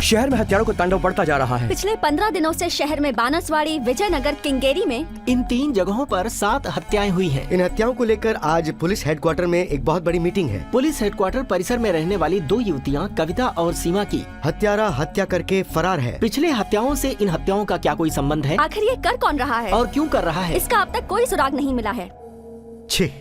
शहर में हत्यारों का तांडव बढ़ता जा रहा है। पिछले 15 दिनों से शहर में बानसवाड़ी, विजयनगर, किंगेरी में इन 3 जगहों पर 7 हत्याएं हुई हैं। इन हत्याओं को लेकर आज पुलिस हेडक्वार्टर में एक बहुत बड़ी मीटिंग है। पुलिस हेडक्वार्टर परिसर में रहने वाली 2 युवतियां कविता और सीमा की हत्यारा हत्या करके फरार है। पिछले हत्याओं से इन हत्याओं का क्या कोई संबंध है? आखिर ये कर कौन रहा है और क्यों कर रहा है? इसका अब तक कोई सुराग नहीं मिला है। छी।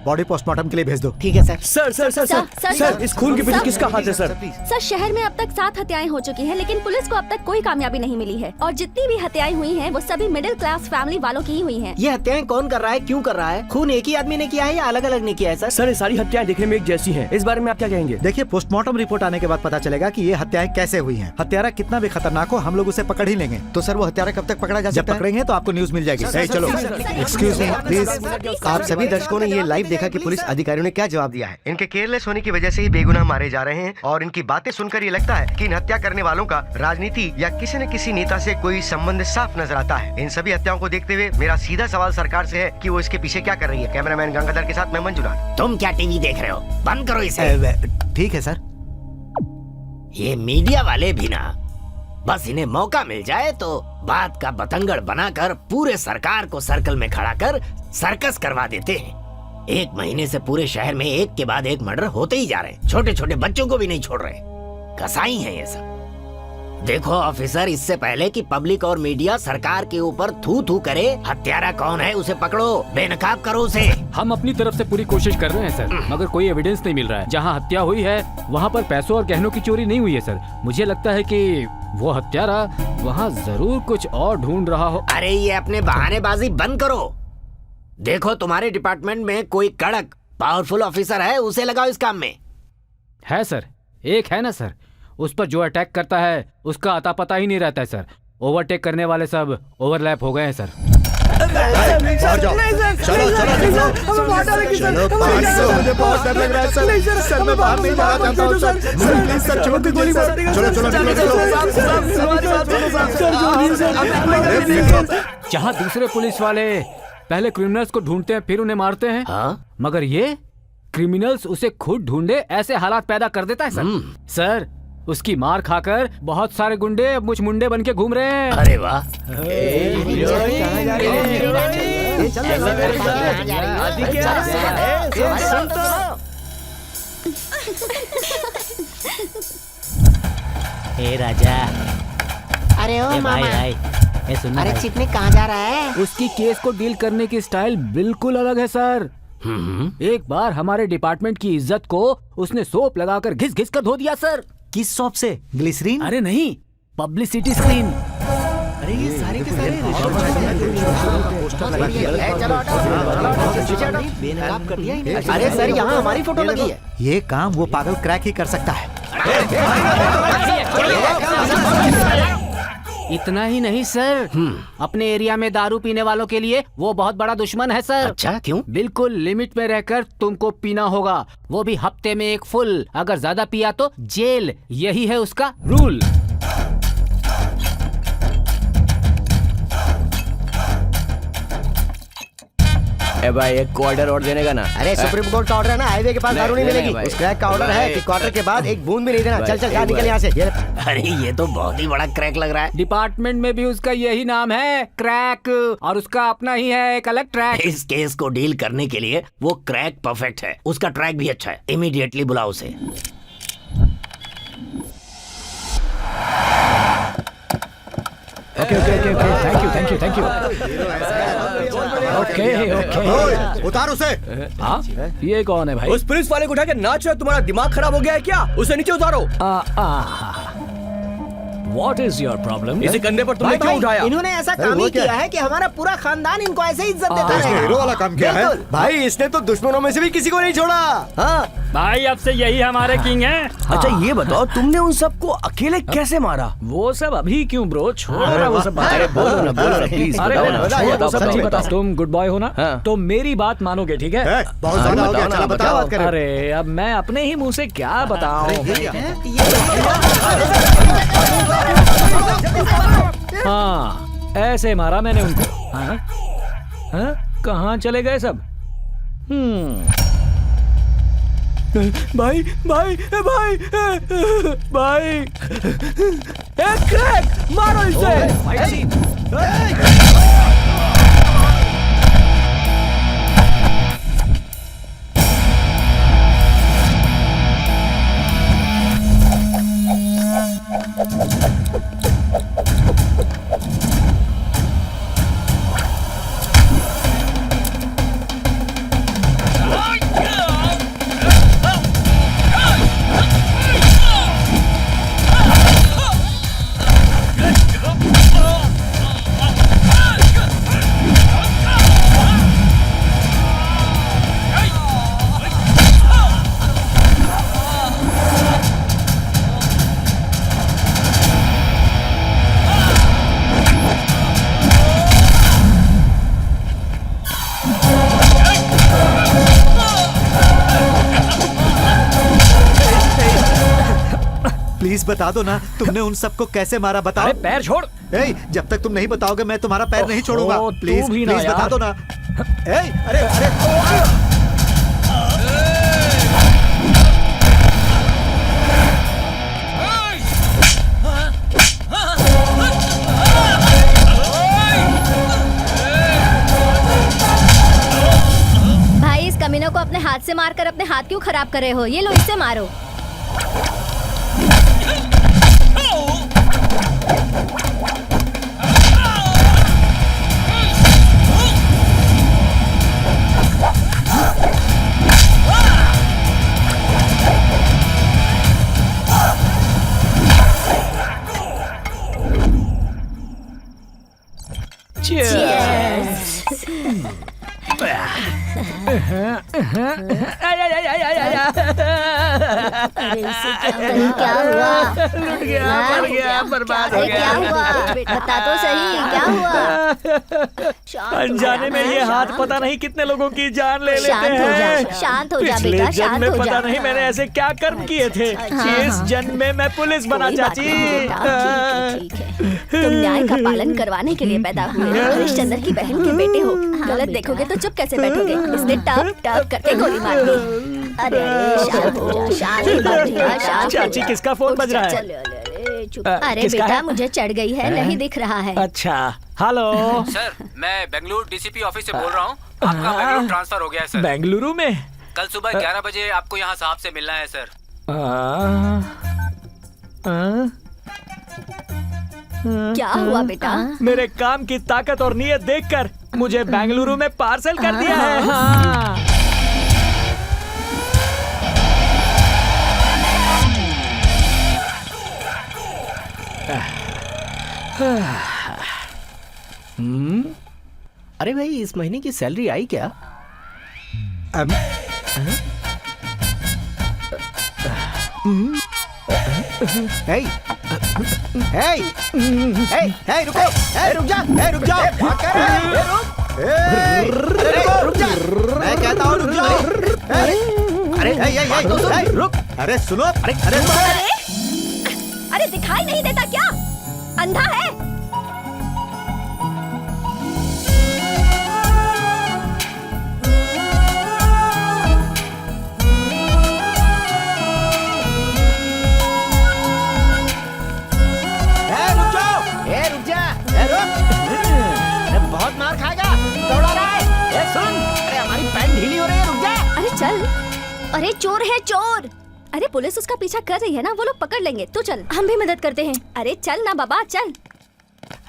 बॉडी पोस्टमार्टम के लिए भेज दो। ठीक है sir. Sir sir sir sir sir, sir इस खून के पीछे सर, किसका हाथ है सर? सर शहर में अब तक 7 हत्याएं हो चुकी हैं, लेकिन पुलिस को अब तक कोई कामयाबी नहीं मिली है। और जितनी भी हत्याएं हुई हैं, वो सभी मिडिल क्लास फैमिली वालों की ही हुई हैं। ये हत्याएं कौन कर रहा है, क्यों कर रहा है? खून एक ही आदमी ने किया है या अलग अलग ने किया है? सर ये सारी हत्याएं देखने में एक जैसी हैं। इस बारे में आप क्या कहेंगे? देखिए, पोस्टमार्टम रिपोर्ट आने के बाद पता चलेगा कि ये हत्याएं कैसे हुई हैं। हत्यारा कितना भी खतरनाक हो, हम लोग उसे पकड़ ही लेंगे। तो सर वो हत्यारा कब तक पकड़ा जा जब सकता है? पकड़ेंगे तो आपको न्यूज मिल जाएगी। चलो, एक्सक्यूज मी प्लीज। आप सभी दर्शकों ने ये लाइव देखा कि पुलिस अधिकारियों ने क्या जवाब दिया है। इनके केयरलेस होने की वजह से ही बेगुनाह मारे जा रहे हैं और इनकी बातें सुनकर ये लगता है कि इन हत्या करने वालों का राजनीति या किसी न किसी नेता से कोई संबंध साफ नजर आता है। इन सभी हत्याओं को देखते हुए मेरा सीधा सवाल सरकार से है कि वो इसके पीछे क्या कर रही है। कैमरामैन गंगाधर के साथ मैं मंजुनाथ। तुम क्या टीवी देख रहे हो? बंद करो इसे। ठीक है सर। ये मीडिया वाले भी ना, बस इन्हें मौका मिल जाए तो बात का बतंगड़ बनाकर पूरे सरकार को सर्कल में खड़ा कर सर्कस करवा देते हैं। 1 महीने से पूरे शहर में एक के बाद एक मर्डर होते ही जा रहे हैं। छोटे छोटे बच्चों को भी नहीं छोड़ रहे। कसाई हैं ये सब। देखो ऑफिसर, इससे पहले कि पब्लिक और मीडिया सरकार के ऊपर थू थू करे, हत्यारा कौन है उसे पकड़ो, बेनकाब करो उसे। हम अपनी तरफ से पूरी कोशिश कर रहे हैं सर, मगर कोई एविडेंस नहीं मिल रहा है। जहां हत्या हुई है वहां पर पैसों और गहनों की चोरी नहीं हुई है सर। मुझे लगता है कि वो हत्यारा वहां जरूर कुछ और ढूंढ रहा हो। अरे ये अपने बहानेबाजी बंद करो। देखो तुम्हारे डिपार्टमेंट में कोई कड़क पावरफुल ऑफिसर है, उसे लगाओ इस काम में। है सर, एक है ना सर, उस पर जो अटैक करता है उसका अता पता ही नहीं रहता है सर। ओवरटेक करने वाले सब ओवरलैप हो गए हैं सर। बाहर जाओ। चलो चलो मुझे बहुत डर लग रहा है सर। मैं बाहर नहीं जाना चाहता हूँ सर। प्लीज सर, छोड़ दीजिए सर। जहाँ दूसरे पुलिस वाले पहले क्रिमिनल्स को ढूंढते हैं फिर उन्हें मारते हैं, हाँ? मगर ये क्रिमिनल्स उसे खुद ढूंढे ऐसे हालात पैदा कर देता है सर। सर उसकी मार खाकर बहुत सारे गुंडे अब मुझ मुंडे बन के घूम रहे हैं। अरे वाह। ए राजा, अरे ओ मामा, अरे चिकने कहाँ जा रहा है? उसकी केस को डील करने की स्टाइल बिल्कुल अलग है सर। एक बार हमारे डिपार्टमेंट की इज्जत को उसने सोप लगाकर घिस घिस कर धो दिया सर। किस सोप से? ग्लिसरीन? अरे नहीं, पब्लिसिटी स्क्रीन। अरे ये सारे के सारे अरे सर यहाँ हमारी फोटो लगी है। ये काम वो पागल क्रैक ही कर सकता है। इतना ही नहीं सर, अपने एरिया में दारू पीने वालों के लिए वो बहुत बड़ा दुश्मन है सर। अच्छा, क्यों? बिल्कुल लिमिट में रहकर तुमको पीना होगा, वो भी हफ्ते में 1 फुल। अगर ज्यादा पिया तो जेल, यही है उसका रूल। ए भाई एक क्वार्टर और देने का ना। अरे सुप्रीम कोर्ट का ऑर्डर है ना, हाईवे के पास दारू नहीं नहीं, मिलेगी। भाई। उस क्रैक का ऑर्डर है भाई। कि क्वार्टर के बाद एक बूंद भी नहीं देना। चल चल भाई, जा, निकल भाई। यहाँ से। ये ले। अरे ये तो बहुत ही बड़ा क्रैक लग रहा है। डिपार्टमेंट में भी उसका यही नाम है, क्रैक, और उसका अपना ही है एक अलग ट्रैक। इस केस को डील करने के लिए वो क्रैक परफेक्ट है, उसका ट्रैक भी अच्छा है। इमीडिएटली बुलाओ उसे। Okay okay okay okay, thank you thank you. Okay okay. ओए, उतार उसे। हाँ, ये कौन है भाई? उस पुलिस वाले को उठा के नाच रहे हो, तुम्हारा दिमाग खराब हो गया है क्या? उसे नीचे उतारो। What is your problem? इसे कंधे पर तुमने क्यों उठाया? इन्होंने ऐसा काम वो ही क्या किया है कि हमारा पूरा खानदान इनको ऐसे ही इज्जत देता इसने हीरो है। वाला काम किया है। भाई इसने तो दुश्मनों में से भी किसी को नहीं छोड़ा। हाँ भाई अब से यही हमारे किंग हैं। अच्छा ये बताओ, तुमने उन सबको अकेले कैसे मारा? वो सब अभी क्यों ब्रो, छोड़ो ना वो सब अरे बातें। बोलो ना प्लीज। अरे बताओ ना, बताओ, बताओ, वो सब बताओ, नहीं बताओ। बता। तुम गुड बॉय हो ना, हाँ। तो मेरी बात मानोगे, ठीक है? ए, बहुत ज्यादा हो गया, चला बताओ। बात करें। अरे अब मैं अपने ही मुंह से क्या बताऊं? हाँ, ऐसे मारा मैंने उनको। हाँ? हाँ? कहाँ चले गए सब? भाई भाई भाई भाई, एक क्रैक मारो इसे। प्लीज बता दो ना, तुमने उन सबको कैसे मारा, बताओ। अरे पैर छोड़। ए, जब तक तुम नहीं बताओगे मैं तुम्हारा पैर नहीं छोड़ूंगा। ओहो, तू प्लीज भी ना प्लीज बता यार। दो ना। ए, अरे अरे भाई इस कमीनों को अपने हाथ से मारकर अपने हाथ क्यों खराब कर रहे हो? ये लो, इससे मारो। क्या हुआ? लुट गया, मर गया, बर्बाद हो अरे क्या गया। हुआ? बता तो सही, क्या हुआ? अनजाने में ये हाथ पता नहीं कितने लोगों की जान ले लेते शांत हो जा, हैं। शांत हो जा पिछले बेटा, जन्म शांत में हो पता जा। नहीं मैंने ऐसे क्या कर्म किए थे। इस जन्म में मैं पुलिस बना, कोई बात चाची। नहीं बेटा, ठीक है। तुम न्याय का पालन करवाने के लिए पैदा हुए। हरिश्चंद्र की बहन के बेटे हो। गलत देखोगे तो चुप कैसे बैठोगे? इसने टप टप करके गोली मार दी। अरे अरे शांत हो जा, शांत हो जा बेटा, शांत हो चाची, जा। किसका फोन उठ बज रहा है? चल, अरे चुप। अ, अरे किसका बेटा है? मुझे चढ़ गई है, नहीं दिख रहा है। अच्छा, हेलो। सर, मैं बेंगलुरु डीसीपी ऑफिस से बोल रहा हूँ। आपका बेंगलुरु ट्रांसफर हो गया है सर। बेंगलुरु में? कल सुबह 11 बजे आपको यहाँ साहब से मिलना है सर। क्या हुआ बेटा? मेरे काम की ताकत और नियत देखकर मुझे बेंगलुरु में पार्सल कर दिया है। हाँ। अरे भाई, इस महीने की सैलरी आई क्या? Hey! Hey! Hey! Hey! रुको! Hey! रुक जा! Hey! रुक जाओ! भाग कर रहे हैं? Hey! रुक! Hey! अरे रुक जा! मैं कहता हूँ रुक जाओ! Hey! अरे hey! Hey! Hey! Hey! रुक! अरे सुनो, अरे अरे दिखाई नहीं देता क्या? अंधा है? अरे चोर है चोर। अरे पुलिस उसका पीछा कर रही है ना, वो लोग पकड़ लेंगे। तू चल, हम भी मदद करते हैं। अरे चल ना बाबा चल।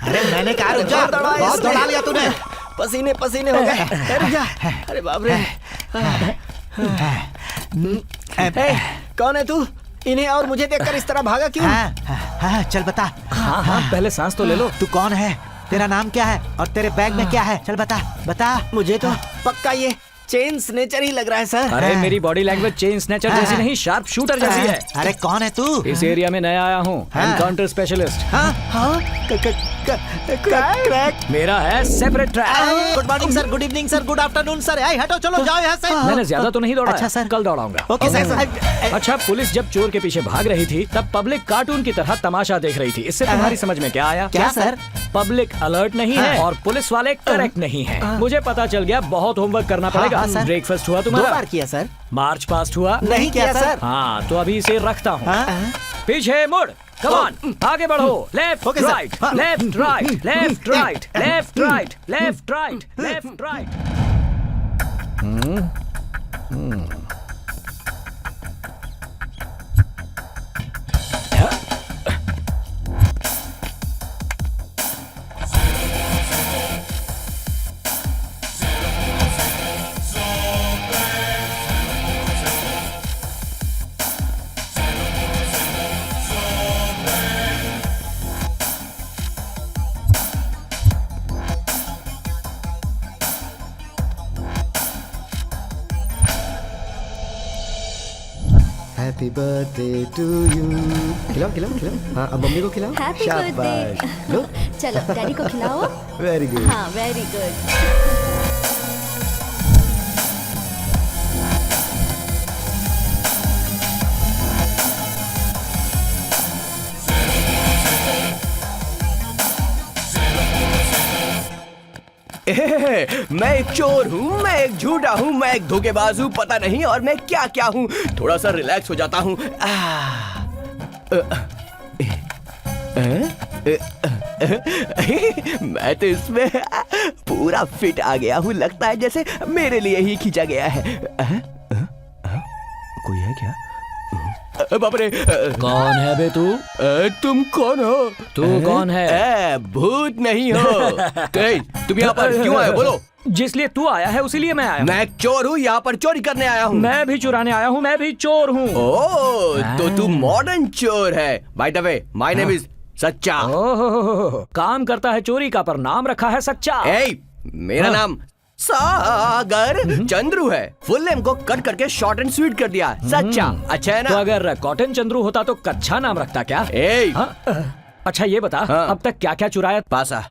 अरे मैंने कहा रुक जा, बहुत दौड़ा लिया तूने। पसीने पसीने हो गए। अरे जा, अरे बाप रे। कौन है तू? इन्हें और मुझे देखकर इस तरह भागा क्यों? हाँ, चल बता। हाँ, पहले सांस तो ले लो। तू कौन है? तेरा नाम क्या है? और तेरे बैग में क्या है? चल बता बता। मुझे तो पक्का ये चेन स्नेचर ही लग रहा है सर। अरे मेरी बॉडी लैंग्वेज चेन स्नैचर जैसी नहीं, शार्प शूटर जैसी है। अरे कौन है तू? इस एरिया में नया आया हूँ, एनकाउंटर स्पेशलिस्ट। क्रैक। मेरा है separate track. Good morning sir, good evening sir, good afternoon sir. हटो, चलो जाओ यहाँ से। मैंने ज्यादा तो नहीं दौड़ा। अच्छा सर, कल दौड़ाऊंगा। Okay sir. अच्छा, पुलिस जब चोर के पीछे भाग रही थी तब पब्लिक कार्टून की तरह तमाशा देख रही थी। इससे तुम्हारी समझ में क्या आया? क्या सर? पब्लिक अलर्ट नहीं है और पुलिस वाले करेक्ट नहीं है। मुझे पता चल गया, बहुत होमवर्क करना पड़ेगा। ब्रेकफास्ट हुआ 2 तुम्हारा? बार किया सर। मार्च पास्ट हुआ? नहीं किया सर। हाँ, तो अभी इसे रखता हूँ। पीछे मुड़, कम ऑन, आगे बढ़ो। Left right, left right, left right, left right, left right, left right. Happy birthday to you. खिलाओ खिलाओ खिलाओ। हाँ, अब मम्मी को खिलाओ। Happy birthday. लो, चलो डैडी को खिलाओ। Very good. हाँ वेरी गुड। मैं एक चोर हूँ, मैं एक झूठा हूँ, मैं एक धोखेबाज हूँ, पता नहीं और मैं क्या क्या हूँ। थोड़ा सा रिलैक्स हो जाता हूँ। मैं तो इसमें पूरा फिट आ गया हूँ, लगता है जैसे मेरे लिए ही खींचा गया है। कोई है क्या? बाप रे। कौन है बे तू? तुम कौन हो? तू कौन है? भूत नहीं हो। तुम यहाँ पर क्यों आए बोलो? जिस लिए तू आया है उसी लिए मैं आया हूँ। मैं एक चोर हूँ, यहाँ पर चोरी करने आया हूँ। मैं भी चुराने आया हूँ, मैं भी चोर हूँ। ओह, तो तू मॉडर्न चोर है। By the way, my name is सच्चा। ओह, काम करता है चोरी का पर नाम रखा है सच्चा। मेरा नाम सागर चंद्रू है। फुल नेम को कट करके शॉर्ट एंड स्वीट कर दिया, सच्चा। अच्छा है ना? तो अगर कॉटन चंद्रू होता तो कच्चा नाम रखता क्या? अच्छा ये बता, अब तक क्या क्या चुराया? पासा,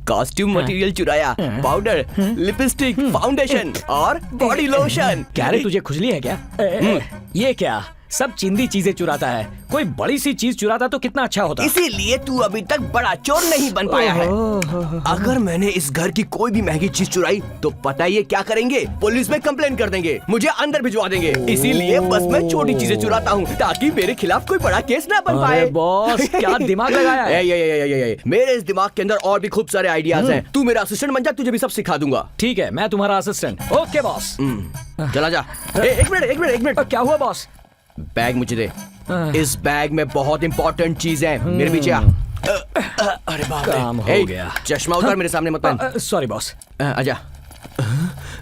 कॉस्ट्यूम मटेरियल चुराया, पाउडर, लिपस्टिक, फाउंडेशन और बॉडी लोशन। क्या रे, तुझे खुजली है क्या? ये क्या सब चिंदी चीजें चुराता है? कोई बड़ी सी चीज चुराता तो कितना अच्छा होता। इसीलिए तू अभी तक बड़ा चोर नहीं बन पाया है। अगर मैंने इस घर की कोई भी महंगी चीज चुराई तो पता ही क्या करेंगे? पुलिस में कंप्लेन कर देंगे, मुझे अंदर भिजवा देंगे। इसीलिए बस मैं छोटी चीजें चुराता हूँ ताकि मेरे खिलाफ कोई बड़ा केस ना बन पाए। बॉस, क्या दिमाग लगाया है? मेरे इस दिमाग के अंदर और भी खूब सारे आइडियाज हैं। तू मेरा असिस्टेंट बन जा, तुझे भी सब सिखा दूंगा। ठीक है, मैं तुम्हारा असिस्टेंट। Okay boss. चला जा। एक मिनट। क्या हुआ बॉस? बैग मुझे दे। इस बैग में बहुत इंपॉर्टेंट चीज है। मेरे पीछे आ। अरे बाप रे, काम हो गया। चश्मा उतार, मेरे सामने मत पहन। Sorry boss. आजा।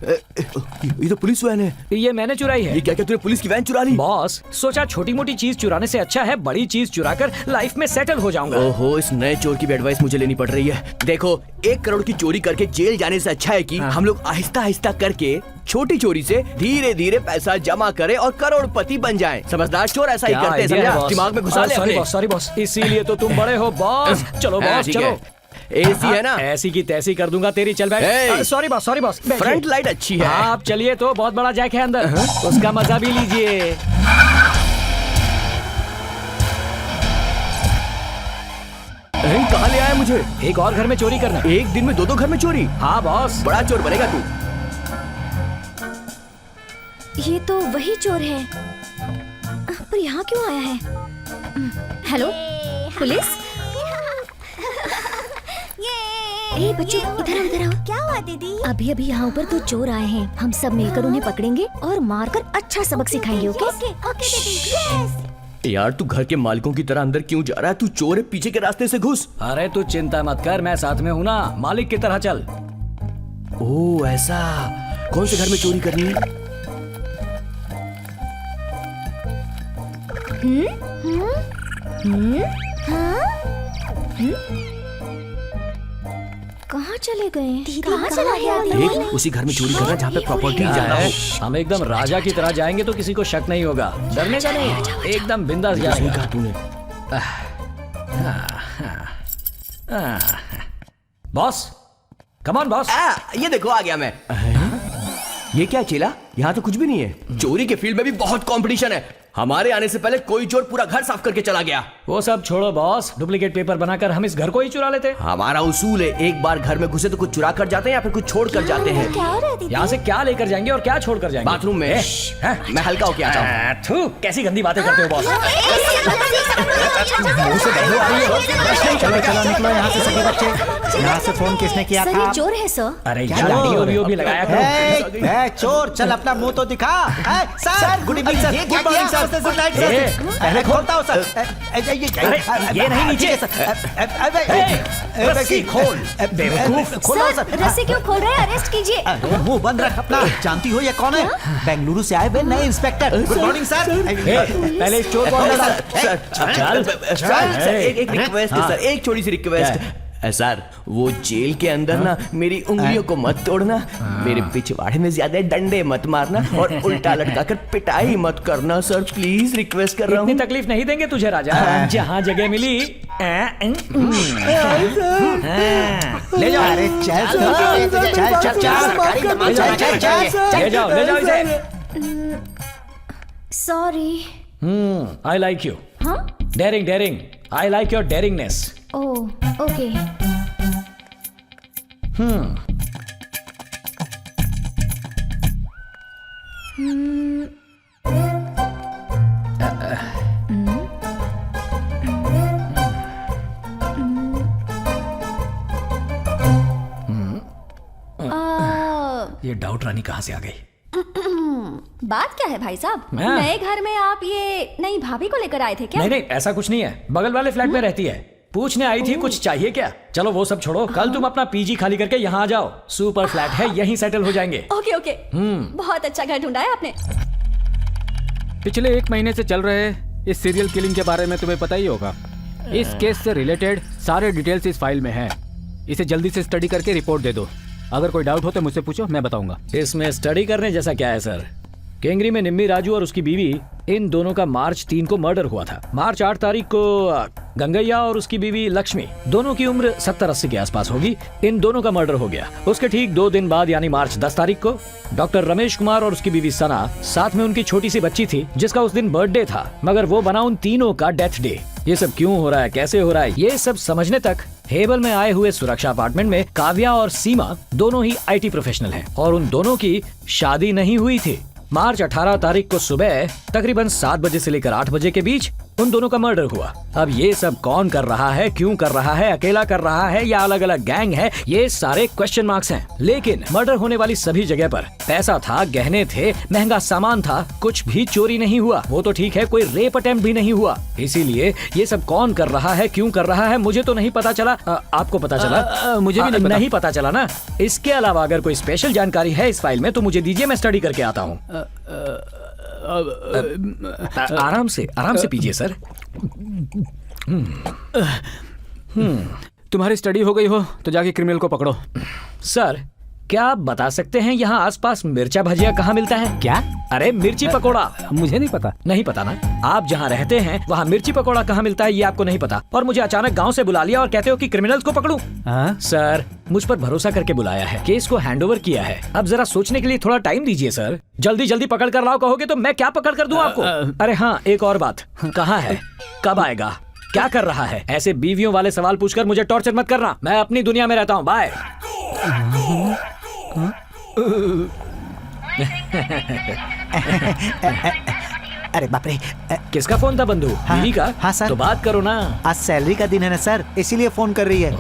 ये तो पुलिस वैन है। ये मैंने चुराई है। ये क्या तूने पुलिस की वैन चुरा ली? बॉस, सोचा छोटी मोटी चीज चुराने से अच्छा है बड़ी चीज चुराकर लाइफ में सेटल हो जाऊंगा। ओहो, इस नए चोर की भी एडवाइस मुझे लेनी पड़ रही है। देखो, 1 करोड़ की चोरी करके जेल जाने से अच्छा है कि हम लोग आहिस्ता आहिस्ता करके छोटी चोरी से धीरे धीरे पैसा जमा करें और करोड़पति बन जाएं। समझदार चोर ऐसा ही करते हैं, समझा? दिमाग में घुसा ले। सॉरी बॉस, इसीलिए तो तुम बड़े हो बॉस। चलो बॉस, चलो। एसी है ना? ऐसी की तैसी कर दूंगा तेरी। चल बैठ। Sorry boss. फ्रंट लाइट अच्छी है। आप चलिए, तो बहुत बड़ा जैक है अंदर, उसका मजा भी लीजिए। कहाँ ले आया मुझे? एक और घर में चोरी करना। एक दिन में 2 घर में चोरी? हाँ बॉस। बड़ा चोर बनेगा तू। ये तो वही चोर है, पर यहाँ क्यों आया है? Hello police? ए बच्चों, इधर आओ, इधर आओ। क्या हुआ दीदी? अभी अभी यहाँ ऊपर 2 चोर आए हैं। हम सब मिलकर उन्हें पकड़ेंगे और मारकर अच्छा सबक सिखाएंगे। ओके ओके दीदी। यार तू घर के मालिकों की तरह अंदर क्यों जा रहा है? तू चोर है, पीछे के रास्ते से घुस। अरे तू चिंता मत कर, मैं साथ में हूँ ना, मालिक की तरह चल। ओह ऐसा, कौन से घर में चोरी करनी है? कहाँ चले गए? कहाँ चला गया? देख, उसी घर में चोरी करना जहाँ पे प्रॉपर्टी जाना हो। हम एकदम राजा की तरह जाएंगे तो किसी को शक नहीं होगा। डरने का नहीं, एकदम बिंदास सही जाएगा। कहा तूने। Boss, come on boss. ये देखो आ गया मैं। ये क्या चेला? यहाँ तो कुछ भी नहीं है। चोरी के फील्ड में भी बहुत कंपटीशन है। हमारे आने से पहले कोई चोर पूरा घर साफ करके चला गया। वो सब छोड़ो बॉस, डुप्लीकेट पेपर बनाकर हम इस घर को ही चुरा लेते। हमारा उसूल है, एक बार घर में घुसे तो कुछ चुरा कर जाते हैं या फिर कुछ छोड़ कर जाते हैं। क्या हो रहा है दीदी? यहाँ से क्या लेकर जाएंगे और क्या छोड़ कर जाएंगे? बाथरूम में मैं हल्का होके आता हूँ। थू, कैसी गंदी बातें करते हो बॉस। चलो चलो निकलो यहाँ से सभी बच्चे। यहाँ से फोन किसने किया सर था? ये चोर है सर। अरे यार, ऑडियो भी लगाया करो। ए, चोर चल अपना मुंह तो दिखा। Sir good evening sir, good morning sir. पहले खोलता हूँ सर। ये नहीं नीचे। रस्सी खोल, बेवकूफ। खोलो सर रस्सी क्यों खोल रहे हैं? अरेस्ट कीजिए। मुंह बंद रख अपना। जानती हो ये कौन है? बेंगलुरु से आए हुए नए इंस्पेक्टर। Good morning sir. पहले इस चोर को अंदर डाल। सर एक रिक्वेस्ट है सर, एक छोटी सी रिक्वेस्ट। सर वो जेल के अंदर ना मेरी उंगलियों को मत तोड़ना, मेरे पिछवाड़े में ज्यादा डंडे मत मारना और उल्टा लटकाकर पिटाई मत करना सर, प्लीज रिक्वेस्ट कर रहा हूँ। इतनी तकलीफ नहीं देंगे तुझे राजा। जहाँ जगह मिली ले जाओ। अरे चल चल चल चल ले जाओ इसे। सॉरी। I like you. हाँ? Daring. I like your daringness. Oh okay. ये डाउट रानी कहाँ से आ गई? बात क्या है भाई साहब? हाँ। नए घर में आप ये नई भाभी को लेकर आए थे क्या? नहीं ऐसा कुछ नहीं है, बगल वाले फ्लैट में रहती है। पूछने आई थी कुछ चाहिए क्या। चलो वो सब छोड़ो, कल तुम अपना पीजी खाली करके यहाँ आ जाओ। सुपर फ्लैट है, यहीं सेटल हो जाएंगे। Okay okay. बहुत अच्छा घर ढूंढा है आपने। पिछले 1 महीने से चल रहे इस सीरियल किलिंग के बारे में तुम्हें पता ही होगा। इस केस से रिलेटेड सारे डिटेल्स इस फाइल में हैं। इसे जल्दी से स्टडी करके रिपोर्ट दे दो। अगर कोई डाउट हो तो मुझसे पूछो, मैं बताऊंगा। इसमें स्टडी करने जैसा क्या है सर? केंगरी में निम्मी राजू और उसकी बीवी, इन दोनों का मार्च 3 को मर्डर हुआ था। मार्च 8 तारीख को गंगैया और उसकी बीवी लक्ष्मी, दोनों की उम्र 70-80 के आसपास होगी, इन दोनों का मर्डर हो गया। उसके ठीक 2 दिन बाद यानी मार्च 10 तारीख को डॉक्टर रमेश कुमार और उसकी बीवी सना, साथ में उनकी छोटी सी बच्ची थी जिसका उस दिन बर्थडे था, मगर वो बना उन तीनों का डेथ डे। ये सब क्यों हो रहा है, कैसे हो रहा है, ये सब समझने तक हेबल में आए हुए सुरक्षा अपार्टमेंट में काव्या और सीमा दोनों ही IT प्रोफेशनल हैं और उन दोनों की शादी नहीं हुई थी। मार्च 18 तारीख को सुबह तकरीबन 7 बजे से लेकर 8 बजे के बीच उन दोनों का मर्डर हुआ। अब ये सब कौन कर रहा है, क्यों कर रहा है, अकेला कर रहा है या अलग अलग गैंग है, ये सारे क्वेश्चन मार्क्स हैं। लेकिन मर्डर होने वाली सभी जगह पर पैसा था, गहने थे, महंगा सामान था, कुछ भी चोरी नहीं हुआ। वो तो ठीक है, कोई रेप अटेम्प्ट भी नहीं हुआ। इसीलिए ये सब कौन कर रहा है, क्यों कर रहा है, मुझे तो नहीं पता चला। आपको पता चला? मुझे भी नहीं पता चला ना। इसके अलावा अगर कोई स्पेशल जानकारी है इस फाइल में तो मुझे दीजिए, मैं स्टडी करके आता हूँ। आराम से पीजिए सर। तुम्हारी स्टडी हो गई हो तो जाके क्रिमिनल को पकड़ो। सर क्या आप बता सकते हैं यहाँ आसपास मिर्चा भजिया कहाँ मिलता है? क्या? अरे मिर्ची पकोड़ा। मुझे नहीं पता। नहीं पता ना? आप जहाँ रहते हैं वहाँ मिर्ची पकोड़ा कहाँ मिलता है ये आपको नहीं पता, और मुझे अचानक गांव से बुला लिया और कहते हो कि क्रिमिनल्स को पकड़ूं। सर मुझ पर भरोसा करके बुलाया है, केस को हैंडओवर किया है, अब जरा सोचने के लिए थोड़ा टाइम दीजिए सर। जल्दी पकड़ कर लाओ कहोगे तो मैं क्या पकड़ कर दूं आपको? अरे हाँ, एक और बात, कहाँ है, कब आएगा, क्या कर रहा है? ऐसे बीवियों वाले सवाल पूछकर मुझे टॉर्चर मत करना, मैं अपनी दुनिया में रहता हूँ। बाय। अरे बाप रे। किसका फोन था बंधु? हाँ, बीवी का? हाँ सर। तो बात करो ना। आज सैलरी का दिन है ना सर, इसीलिए फोन कर रही है।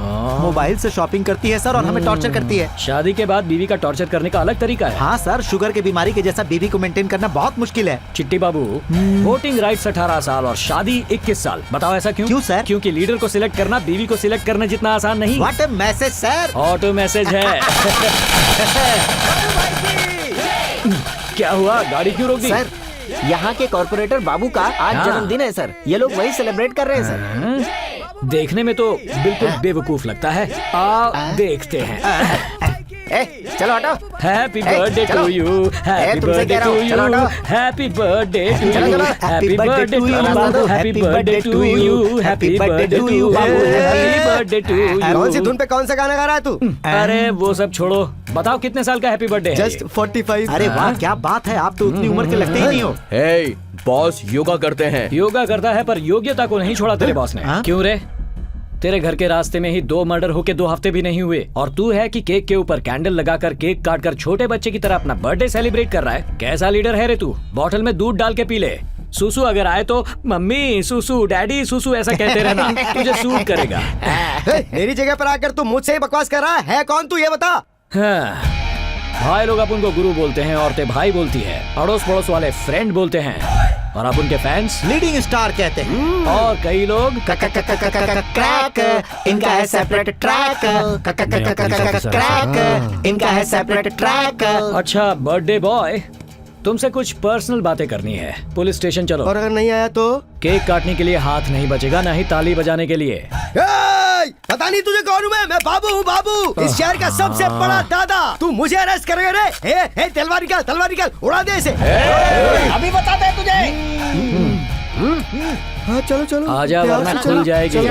मोबाइल से शॉपिंग करती है सर और हमें टॉर्चर करती है। शादी के बाद बीवी का टॉर्चर करने का अलग तरीका है। हाँ सर, शुगर की बीमारी के जैसा बीवी को मेंटेन करना बहुत मुश्किल है। चिट्टी बाबू, वोटिंग राइट्स 18 साल और शादी 21 साल। बताओ ऐसा क्यों? क्यों सर? क्योंकि लीडर को सिलेक्ट करना बीवी को सिलेक्ट करना जितना आसान नहीं। What a message sir. Auto message है। क्या हुआ? गाड़ी क्यों रोक दी? सर, यहाँ के कॉर्पोरेटर बाबू का आज हाँ। जन्मदिन है सर। ये लोग वही सेलिब्रेट कर रहे हैं सर। देखने में तो बिल्कुल बेवकूफ लगता है। आओ देखते हैं। चलो हटो। हैप्पी ए, बर्थडे चलो। टू यू, हैप्पी तुमसे बर्थडे कह रहा टू हूँ, चलो यू, हटो। हैप्पी बर्थडे टू चलो, यू, चलो। हैप्पी बर्थडे टू यू बाबू, happy birthday to you, happy birthday to you बाबू, हैप्पी बर्थडे टू कौन सी यू। धुन पे कौन सा गाना गा रहा है तू? अरे वो सब छोड़ो, बताओ कितने साल का हैप्पी बर्थडे है? जस्ट 45। अरे वाह क्या बात है, आप तो उतनी उम्र के लगते ही नहीं हो। हे बॉस, योगा करते हैं। योगा करता है पर योग्यता को नहीं छोड़ा तेरे बॉस ने। हाँ? क्यों रे? तेरे घर के रास्ते में ही 2 मर्डर होके 2 हफ्ते भी नहीं हुए और तू है कि केक के ऊपर कैंडल लगाकर केक काटकर छोटे बच्चे की तरह अपना बर्थडे सेलिब्रेट कर रहा है। कैसा लीडर है रे तू? बॉटल में दूध डाल के पी ले। सुसु अगर आए तो मम्मी सुसु, डैडी सुसु ऐसा कहते रहना, तुझे सूट करेगा। मेरी जगह पर आकर तू मुझसे ही बकवास कर रहा है कौन तू ये बता? हाँ, भाई लोग अपन को गुरु बोलते हैं, औरतें भाई बोलती है, अड़ोस पड़ोस वाले फ्रेंड बोलते हैं और आप उनके फैंस लीडिंग स्टार कहते हैं। और कई लोग क्रैक, इनका है सेपरेट ट्रैक। क्रैक, इनका है सेपरेट ट्रैक। अच्छा बर्थडे बॉय, तुमसे कुछ पर्सनल बातें करनी है। पुलिस स्टेशन चलो। और अगर नहीं आया तो? केक काटने के लिए हाथ नहीं बचेगा, ना ही ताली बजाने के लिए। पता नहीं तुझे कौन हूँ मैं बाबू हूँ बाबू, इस शहर का सबसे बड़ा दादा। तू मुझे अरेस्ट करेगा रे? ए, तलवार निकाल, उड़ा दे इसे। अभी बताते हैं तुझे। हाँ चलो चलो। आजा प्यार वरना से खुल चलो। जाएगी। चल,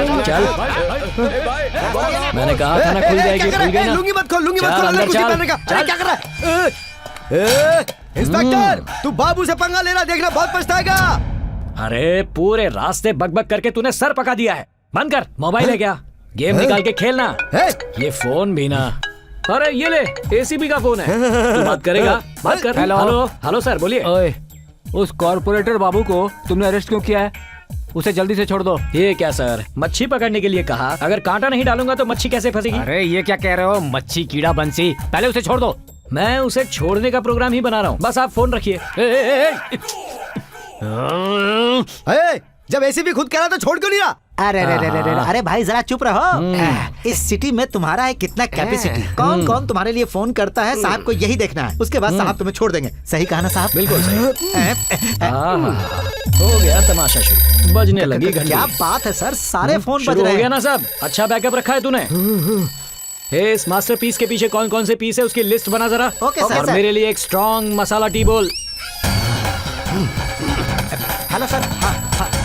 मैंने कहा था ना खुल जाएगी, खुल गई ना। लुंगी मत खोल, चल, अंदर अंदर कुछ चल। पहनने का। अरे, क्या कर रहा है? इंस्पेक्टर, तू बाबू से पंगा लेना, देखना बहुत पछताएगा। अरे पूरे रास्ते बकबक करके तूने सर पका दिया है। बंद कर, मोबाइल है क्या? गेम निकाल के खेलना। ये फोन भी ना। अरे ये ले, एसीबी का फोन है। तू बात करेगा? बात कर। हेलो। हेलो सर, बोलिए। ओए, उस कॉर्पोरेटर बाबू को तुमने अरेस्ट क्यों किया है? उसे जल्दी से छोड़ दो। ये क्या सर, मच्छी पकड़ने के लिए कहा। अगर कांटा नहीं डालूंगा तो मच्छी कैसे फंसेगी? अरे ये क्या कह रहे हो? मच्छी कीड़ा बंसी, पहले उसे छोड़ दो। मैं उसे छोड़ने का प्रोग्राम ही बना रहा हूँ, बस आप फोन रखिए। जब ऐसे भी खुद कह रहा तो छोड़ क्यों नहीं रहा? अरे भाई जरा चुप रहो। इस सिटी में तुम्हारा है कितना कैपेसिटी। कौन कौन तुम्हारे लिए फोन करता है, साहब को यही देखना है। उसके बाद साहब तुम्हें छोड़ देंगे। सही कहा ना साहब? बिल्कुल सही। हो गया तमाशा शुरू, बजने लगी घंटी। क्या बात है सर, सारे फोन बज शुरू रहे हो गया हैं। ना सब? अच्छा बैकअप रखा है तूने? इस मास्टरपीस के पीछे कौन कौन से पीस है उसकी लिस्ट बना जरा। ओके सर, और सर। मेरे लिए एक स्ट्रॉन्ग मसाला टी बोल। Hello sir. हाँ,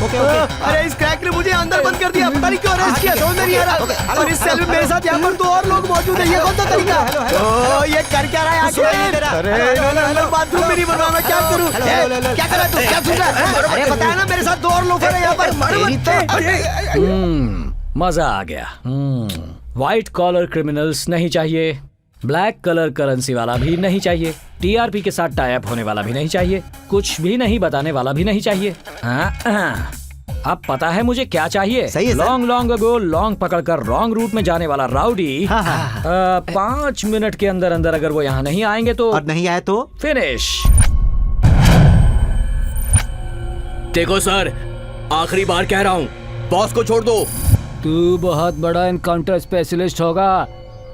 ओके ओके। अरे इस क्रैक ने मुझे अंदर बंद कर दिया, पता नहीं क्यों अरेस्ट किया, समझ में नहीं आ रहा। और इस सेल में मेरे साथ यहाँ पर तो और लोग मौजूद हैं, ये कौन सा तरीका है? ओ, ये कर क्या रहा है आखिर? अरे बाथरूम में नहीं बनवा, मैं क्या करूँ? क्या कर रहा है तू? क्या सुन रहा है? अरे बताया ना, मेरे साथ 2 और लोग हैं यहाँ पर। मजा आ गया। व्हाइट कॉलर क्रिमिनल्स नहीं चाहिए, ब्लैक कलर करेंसी वाला भी नहीं चाहिए, टीआरपी के साथ टाई अप होने वाला भी नहीं चाहिए, कुछ भी नहीं बताने वाला भी नहीं चाहिए। अब पता है मुझे क्या चाहिए? सही है सर। लॉन्ग अगो लॉन्ग पकड़कर रॉन्ग रूट में जाने वाला राउडी। 5 मिनट के अंदर अंदर अगर वो यहाँ नहीं आएंगे तो और नहीं आए तो फिनिश। देखो सर, आखिरी बार कह रहा हूँ, बॉस को छोड़ दो। तू बहुत बड़ा एनकाउंटर स्पेशलिस्ट होगा।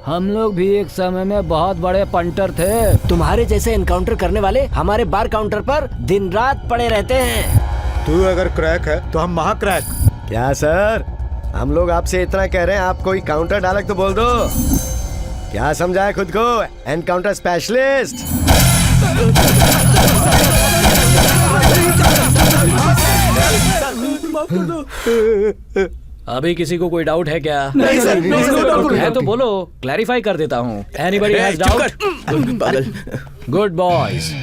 हम लोग भी एक समय में बहुत बड़े पंटर थे। तुम्हारे जैसे एनकाउंटर करने वाले हमारे बार काउंटर पर दिन रात पड़े रहते हैं। तू अगर क्रैक है तो हम महाक्रैक। क्या सर, हम लोग आपसे इतना कह रहे हैं, आप कोई काउंटर डायलॉग तो बोल दो। क्या समझा है खुद को? Encounter specialist. अभी किसी को कोई डाउट है क्या? नहीं सर, है तो बोलो, क्लैरिफाई कर देता हूँ। Anybody has doubt? Good boys,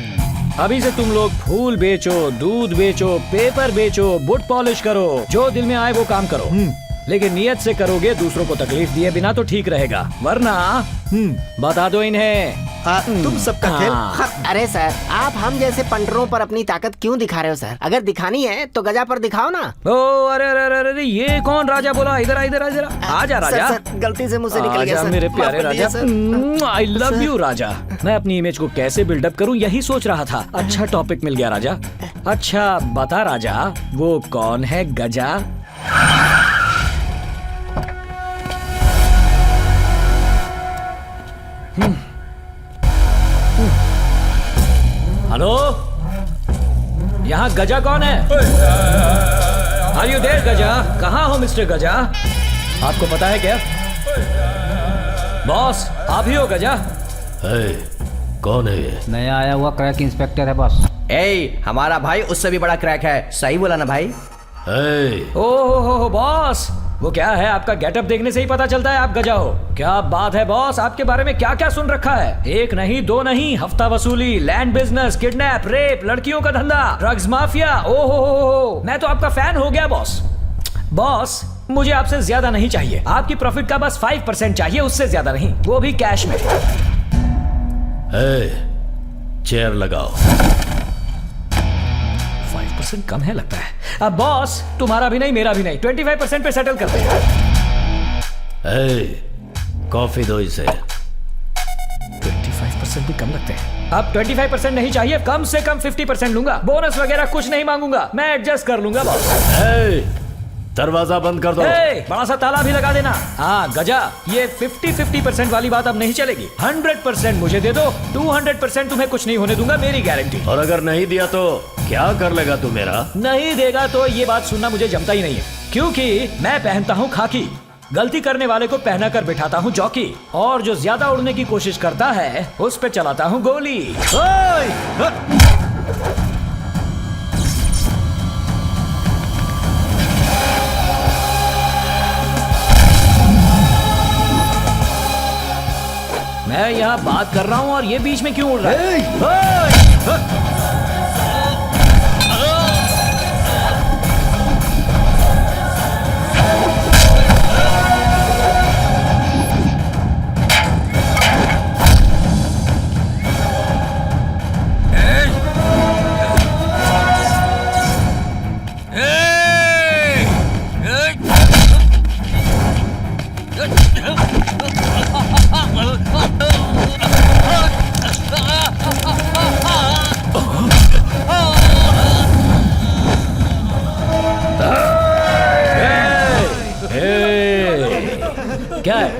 अभी से तुम लोग फूल बेचो, दूध बेचो, पेपर बेचो, बुट पॉलिश करो, जो दिल में आए वो काम करो। लेकिन नियत से करोगे, दूसरों को तकलीफ दिए बिना तो ठीक रहेगा, वरना बता दो इन्हें तुम सबका खेल अरे सर, आप हम जैसे पंटरों पर अपनी ताकत क्यों दिखा रहे हो सर? अगर दिखानी है तो गजा पर दिखाओ ना। ओ अरे अरे अरे अरे, ये कौन राजा बोला? इधर आजा राजा। सर, गलती से मुझसे निकल गया आजा सर। मेरे प्यारे माफ कर दीजिए, राजा। आई लव यू राजा। मैं अपनी इमेज को कैसे बिल्डअप करूं यही सोच रहा था। अच्छा टॉपिक मिल गया राजा। अच्छा बता राजा, वो कौन है गजा? हेलो, यहाँ गजा कौन है? आर यू देयर गजा? कहाँ हो मिस्टर गजा? आपको पता है क्या? बॉस आप ही हो गजा? कौन है ये? नया आया हुआ क्रैक इंस्पेक्टर है बॉस। हमारा भाई उससे भी बड़ा क्रैक है। सही बोला ना भाई? ओहो बॉस, वो क्या है? आपका गेटअप देखने से ही पता चलता है आप गजा हो। क्या बात है बॉस, आपके बारे में क्या क्या सुन रखा है? एक नहीं दो नहीं, हफ्ता वसूली, लैंड बिजनेस, किडनैप, रेप, लड़कियों का धंधा, ड्रग्स माफिया। ओहो, मैं तो आपका फैन हो गया बॉस। बॉस मुझे आपसे ज्यादा नहीं चाहिए, आपकी प्रॉफिट का बस 5% चाहिए, उससे ज्यादा नहीं, वो भी कैश में। चेयर लगाओ। 5% कम है लगता है। अब बॉस तुम्हारा भी नहीं मेरा भी नहीं, 25% पे सेटल करते हैं। कॉफी दो इसे। 25% भी कम लगते हैं। अब 25% नहीं चाहिए, कम से कम 50% लूंगा। बोनस वगैरह कुछ नहीं मांगूंगा, मैं एडजस्ट कर लूंगा बॉस। दरवाजा बंद कर दो। बड़ा सा ताला भी लगा देना। हाँ गजा, ये 50% वाली बात अब नहीं चलेगी। 100% मुझे दे दो, 200% तुम्हें कुछ नहीं होने दूंगा, मेरी गारंटी। और अगर नहीं दिया तो क्या कर लेगा तू मेरा? नहीं देगा तो ये बात सुनना मुझे जमता ही नहीं है, क्योंकि मैं पहनता हूँ खाकी। गलती करने वाले को पहना कर बिठाता हूँ जॉकी, और जो ज्यादा उड़ने की कोशिश करता है उस पे चलाता हूँ गोली। मैं यहाँ बात कर रहा हूँ और ये बीच में क्यों उड़ रहा है?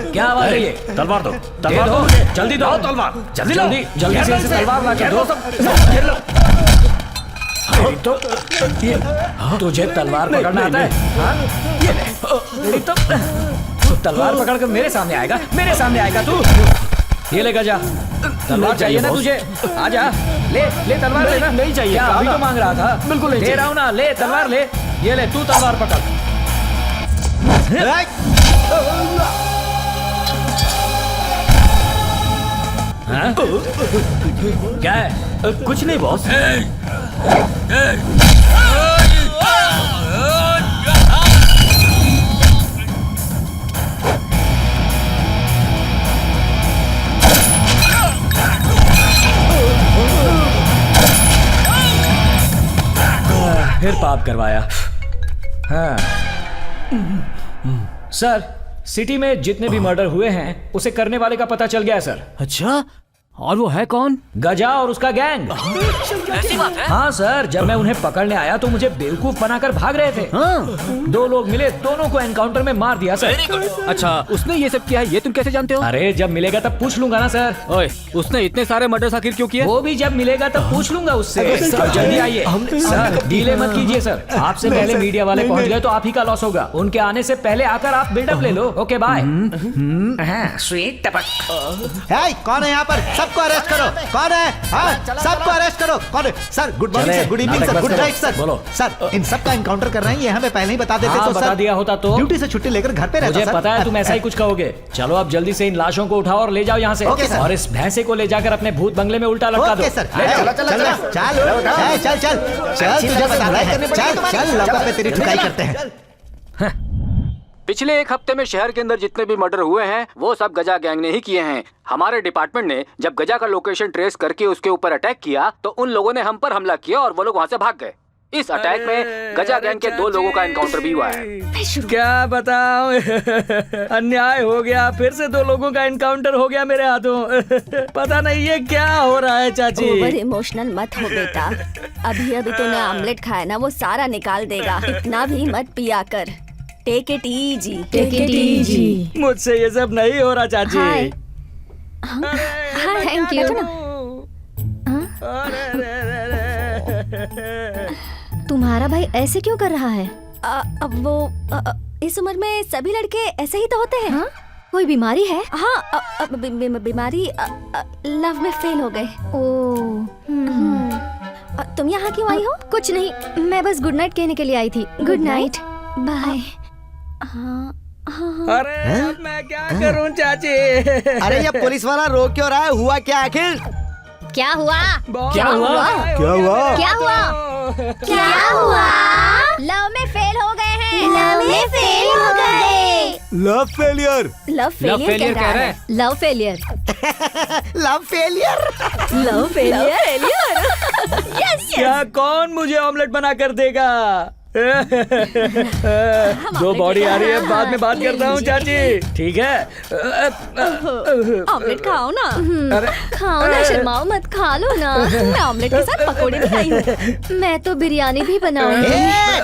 क्या आवाज है ये? तलवार दो, तलवार दो, जल्दी दो तलवार, जल्दी से इसे तलवार ला के दो। तो तुझे तलवार पकड़ना आता है? ये ले, तो तलवार पकड़ कर मेरे सामने आएगा तू। ये ले गजा, तलवार चाहिए ना तुझे? आजा, ले तलवार लेना। नहीं चाहिए, अभी तो मांग रहा था। बिल्कुल नहीं दे रहा हूँ ना, ले तलवार ले। ये ले, तू तलवार पकड़। हाँ? क्या है? कुछ नहीं बॉस। फिर पाप करवाया। हाँ सर, सिटी में जितने भी मर्डर हुए हैं उसे करने वाले का पता चल गया है सर। अच्छा, और वो है कौन? गजा और उसका गैंग। ऐसी बात है? हाँ सर, जब मैं उन्हें पकड़ने आया तो मुझे बेवकूफ बनाकर भाग रहे थे। हाँ। 2 लोग मिले, दोनों को एनकाउंटर में मार दिया सर। अच्छा, उसने ये सब किया है, ये तुम कैसे जानते हो? अरे जब मिलेगा तब पूछ लूंगा ना सर। ओए, उसने इतने सारे मर्डर्स आखिर क्यों किए? वो भी जब मिलेगा तब पूछ लूंगा उससे। सर जल्दी आइए सर, डीले मत कीजिए सर। आपसे पहले मीडिया वाले पहुंच गए तो आप ही का लॉस होगा। उनके आने से पहले आकर आप बिल्डअप ले लो। Okay bye. स्वीट टपक। कौन है यहाँ पर? सबको अरेस्ट करो। कौन है? हाँ, सबको अरेस्ट करो। कौन है? Sir good morning sir, good evening sir, good night sir. बोलो सर, इन सब का एनकाउंटर कर रहे हैं, ये हमें पहले ही बता देते हाँ, तो बता सर दिया होता तो ड्यूटी से छुट्टी लेकर घर पे रहता। मुझे पता है तुम ऐसा ही कुछ कहोगे। चलो अब जल्दी से इन लाशों को उठाओ और ले जाओ यहाँ से। Okay sir. और इस भैंसे को ले जाकर अपने भूत बंगले में उल्टा लटका दो। Okay sir. ले जाओ। चल तुझे बता रहे हैं। चल लॉकअप में तेरी ठुकाई करते हैं। पिछले एक हफ्ते में शहर के अंदर जितने भी मर्डर हुए हैं वो सब गजा गैंग ने ही किए हैं। हमारे डिपार्टमेंट ने जब गजा का लोकेशन ट्रेस करके उसके ऊपर अटैक किया तो उन लोगों ने हम पर हमला किया और वो लोग वहाँ से भाग गए। इस अटैक में गजा गैंग के 2 लोगों का एनकाउंटर भी हुआ है। क्या बताऊं अन्याय हो गया, फिर से 2 लोगों का एनकाउंटर हो गया मेरे हाथों। पता नहीं ये क्या हो रहा है चाची। ओवर इमोशनल मत हो बेटा, अभी अभी तूने आमलेट खाया ना, वो सारा निकाल देगा। इतना भी मत पिया कर। Take it easy, take it easy. मुझसे ये सब नहीं हो रहा चाची। Hi thank you. तुम्हारा भाई ऐसे क्यों कर रहा है? अब वो इस उम्र में सभी लड़के ऐसे ही तो होते हैं। हाँ? कोई बीमारी है? हाँ, बीमारी लव में फेल हो गए। तुम यहाँ क्यों आई हो? कुछ नहीं, मैं बस गुड नाइट कहने के लिए आई थी। Good night, bye. अरे अब मैं क्या करूं चाची? अरे ये पुलिस वाला रोक क्यों रहा है? हुआ क्या आखिर? क्या हुआ? क्या हुआ? क्या हुआ? क्या हुआ? क्या हुआ? लव में फेल हो गए हैं। लव में फेल हो गए। Love failure. लव फेलियर कह रहा है। Love failure. Love failure. Love failure. Yes. क्या कौन मुझे ऑमलेट बना कर देगा? 2 बॉडी आ रही है, बाद में बात करता हूँ चाची। ठीक है, ऑमलेट खाओ ना। अरे खाओ ना, शर्माओ मत, खा लो ना। मैं ऑमलेट के साथ पकोड़े भी लाई हूँ। मैं तो बिरयानी भी बनाऊंगी।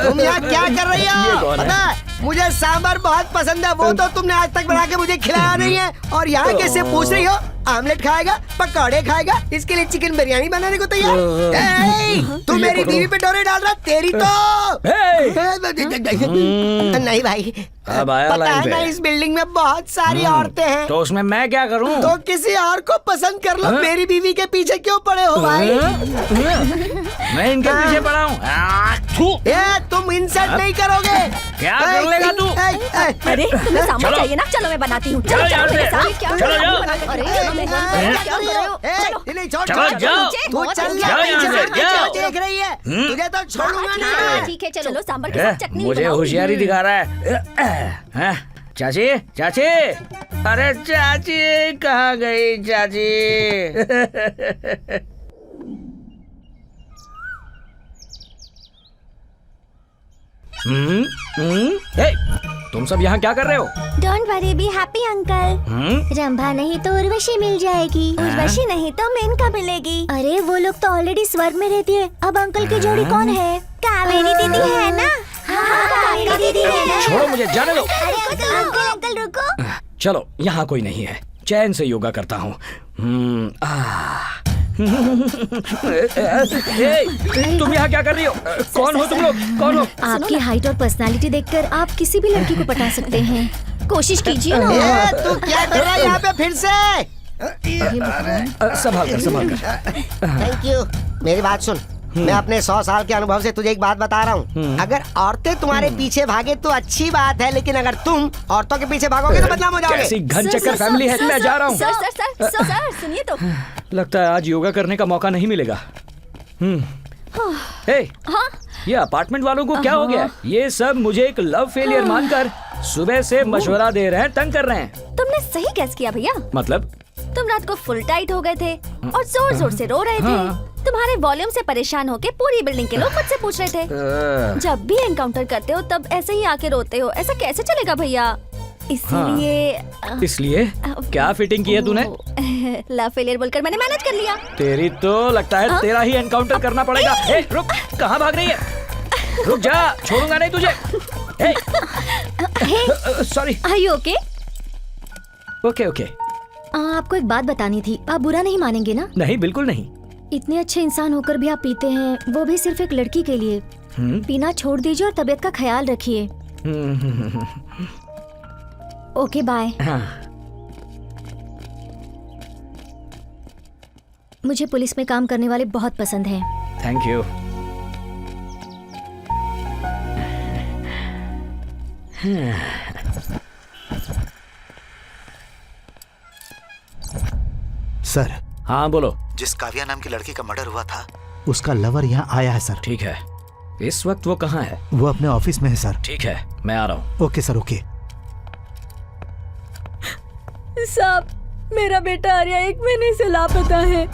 तुम यहाँ क्या कर रही ये हो? कौन है? पता है, मुझे सांभर बहुत पसंद है, वो तो तुमने आज तक बना के मुझे खिलाया नहीं है। और यहाँ कैसे पूछ रही हो आमलेट खाएगा, पकौड़े खाएगा, इसके लिए चिकन बिरयानी बनाने को तैयार? तू मेरी बीवी पे डोरे डाल रहा, तेरी तो नहीं भाई। अब आया पता लाइन है पे। ना, इस बिल्डिंग में बहुत सारी औरतें हैं, तो उसमें मैं क्या करूं? तो किसी और को पसंद कर लो। मेरी बीवी के पीछे क्यों पड़े हो भाई? मैं इनके पीछे पड़ा हूँ। तुम इंसल्ट नहीं करोगे? क्या कर लेगा तू? अरे तुम्हें सांभर चाहिए ना? चलो मैं बनाती हूँ। चलो चलो मेरे साथ। चलो जाओ। क्या कर रहे हो? चलो जाओ। तू चल जाओ यहाँ से, जाओ। देख रही है, तुझे तो छोड़ूंगा नहीं हाँ, मैं। ठीक है, चलो सांभर के साथ चटनी मुझे बनाओ। होशियारी दिखा रहा है। चाची, चाची, अरे चाची कहाँ गई चाची? हे, तुम सब यहाँ क्या कर रहे हो? Don't worry, be happy uncle. Rambha नहीं तो उर्वशी मिल जाएगी। उर्वशी नहीं तो मेनका मिलेगी। अरे वो लोग तो ऑलरेडी स्वर्ग में रहती है। अब अंकल की जोड़ी कौन है? कावेरी दीदी है ना? हाँ, कावेरी दीदी है ना? छोड़ो मुझे, जाने दो। अंकल रुको। चलो, यहाँ कोई नहीं है, चैन से योगा करता हूँ। तुम यहाँ क्या कर रही हो? कौन हो तुम लोग? कौन हो? आपकी हाइट और पर्सनालिटी देखकर आप किसी भी लड़की को पटा सकते हैं। कोशिश कीजिए ना। तू क्या कर रहा है यहाँ पे फिर से? संभाल कर। Thank you. मेरी बात सुन, मैं अपने 100 साल के अनुभव से तुझे एक बात बता रहा हूँ। अगर औरतें तुम्हारे पीछे भागे तो अच्छी बात है, लेकिन अगर तुम औरतों के पीछे भागोगे तो बदनाम हो जाओगे। कैसी घन चक्कर फैमिली है, मैं जा रहा हूँ। सर सुनिए तो। लगता है आज योगा करने का मौका नहीं मिलेगा। हाँ? ये अपार्टमेंट वालों को क्या हो गया? ये सब मुझे एक लव फेलियर मानकर सुबह से मशवरा दे रहे हैं, तंग कर रहे हैं। तुमने सही कैस किया भैया। मतलब? तुम रात को फुल टाइट हो गए थे और जोर जोर से रो रहे थे। तुम्हारे वॉल्यूम से परेशान होके पूरी बिल्डिंग के लोग मुझसे पूछ रहे थे। जब भी एनकाउंटर करते हो तब ऐसे ही आके रोते हो। ऐसा कैसे चलेगा भैया? इसलिए क्या फिटिंग की है तूने? लव फेलियर बोलकर मैंने मैनेज कर लिया। तेरी तो लगता है तेरा ही एनकाउंटर करना पड़ेगा। रुक, कहाँ भाग रही है? रुक जा, छोड़ूंगा नहीं तुझे। Sorry. Are you okay? Okay. आपको एक बात बतानी थी, आप बुरा नहीं मानेंगे ना? नहीं, बिल्कुल नहीं। इतने अच्छे इंसान होकर भी आप पीते हैं, वो भी सिर्फ एक लड़की के लिए। पीना छोड़ दीजिए और तबीयत का ख्याल रखिए। Okay bye. मुझे पुलिस में काम करने वाले बहुत पसंद हैं। Thank you. सर। हाँ बोलो। जिस काव्या नाम की लड़की का मर्डर हुआ था, उसका लवर यहाँ आया है सर। ठीक है, इस वक्त वो कहाँ है? वो अपने ऑफिस में है सर। ठीक है, मैं आ रहा हूँ। Okay sir, okay. साहब, मेरा बेटा आर्या 1 महीने से लापता है।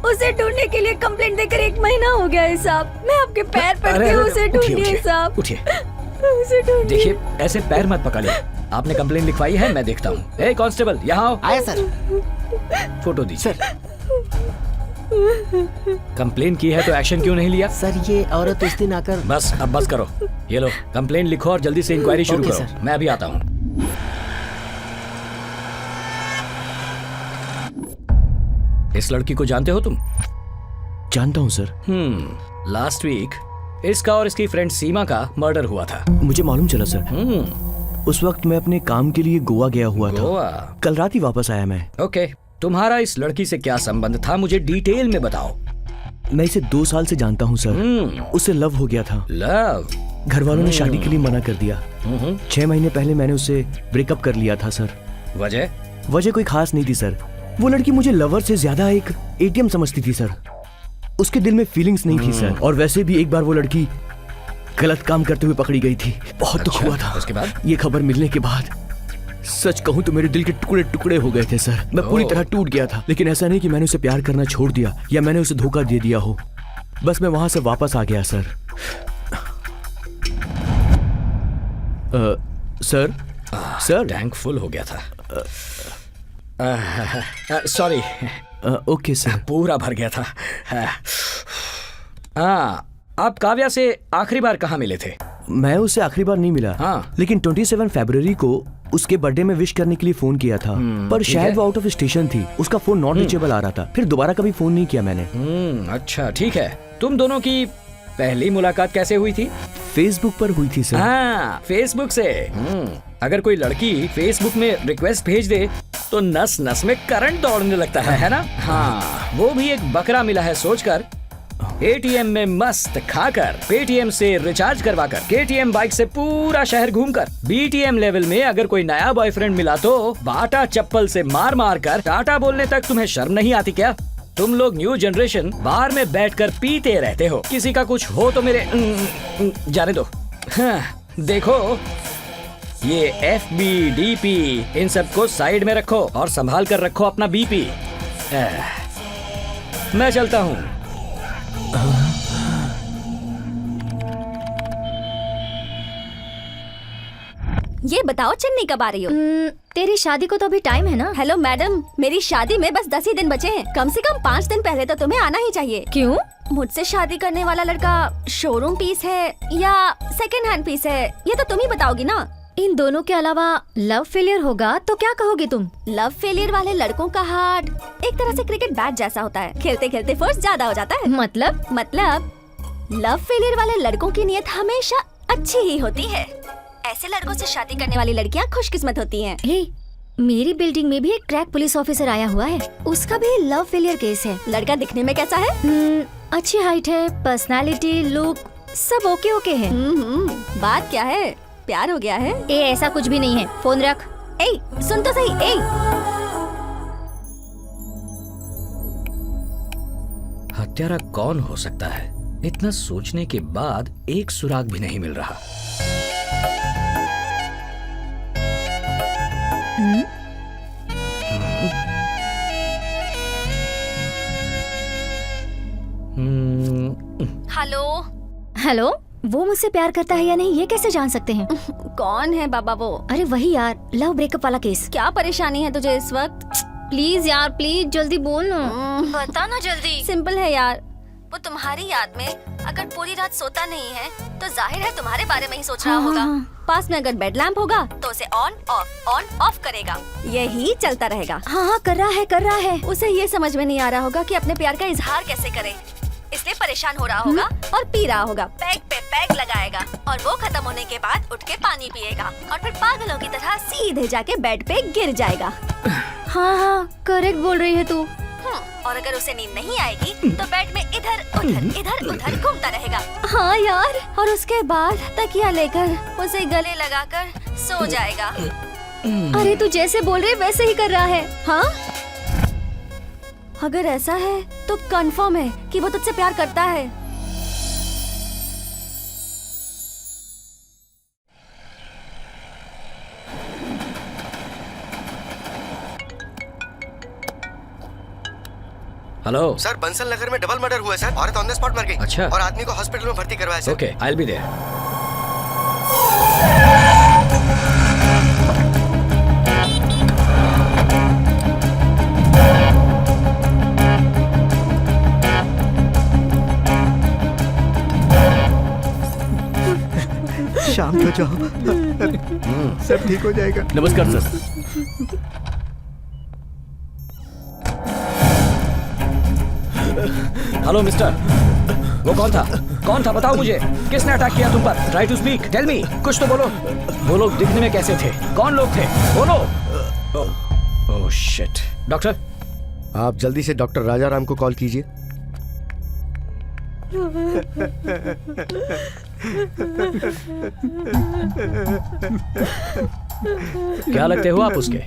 उसे ढूंढने के लिए कंप्लेंट देकर 1 महीना हो गया है साहब। मैं आपके पैर पड़ती हूँ, उसे ढूंढिए साहब। उठिए, उसे ढूंढिए। देखिए ऐसे पैर मत पकड़िए। आपने कंप्लेंट लिखवाई है, मैं देखता हूँ। ए कांस्टेबल, यहाँ आओ। आया सर। फोटो दीजिए। कंप्लेन की है तो एक्शन क्यों नहीं लिया? सर ये औरत उस दिन आकर। बस अब बस करो। ये लो कंप्लेन लिखो और जल्दी से इंक्वायरी शुरू ओके, करो। सर। मैं अभी आता हूँ। इस लड़की को जानते हो तुम? जानता हूँ सर। लास्ट वीक इसका और इसकी फ्रेंड सीमा का मर्डर हुआ था। मुझे मालूम चला सर। उस वक्त मैं अपने काम के लिए गोवा गया हुआ गोवा? था। कल रात ही वापस आया मैं। ओके, तुम्हारा इस लड़की से क्या संबंध था, मुझे डिटेल में बताओ। मैं इसे 2 साल से जानता हूँ सर। उससे लव हो गया था। लव? घर वालों ने शादी के लिए मना कर दिया। 6 महीने पहले मैंने उससे ब्रेकअप कर लिया था सर। वजह कोई खास नहीं थी सर। वो लड़की मुझे लवर से ज्यादा एक एटीएम समझती थी सर। उसके दिल में फीलिंग्स नहीं थी सर। और वैसे भी एक बार वो लड़की गलत काम करते हुए पकड़ी गई थी। बहुत दुख हुआ था। उसके बाद? ये खबर मिलने के बाद सच कहूं तो मेरे दिल के टुकड़े टुकड़े हो गए थे सर। मैं पूरी तरह टूट गया था। लेकिन ऐसा नहीं कि मैंने उसे प्यार करना छोड़ दिया या मैंने उसे धोखा दे दिया हो। बस मैं वहां से वापस आ गया सर। सर टैंक फुल हो गया था। सॉरी। Okay sir. पूरा भर गया था। आप काव्या से आखिरी बार कहाँ मिले थे? मैं उसे आखिरी बार नहीं मिला। हाँ। लेकिन 27 फरवरी को उसके बर्थडे में विश करने के लिए फोन किया था। पर शायद वो आउट ऑफ स्टेशन थी। उसका फोन नॉट रीचेबल आ रहा था। फिर दोबारा कभी फोन नहीं किया मैंने। अच्छा ठीक है। तुम दोनों की पहली मुलाकात कैसे हुई थी? फेसबुक पर हुई थी सर। हाँ, फेसबुक से। अगर कोई लड़की फेसबुक में रिक्वेस्ट भेज दे तो नस नस में करंट दौड़ने लगता है ना? हाँ, वो भी एक बकरा मिला है सोचकर। एटीएम में मस्त खाकर, पेटीएम से रिचार्ज करवाकर, केटीएम बाइक से पूरा शहर घूमकर, बीटीएम लेवल में अगर कोई नया बॉयफ्रेंड मिला तो बाटा चप्पल से मार मार कर टाटा बोलने तक तुम्हें शर्म नहीं आती क्या? तुम लोग न्यू जनरेशन बार में बैठकर पीते रहते हो। किसी का कुछ हो तो मेरे जाने दो। हाँ, देखो ये FB, DP इन सब को साइड में रखो और संभाल कर रखो अपना BP। मैं चलता हूँ। ये बताओ चन्नी कब आ रही हो? तेरी शादी को तो अभी टाइम है ना। हेलो मैडम, मेरी शादी में बस 10 ही दिन बचे हैं। कम से कम 5 दिन पहले तो तुम्हें आना ही चाहिए। क्यों? मुझसे शादी करने वाला लड़का शोरूम पीस है या सेकंड हैंड पीस है, ये तो तुम ही बताओगी ना। इन दोनों के अलावा लव फेलियर होगा तो क्या कहोगी तुम? लव फेलियर वाले लड़कों का हार्ट एक तरह से क्रिकेट बैट जैसा होता है। खेलते खेलते फोर्स ज्यादा हो जाता है। मतलब लव फेलियर वाले लड़कों की नीयत हमेशा अच्छी ही होती है। ऐसे लड़कों से शादी करने वाली लड़कियां खुशकिस्मत होती हैं। मेरी बिल्डिंग में भी एक क्रैक पुलिस ऑफिसर आया हुआ है। उसका भी लव फेलियर केस है। लड़का दिखने में कैसा है? अच्छी हाइट है, पर्सनालिटी, लुक सब ओके है। बात क्या है? प्यार हो गया है? ऐसा कुछ भी नहीं है। फोन रख। सुन तो सही। हत्यारा कौन हो सकता है? इतना सोचने के बाद एक सुराग भी नहीं मिल रहा। हेलो, वो मुझसे प्यार करता है या नहीं ये कैसे जान सकते हैं? कौन है बाबा वो? अरे वही यार, लव ब्रेकअप वाला केस। क्या परेशानी है तुझे इस वक्त? प्लीज यार, प्लीज जल्दी बोल ना। बता ना जल्दी। सिंपल है यार, वो तुम्हारी याद में अगर पूरी रात सोता नहीं है तो जाहिर है तुम्हारे बारे में ही सोच रहा होगा। पास में अगर बेड लैंप होगा तो उसे ऑन ऑफ करेगा। यही चलता रहेगा। हाँ, कर रहा है। उसे ये समझ में नहीं आ रहा होगा कि अपने प्यार का इजहार कैसे करे, इसलिए परेशान हो रहा होगा और पी रहा होगा। पैग पे पैग लगाएगा और वो खत्म होने के बाद उठ के पानी पिएगा और फिर पागलों की तरह सीधे जाके बेड पे गिर जाएगा। हाँ, करेक्ट बोल रही है तू। और अगर उसे नींद नहीं आएगी तो बेड में इधर उधर घूमता रहेगा। हाँ यार। और उसके बाद तकिया लेकर उसे गले लगाकर सो जाएगा। अरे तू जैसे बोल रही वैसे ही कर रहा है। हाँ, अगर ऐसा है तो कंफर्म है कि वो तुझसे प्यार करता है। हेलो सर बंसल नगर में डबल मर्डर हुआ है सर। औरत ऑन द स्पॉट मर गई। अच्छा। और आदमी को हॉस्पिटल में भर्ती करवाया sir. Okay, I will be there. शांत हो जाओ, सब ठीक हो जाएगा। नमस्कार सर। हेलो मिस्टर, वो कौन था? कौन था बताओ मुझे। किसने अटैक किया तुम पर? Try to speak, tell me, कुछ तो बोलो। वो लोग दिखने में कैसे थे? कौन लोग थे? बोलो। Oh shit. डॉक्टर, आप जल्दी से डॉक्टर राजाराम को कॉल कीजिए। क्या लगते हो आप उसके?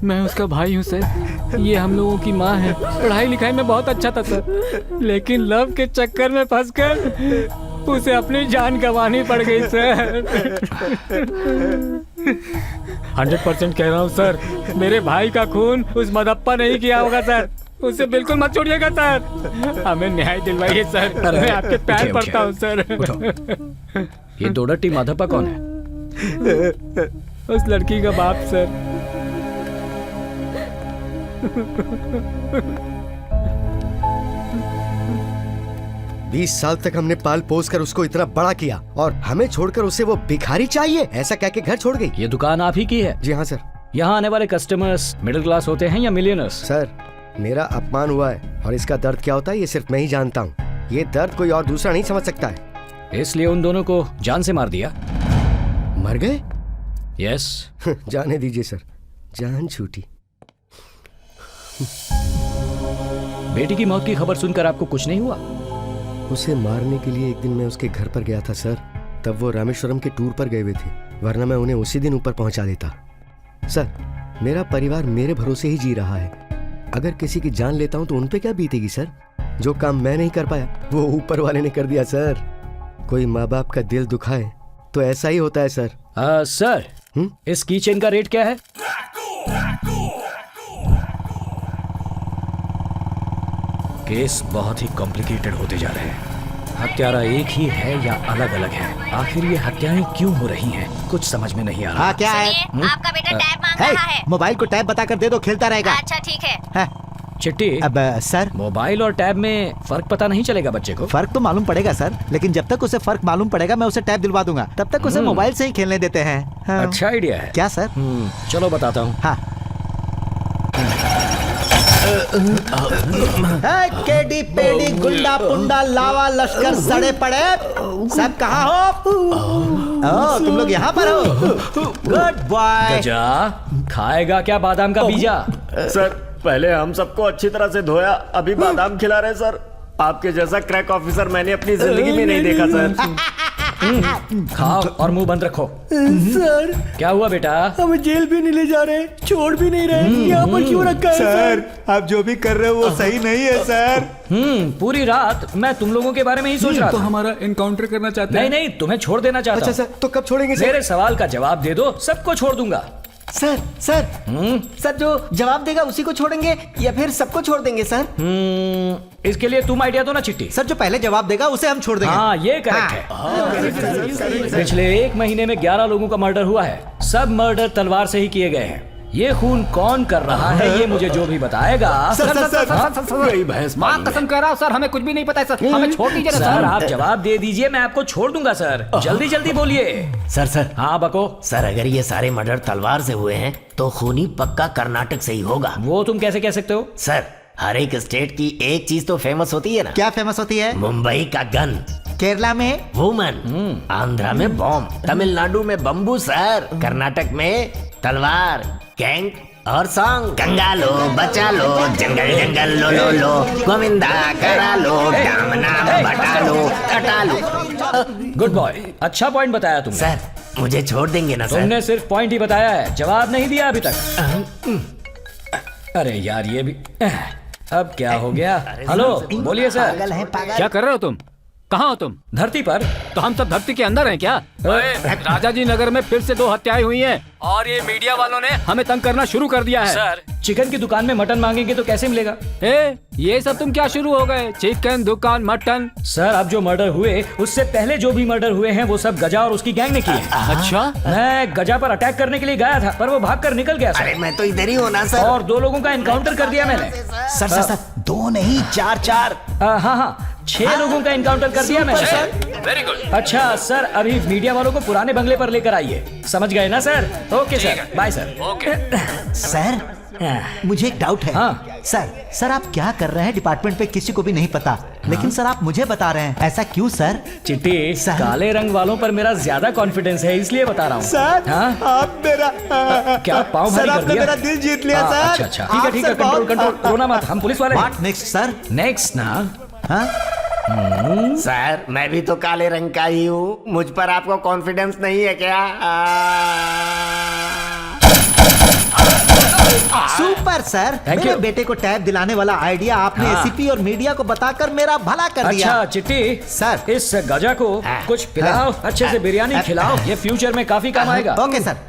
मैं उसका भाई हूँ सर। ये हम लोगों की माँ है। पढ़ाई लिखाई में बहुत अच्छा था सर, लेकिन लव के चक्कर में फंसकर उसे अपनी जान गंवानी पड़ गई सर। 100% कह रहा हूँ सर, मेरे भाई का खून उस मदप्पा नहीं किया होगा सर। उसे बिल्कुल मत छोड़िएगा सर। हमें न्याय दिलवाइए सर। मैं आपके पैर पड़ता हूँ सर। ये दोडट्टी माधप्पा कौन है? उस लड़की का बाप सर। बीस साल तक हमने पाल पोस कर उसको इतना बड़ा किया और हमें छोड़कर उसे वो भिखारी चाहिए, ऐसा कह के घर छोड़ गई। ये दुकान आप ही की है? जी हाँ सर। यहाँ आने वाले कस्टमर्स मिडिल क्लास होते हैं या मिलियनर्स? सर मेरा अपमान हुआ है और इसका दर्द क्या होता है ये सिर्फ मैं ही जानता हूँ। ये दर्द कोई और दूसरा नहीं समझ सकता है। इसलिए उन दोनों को जान से मार दिया? मर गए? यस। जाने दीजिए सर, जान छूटी। बेटी की मौत की खबर सुनकर आपको कुछ नहीं हुआ? उसे मारने के लिए एक दिन मैं उसके घर पर गया था सर। तब वो रामेश्वरम के टूर पर गए हुए थे, वरना मैं उन्हें उसी दिन ऊपर पहुंचा देता। सर मेरा परिवार मेरे भरोसे ही जी रहा है। अगर किसी की जान लेता हूं तो उन पे क्या बीतेगी सर? जो काम मैं नहीं कर पाया वो ऊपर वाले ने कर दिया सर। कोई माँ बाप का दिल दुखाए तो ऐसा ही होता है सर। सर इस कीचेन का रेट क्या है? केस बहुत ही कॉम्प्लिकेटेड होते जा रहे हैं। हत्यारा एक ही है या अलग अलग है? आखिर ये हत्याएं क्यों हो रही हैं? कुछ समझ में नहीं आ रहा। हाँ क्या है? आपका बेटा टैब मांग रहा है। मोबाइल को टैब बताकर दे दो, खेलता रहेगा। अच्छा ठीक है। चिट्टी, अब सर मोबाइल और टैब में फर्क पता नहीं चलेगा बच्चे को? फर्क तो मालूम पड़ेगा सर, लेकिन जब तक उसे फर्क मालूम पड़ेगा मैं उसे टैब दिलवा दूंगा। तब तक उसे मोबाइल से ही खेलने देते हैं। हाँ। अच्छा आइडिया है। क्या सर? चलो बताता हूँ। हाँ। केडी पेडी गुंडा पुंडा लावा लश्कर सड़े पड़े सब कहाँ हो? तुम लोग यहाँ पर हो? Good boy. गजा खाएगा क्या बादाम का बीजा? सर पहले हम सबको अच्छी तरह से धोया, अभी बादाम खिला रहे सर। आपके जैसा क्रैक ऑफिसर मैंने अपनी जिंदगी में नहीं देखा सर। खाओ और मुंह बंद रखो। सर क्या हुआ बेटा? हमें जेल भी नहीं ले जा रहे, छोड़ भी नहीं रहे, यहाँ पर क्यों रखा है सर? आप जो भी कर रहे हो वो सही नहीं है सर। पूरी रात मैं तुम लोगों के बारे में ही सोच रहा था। तो हमारा एनकाउंटर करना चाहते हैं? नहीं, तुम्हें छोड़ देना चाहता हूं। अच्छा सर, तो कब छोड़ेंगे सर? मेरे सवाल का जवाब दे दो, सबको छोड़ दूंगा। सर सर जो जवाब देगा उसी को छोड़ेंगे या फिर सबको छोड़ देंगे सर? इसके लिए तुम आइडिया दो ना चिट्टी। सर जो पहले जवाब देगा उसे हम छोड़ देंगे। हाँ ये करेक्ट है। पिछले 1 महीने में 11 लोगों का मर्डर हुआ है। सब मर्डर तलवार से ही किए गए हैं। ये खून कौन कर रहा है ये मुझे जो भी बताएगा। माँ कसम कह रहा हूँ सर, हमें कुछ भी नहीं पता है सर, हमें छोड़ दीजिए ना सर। आप जवाब दे दीजिए, मैं आपको छोड़ दूंगा सर। जल्दी जल्दी बोलिए। सर हाँ बको। सर अगर ये सारे मर्डर तलवार से हुए हैं तो खूनी पक्का कर्नाटक से ही होगा। वो तुम कैसे कह सकते हो? सर हर एक स्टेट की एक चीज तो फेमस होती है ना। क्या फेमस होती है? मुंबई का गन, केरला में वुमन, आंध्रा में बॉम्ब, तमिलनाडु में बम्बू सर, कर्नाटक में तलवार, गैंग और सॉन्ग। गंगा लो बचा लो, जंगल जंगल लो लो लो, गोविंदा करा लो, डाम नाम बटा लो, कटा लो। गुड बॉय, अच्छा पॉइंट बताया तुमने। सर मुझे छोड़ देंगे ना सर? तुमने सिर्फ पॉइंट ही बताया है, जवाब नहीं दिया अभी तक। अरे यार ये भी अब क्या हो गया? हेलो बोलिए सर। क्या कर रहे हो तुम? कहाँ हो तुम? धरती पर। तो हम सब धरती के अंदर हैं क्या? राजा जी नगर में फिर से 2 हत्याएं हुई हैं और ये मीडिया वालों ने हमें तंग करना शुरू कर दिया है। सर, चिकन की दुकान में मटन मांगेंगे तो कैसे मिलेगा? ये सब तुम क्या शुरू हो गए? चिकन दुकान मटन? सर, अब जो मर्डर हुए उससे पहले जो भी मर्डर हुए हैं वो सब गजा और उसकी गैंग ने किए। अच्छा? मैं गजा पर अटैक करने के लिए गया था पर वो भागकर निकल गया सर। अरे मैं तो इधर ही हूँ ना सर। और 2 लोगों का एनकाउंटर कर दिया मैंने। सर 2 नहीं 4। हाँ 6 लोगों का एनकाउंटर कर दिया मैंने। Very good. अच्छा सर, अभी मीडिया वालों को पुराने बंगले पर लेकर आइए। समझ गए ना sir? Okay sir, bye sir. Okay. Sir मुझे एक डाउट है। हाँ। सर आप क्या कर रहे हैं डिपार्टमेंट पे किसी को भी नहीं पता, लेकिन सर आप मुझे बता रहे हैं, ऐसा क्यों सर? चिट्टी, सर। काले रंग वालों पर मेरा ज्यादा कॉन्फिडेंस है इसलिए बता रहा हूँ। सर आप मेरा क्या पाँव भारी सर कर आपने दिया? मेरा दिल जीत लिया सर। अच्छा ठीक है कंट्रोल रोना मत, हम पुलिस वाले। What next sir? नेक्स्ट ना? हाँ सर मैं भी तो काले रंग का ही हूँ, मुझ पर आपको कॉन्फिडेंस नहीं है क्या? सुपर सर, Thank मेरे you. बेटे को टैब दिलाने वाला आइडिया आपने हाँ। एसीपी और मीडिया को बताकर मेरा भला कर दिया। अच्छा चिट्टी सर। इस गजा को कुछ पिलाओ, अच्छे से बिरयानी खिलाओ, ये फ्यूचर में काफी काम आएगा। Okay sir.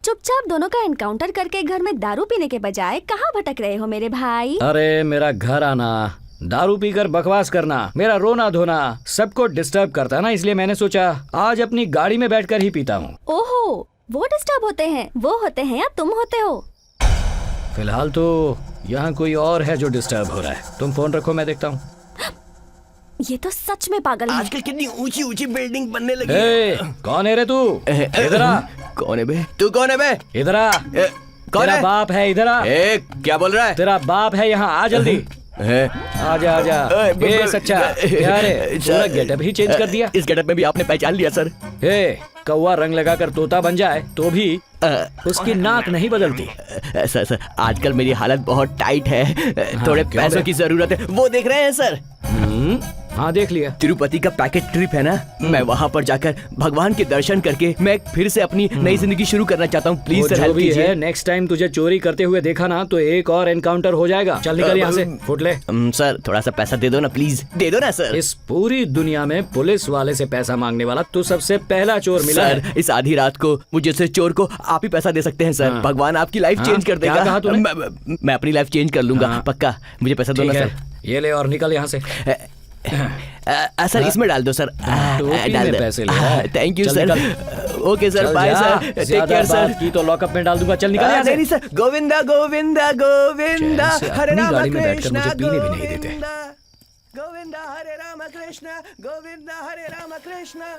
चुपचाप दोनों का एनकाउंटर करके घर में दारू पीने के बजाय कहाँ भटक रहे हो मेरे भाई? अरे मेरा घर आना, दारू पीकर बकवास करना, मेरा रोना धोना सबको डिस्टर्ब करता है ना, इसलिए मैंने सोचा आज अपनी गाड़ी में बैठकर ही पीता हूँ। ओहो, वो डिस्टर्ब होते हैं, वो होते हैं या तुम होते हो? फिलहाल तो यहाँ कोई और है जो डिस्टर्ब हो रहा है। तुम फोन रखो, मैं देखता हूँ। ये तो सच में पागल है। आजकल कितनी ऊंची ऊंची बिल्डिंग बनने लगी ए, कौन है रे तू? इधर आ। कौन है बे? तू कौन है बे? इधर आ। कौन तेरा है? बाप है, इधर आ। क्या बोल रहा है? तेरा बाप है यहाँ, आ जल्दी। आजा आजा। ए सच्चा, क्या रे पूरा गेटअप ही चेंज कर दिया? इस गेटअप में भी आपने पहचान लिया सर। ए, कौवा रंग लगाकर तोता बन जाए तो भी उसकी नाक नहीं बदलती। सर आजकल मेरी हालत बहुत टाइट है, थोड़े क्यों पैसों बे? की जरूरत है, वो देख रहे हैं सर? हाँ देख लिया। तिरुपति का पैकेज ट्रिप है ना, मैं वहाँ पर जाकर भगवान के दर्शन करके मैं फिर से अपनी नई जिंदगी शुरू करना चाहता हूँ। प्लीज सर जो हेल्प भी कीजिए। है, नेक्स्ट टाइम तुझे चोरी करते हुए देखा ना तो एक और एनकाउंटर हो जाएगा। चल निकल यहाँ से, फुट ले। सर थोड़ा सा पैसा दे दो ना, प्लीज दे दो ना सर। इस पूरी दुनिया में पुलिस वाले से पैसा मांगने वाला तू सबसे पहला चोर मिला सर है। इस आधी रात को मुझे से चोर को आप ही पैसा दे सकते हैं सर। हाँ। भगवान आपकी लाइफ हाँ, चेंज कर क्या देगा। कहा तूने? मैं अपनी लाइफ चेंज कर लूंगा। हाँ। पक्का मुझे पैसा दो ठीक ना है, सर। ये ले और निकल यहाँ से। सर इसमें डाल दो सर। टोपी डाल में दो। पैसे ले रहा है। थैंक यू चल सर। निकल। ओके सर, चल बाय जा, सर, टेक ज्यादा केयर सर। बात की तो लॉकअप में डाल दूंगा। चल निकल यहाँ से। नहीं सर, गोविंदा गोविंदा गोविंदा चैन से हरे अपनी राम गाड़ी में बैठकर कृष्णा मुझे पीने भी नहीं देते। गोविंदा गोविंदा हरे राम कृष्णा गोविंदा हरे राम कृष्णा।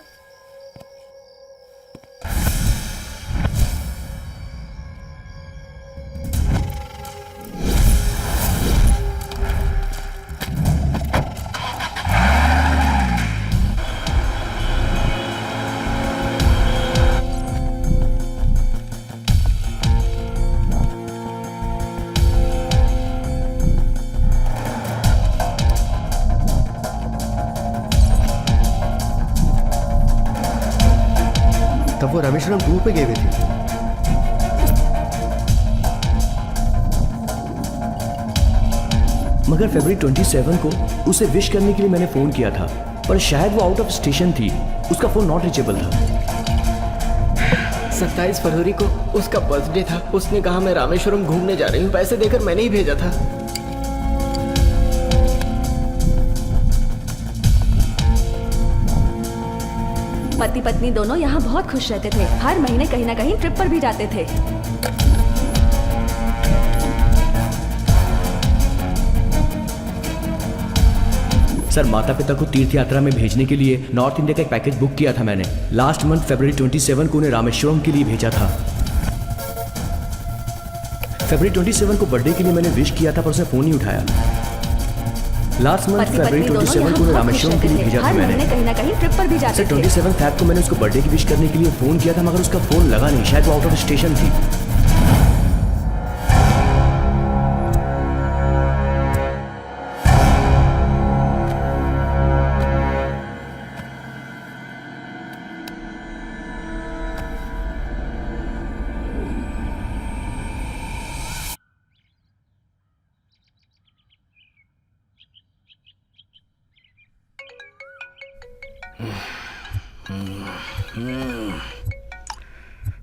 तब वो रामेश्वरम टूर पे गए हुए थे। मगर फरवरी 27 को उसे विश करने के लिए मैंने फोन किया था, पर शायद वो आउट ऑफ स्टेशन थी, उसका फोन नॉट रीचेबल था। 27 फरवरी को उसका बर्थडे था। उसने कहा मैं रामेश्वरम घूमने जा रही हूँ, पैसे देकर मैंने ही भेजा था। पति पत्नी दोनों यहाँ बहुत खुश रहते थे, हर महीने कहीं ना कहीं ट्रिप पर भी जाते थे। सर माता पिता को तीर्थ यात्रा में भेजने के लिए नॉर्थ इंडिया का एक पैकेज बुक किया था मैंने। लास्ट मंथ फरवरी 27 को उन्हें रामेश्वरम के लिए भेजा था। फरवरी 27 को बर्थडे के लिए मैंने विश किया था, पर उसने फोन नहीं उठाया। लास्ट मंथ पति फरवरी पत्नी दोनों 27 यहाँ को उन्हें बहुत खुश रामेश्वरम के रहते लिए थे, भेजा था हर मैंने। महीने कहीं ना कहीं ट्रिप पर भी जाते सर थे। 27 फैब को मैंने उसको बर्थडे की विश करने के लिए फोन किया था, मगर उसका फोन लगा नहीं, शायद वो आउट ऑफ स्टेशन थी।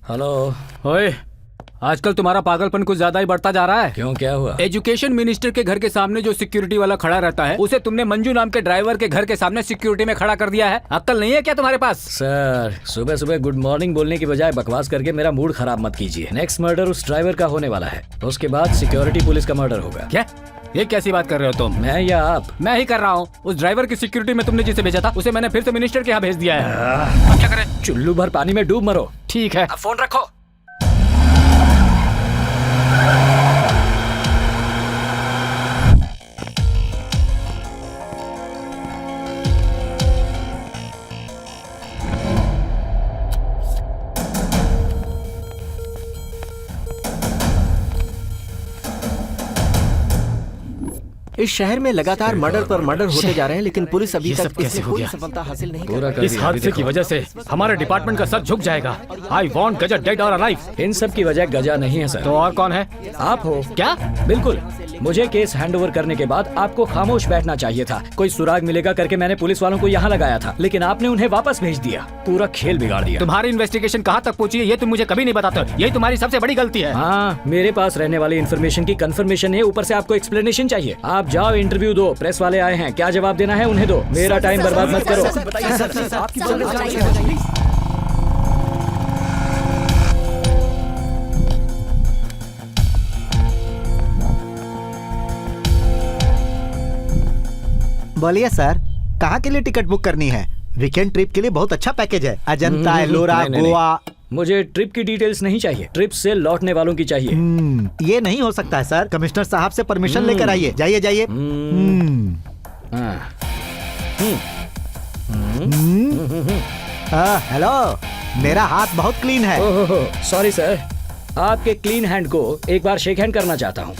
हेलो। ओए, आजकल तुम्हारा पागलपन कुछ ज्यादा ही बढ़ता जा रहा है। क्यों, क्या हुआ? एजुकेशन मिनिस्टर के घर के सामने जो सिक्योरिटी वाला खड़ा रहता है, उसे तुमने मंजू नाम के ड्राइवर के घर के सामने सिक्योरिटी में खड़ा कर दिया है। अक्ल नहीं है क्या तुम्हारे पास? सर, सुबह सुबह गुड मॉर्निंग बोलने की बजाय बकवास करके मेरा मूड खराब मत कीजिए। नेक्स्ट मर्डर उस ड्राइवर का होने वाला है, उसके बाद सिक्योरिटी पुलिस का मर्डर होगा। क्या? ये कैसी बात कर रहे हो तुम? मैं या आप? मैं ही कर रहा हूँ। उस ड्राइवर की सिक्योरिटी में तुमने जिसे भेजा था, उसे मैंने फिर से मिनिस्टर के यहाँ भेज दिया है। अब क्या करें? चुल्लू भर पानी में डूब मरो। ठीक है, अब फोन रखो। इस शहर में लगातार मर्डर पर मर्डर होते जा रहे हैं, लेकिन पुलिस अभी तक इससे कोई सफलता हासिल नहीं कर रही। इस हादसे की वजह से हमारे डिपार्टमेंट का सर झुक जाएगा। आई वॉन्ट गजा डेड और अलाइव। इन सब की वजह गजा नहीं है सर। तो और कौन है? आप हो। क्या? बिल्कुल। मुझे केस हैंडओवर करने के बाद आपको खामोश बैठना चाहिए था। कोई सुराग मिलेगा करके मैंने पुलिस वालों को यहाँ लगाया था, लेकिन आपने उन्हें वापस भेज दिया। पूरा खेल बिगाड़ दिया। तुम्हारी इन्वेस्टिगेशन कहाँ तक पहुँची है ये तुम मुझे कभी नहीं बताते। यही तुम्हारी सबसे बड़ी गलती है। हाँ, मेरे पास रहने वाली इन्फॉर्मेशन की कंफर्मेशन है, ऊपर से आपको एक्सप्लेनेशन चाहिए। आप जाओ, इंटरव्यू दो। प्रेस वाले आए हैं, क्या जवाब देना है उन्हें दो। मेरा टाइम बर्बाद मत करो। बोलिए सर, कहाँ के लिए टिकट बुक करनी है? वीकेंड ट्रिप के लिए बहुत अच्छा पैकेज है। अजंता, एलोरा, गोवा। मुझे ट्रिप की डिटेल्स नहीं चाहिए, ट्रिप से लौटने वालों की चाहिए। ये नहीं हो सकता है सर। कमिश्नर साहब से परमिशन लेकर आइए। जाइए जाइए। हेलो, मेरा हाथ बहुत क्लीन है। सॉरी सर, आपके क्लीन हैंड को एक बार शेक हैंड करना चाहता हूँ।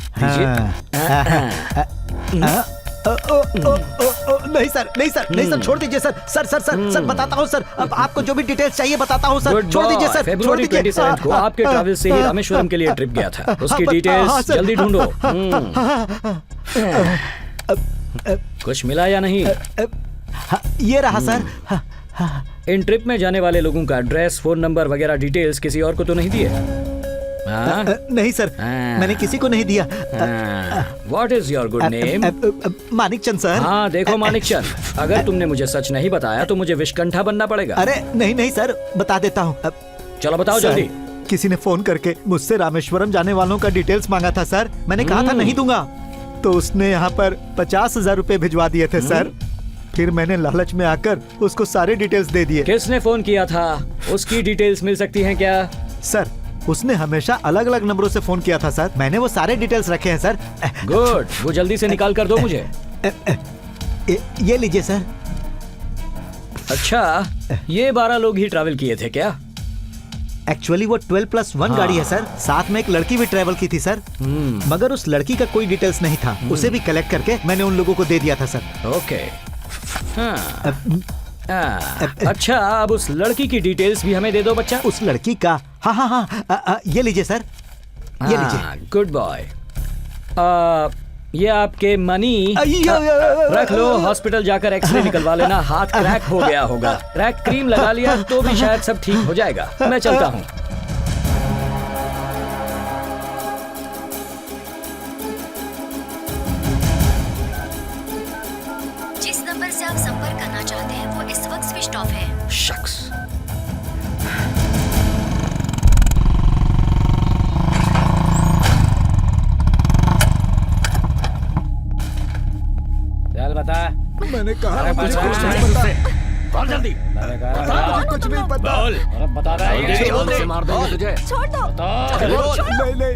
नहीं सर, नहीं सर, नहीं सर, छोड़ दीजिए sir. Sir sir sir sir बताता हूँ सर। अब आपको जो भी डिटेल्स चाहिए बताता हूँ सर। छोड़ दीजिए सर, छोड़ फरवरी दीजिए। 27 को आपके ट्रैवल से ही रामेश्वरम के लिए ट्रिप गया था। उसकी डिटेल्स जल्दी ढूंढो। कुछ मिला या नहीं? ये रहा सर। इन ट्रिप में जाने वाले लोगों का एड्रेस, फोन नंबर वगैरह डिटेल्स किसी और को तो नहीं दिए? नहीं सर, मैंने किसी को नहीं दिया। What is your good name? Manik Chand sir. हाँ देखो मानिक चंद, अगर तुमने मुझे सच नहीं बताया तो मुझे विषकंठा बनना पड़ेगा। अरे नहीं नहीं सर, बता देता हूँ। चलो बताओ जल्दी। किसी ने फोन करके मुझसे रामेश्वरम जाने वालों का डिटेल्स मांगा था सर। मैंने कहा था नहीं दूंगा, तो उसने यहाँ पर 50,000 रुपए भिजवा दिए थे सर। फिर मैंने लालच में आकर उसको सारे डिटेल्स दे दिए। किसने फोन किया था? उसकी डिटेल्स मिल सकती हैं क्या? सर, उसने हमेशा अलग अलग नंबरों से फोन किया था सर। मैंने वो सारे डिटेल्स रखे हैं सर। गुड, वो जल्दी से निकाल कर दो मुझे। ये लीजिए सर। अच्छा, ये 12 लोग ही ट्रैवल किए थे क्या? एक्चुअली वो 12+1 गाड़ी है सर। साथ में एक लड़की भी ट्रैवल की थी सर। मगर उस लड़की का कोई डिटेल्स नहीं था। उसे भी कलेक्ट करके मैंने उन लोगों को दे दिया था सर। ओके। अच्छा, अब उस लड़की की डिटेल्स भी हमें दे दो बच्चा। उस लड़की का? हाँ हाँ हाँ, ये लीजिए सर, ये लीजिए। Good boy. ये आपके मनी रख लो, हॉस्पिटल जाकर एक्सरे निकलवा लेना। हाथ क्रैक हो गया होगा, क्रैक क्रीम लगा लिया तो भी शायद सब ठीक हो जाएगा। मैं चलता हूँ। जिस नंबर से आप संपर्क करना चाहते हैं वो इस वक्त स्विच ऑफ है। शख्स। चल बता। मैंने कहा कुछ बोल जल्दी। कुछ नहीं पता। बोल। अरे बता रहा है। से मार देंगे तुझे। छोड़ दो। नहीं नहीं,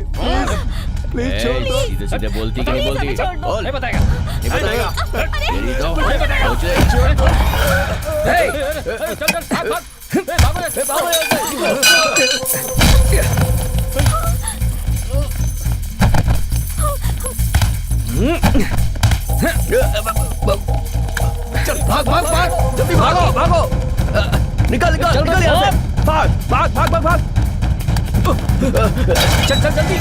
प्लीज छोड़ दो। सीधे सीधे बोलती कि नहीं बोलती? बोल। नहीं बताएगा। नहीं बताएगा। तेरी तो नहीं बताएगा। छोड़ दो। चल चल भाग भाग। भागो। चल भाग भाग भाग, जल्दी भागो भागो। निकल निकल निकल यहाँ से। भाग भाग भाग भाग भाग। चल चल जल्दी।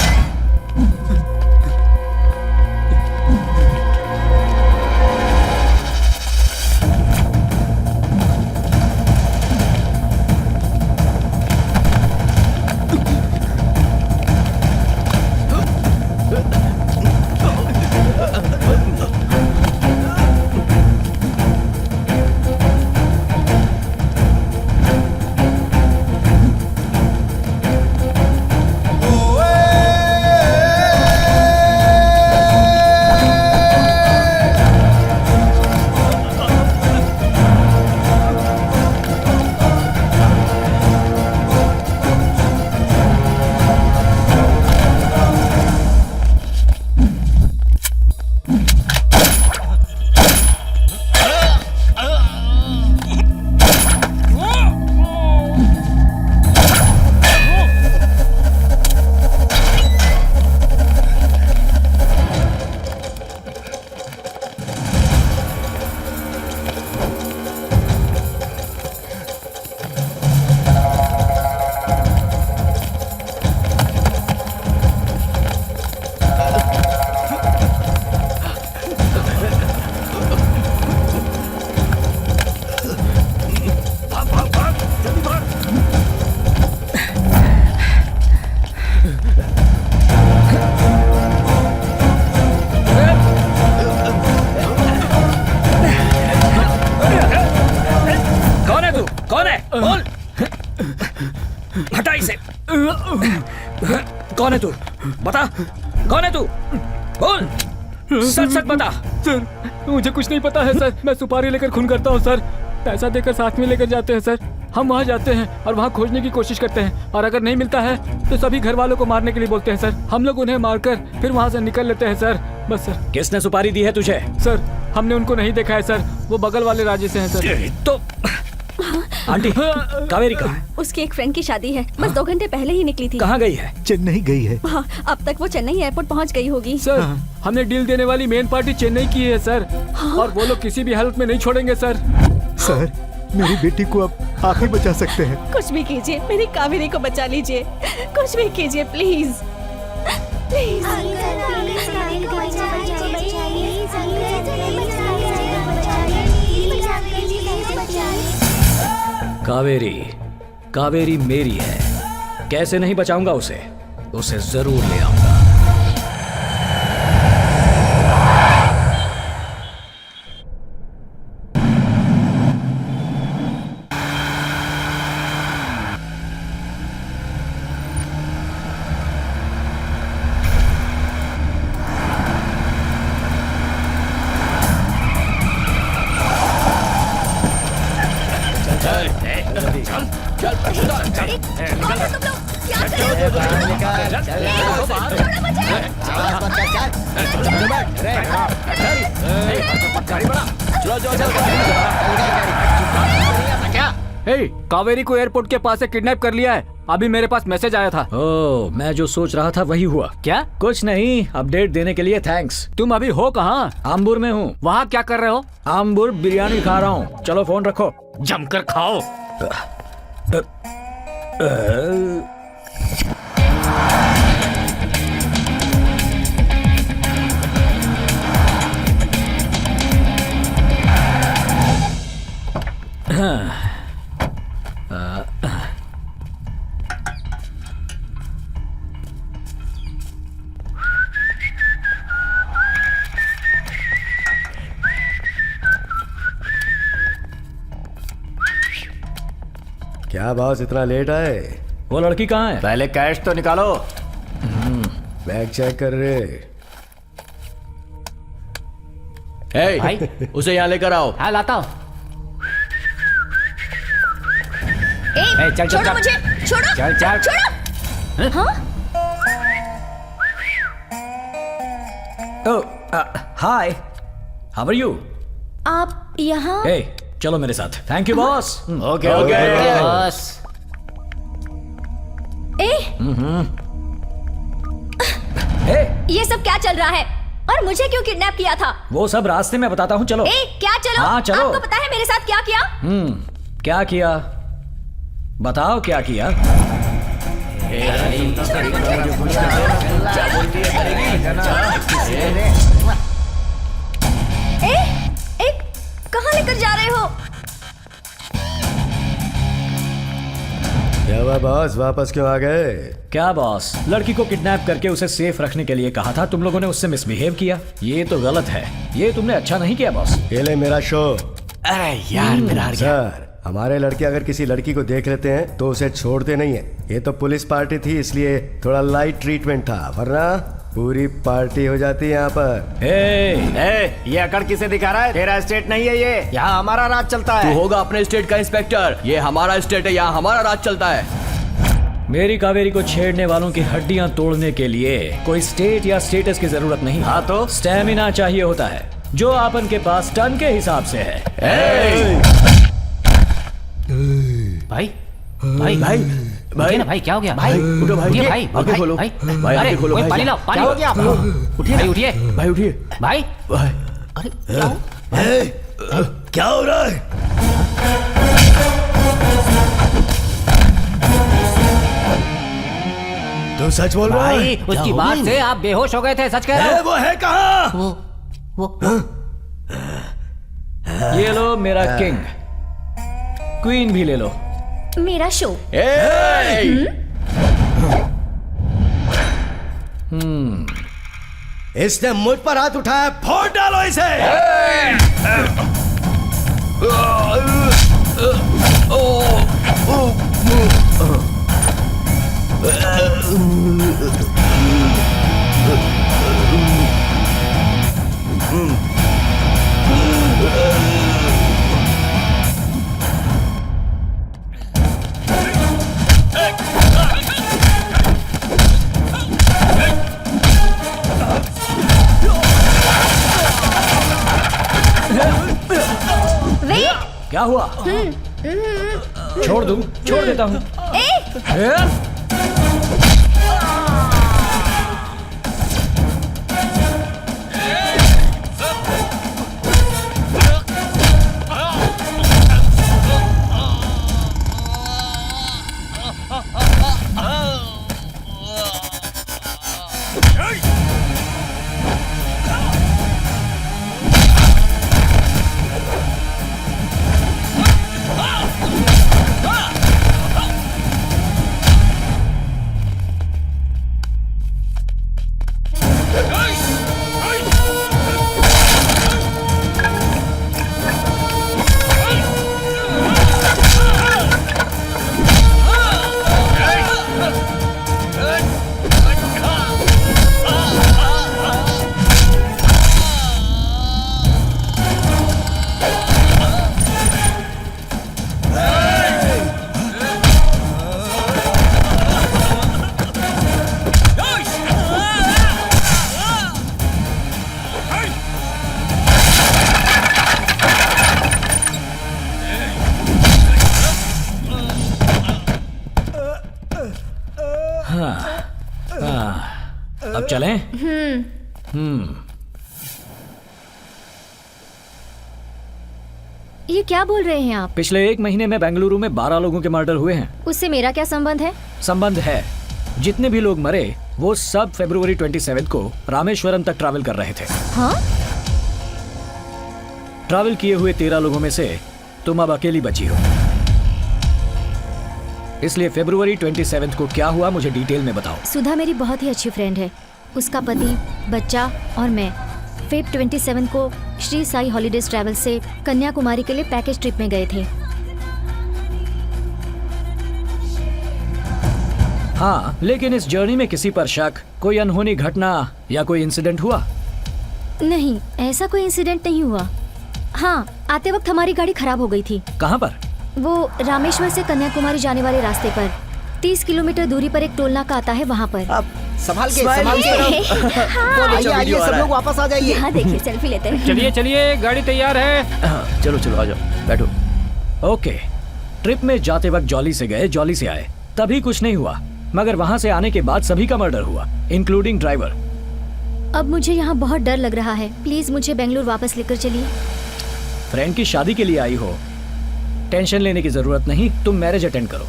कौन है तू? बता, कौन है तू? बोल, सच सच बता। सर, मुझे कुछ नहीं पता है सर। मैं सुपारी लेकर खून करता हूँ सर। पैसा देकर साथ में लेकर जाते हैं सर। हम वहाँ जाते हैं और वहाँ खोजने की कोशिश करते हैं, और अगर नहीं मिलता है तो सभी घर वालों को मारने के लिए बोलते हैं सर। हम लोग उन्हें मारकर फिर वहाँ से निकल लेते हैं सर। बस सर। किसने सुपारी दी है तुझे? सर, हमने उनको नहीं देखा है सर। वो बगल वाले राज्य से हैं सर। तो आंटी, कावेरी कहाँ है? उसकी एक फ्रेंड की शादी है, बस 2 घंटे पहले ही निकली थी। कहाँ गई है? चेन्नई गई है। हाँ, अब तक वो चेन्नई एयरपोर्ट पहुँच गई होगी। सर, हमने डील देने वाली मेन पार्टी चेन्नई की है सर। और वो लोग किसी भी हालत में नहीं छोड़ेंगे सर। सर, मेरी बेटी को अब आप ही बचा सकते हैं। कुछ भी कीजिए, मेरी कावेरी को बचा लीजिए। कुछ भी कीजिए प्लीज, प्लीज। कावेरी, कावेरी मेरी है। कैसे नहीं बचाऊंगा उसे? उसे जरूर ले आऊंगा। कावेरी को एयरपोर्ट के पास से किडनैप कर लिया है। अभी मेरे पास मैसेज आया था। ओह, मैं जो सोच रहा था वही हुआ। क्या? कुछ नहीं, अपडेट देने के लिए थैंक्स। तुम अभी हो कहाँ? आम्बुर में हूँ। वहाँ क्या कर रहे हो? आम्बुर बिरयानी खा रहा हूँ। चलो फोन रखो, जमकर खाओ। क्या बॉस, इतना लेट आए? वो लड़की कहाँ है? पहले कैश तो निकालो। बैग चेक कर रहे। भाई, उसे यहाँ लेकर आओ। हाँ, लाता हूँ। चल, छोड़ो मुझे, छोड़ो, चल, चल। छोड़ो। हाँ? हाय, हाउ आर यू? आप यहाँ? हे, चलो मेरे साथ। Thank you boss. Okay okay बस। ये सब क्या चल रहा है? और मुझे क्यों किडनैप किया था? वो सब रास्ते में बताता हूँ, चलो। क्या चलो? हाँ, चलो। आपको पता है मेरे साथ क्या किया? क्या किया? बताओ क्या किया? कहाँ लेकर जा रहे हो? क्या हुआ बॉस, वापस क्यों आ गए? क्या बॉस, लड़की को किडनैप करके उसे सेफ रखने के लिए कहा था, तुम लोगों ने उससे मिसबिहेव किया। ये तो गलत है। ये तुमने अच्छा नहीं किया बॉस। ये ले मेरा शो। अरे यार, मेरा सर, हमारे लड़के अगर किसी लड़की को देख लेते हैं तो उसे छोड़ते नहीं है। ये तो पुलिस पार्टी थी, इसलिए थोड़ा लाइट ट्रीटमेंट था, वरना पूरी पार्टी हो जाती है यहाँ पर। ये अकड़ किसे दिखा रहा है? तेरा स्टेट नहीं है ये, यहाँ हमारा राज चलता तू है। होगा अपने स्टेट का इंस्पेक्टर। ये हमारा स्टेट है, यहाँ हमारा राज चलता है। मेरी कावेरी को छेड़ने वालों की हड्डियां तोड़ने के लिए कोई स्टेट या स्टेटस की जरूरत नहीं। हाँ तो स्टेमिना चाहिए होता है, जो आपन के पास टन के हिसाब से है। भाई भाई भाई भाई ना भाई, क्या हो गया भाई? उठो भाई, उठिए भाई, आंखें खोलो भाई, भाई, अरे आंखें खोलो कोई भाई। पानी लाओ, पानी। क्या हो गया आपको? उठिए भाई, उठिए भाई, उठिए भाई। भाई। अरे क्या हो? क्या हो रहा है? तू सच बोल रहा भाई, है? उसकी बात से आप बेहोश हो गए थे, सच कह रहे हो? वो है कहाँ? वो ये लो मेरा किंग, क्वीन भी ले लो। मेरा शो। इसने मुझ पर हाथ उठाया, फोड़ डालो इसे। क्या हुआ? छोड़ दूं? छोड़ देता हूँ। अब चलें? ये क्या बोल रहे हैं आप? पिछले 1 महीने में बेंगलुरु में 12 लोगों के मर्डर हुए हैं। उससे मेरा क्या संबंध है? संबंध है। जितने भी लोग मरे वो सब फरवरी 27 को रामेश्वरम तक ट्रैवल कर रहे थे। हाँ? ट्रैवल किए हुए 13 लोगों में से तुम अब अकेली बची हो। इसलिए फरवरी 27 को क्या हुआ मुझे डिटेल में बताओ। सुधा मेरी बहुत ही अच्छी फ्रेंड है। उसका पति, बच्चा और मैं फेब 27 को श्री साई हॉलीडेज ट्रैवल से कन्याकुमारी के लिए पैकेज ट्रिप में गए थे। हाँ, लेकिन इस जर्नी में किसी पर शक, कोई अनहोनी घटना या कोई इंसिडेंट हुआ? नहीं, ऐसा कोई इंसिडेंट नहीं हुआ। हाँ, आते वक्त हमारी गाड़ी खराब हो गई थी। कहाँ पर? वो रामेश्वर से कन्याकुमारी जाने वाले रास्ते पर 30 किलोमीटर दूरी पर एक टोल नाका आता है, वहाँ पर। अब संभाल के आइए, सब लोग वापस आ जाइए। यहाँ देखिए, सेल्फी लेते हैं। चलिए चलिए, गाड़ी तैयार है। चलो चलो आ जाओ, बैठो। ओके, ट्रिप में जाते वक्त जॉली से गए, जॉली से आए, तभी कुछ नहीं हुआ। मगर वहाँ से आने के बाद सभी का मर्डर हुआ, इंक्लूडिंग ड्राइवर। अब मुझे यहाँ बहुत डर लग रहा है। प्लीज मुझे बेंगलुरु वापस लेकर चलिए। फ्रेंड की शादी के लिए आई हो, टेंशन लेने की जरूरत नहीं। तुम मैरिज अटेंड करो।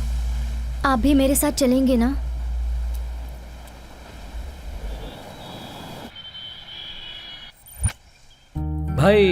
आप भी मेरे साथ चलेंगे ना? भाई,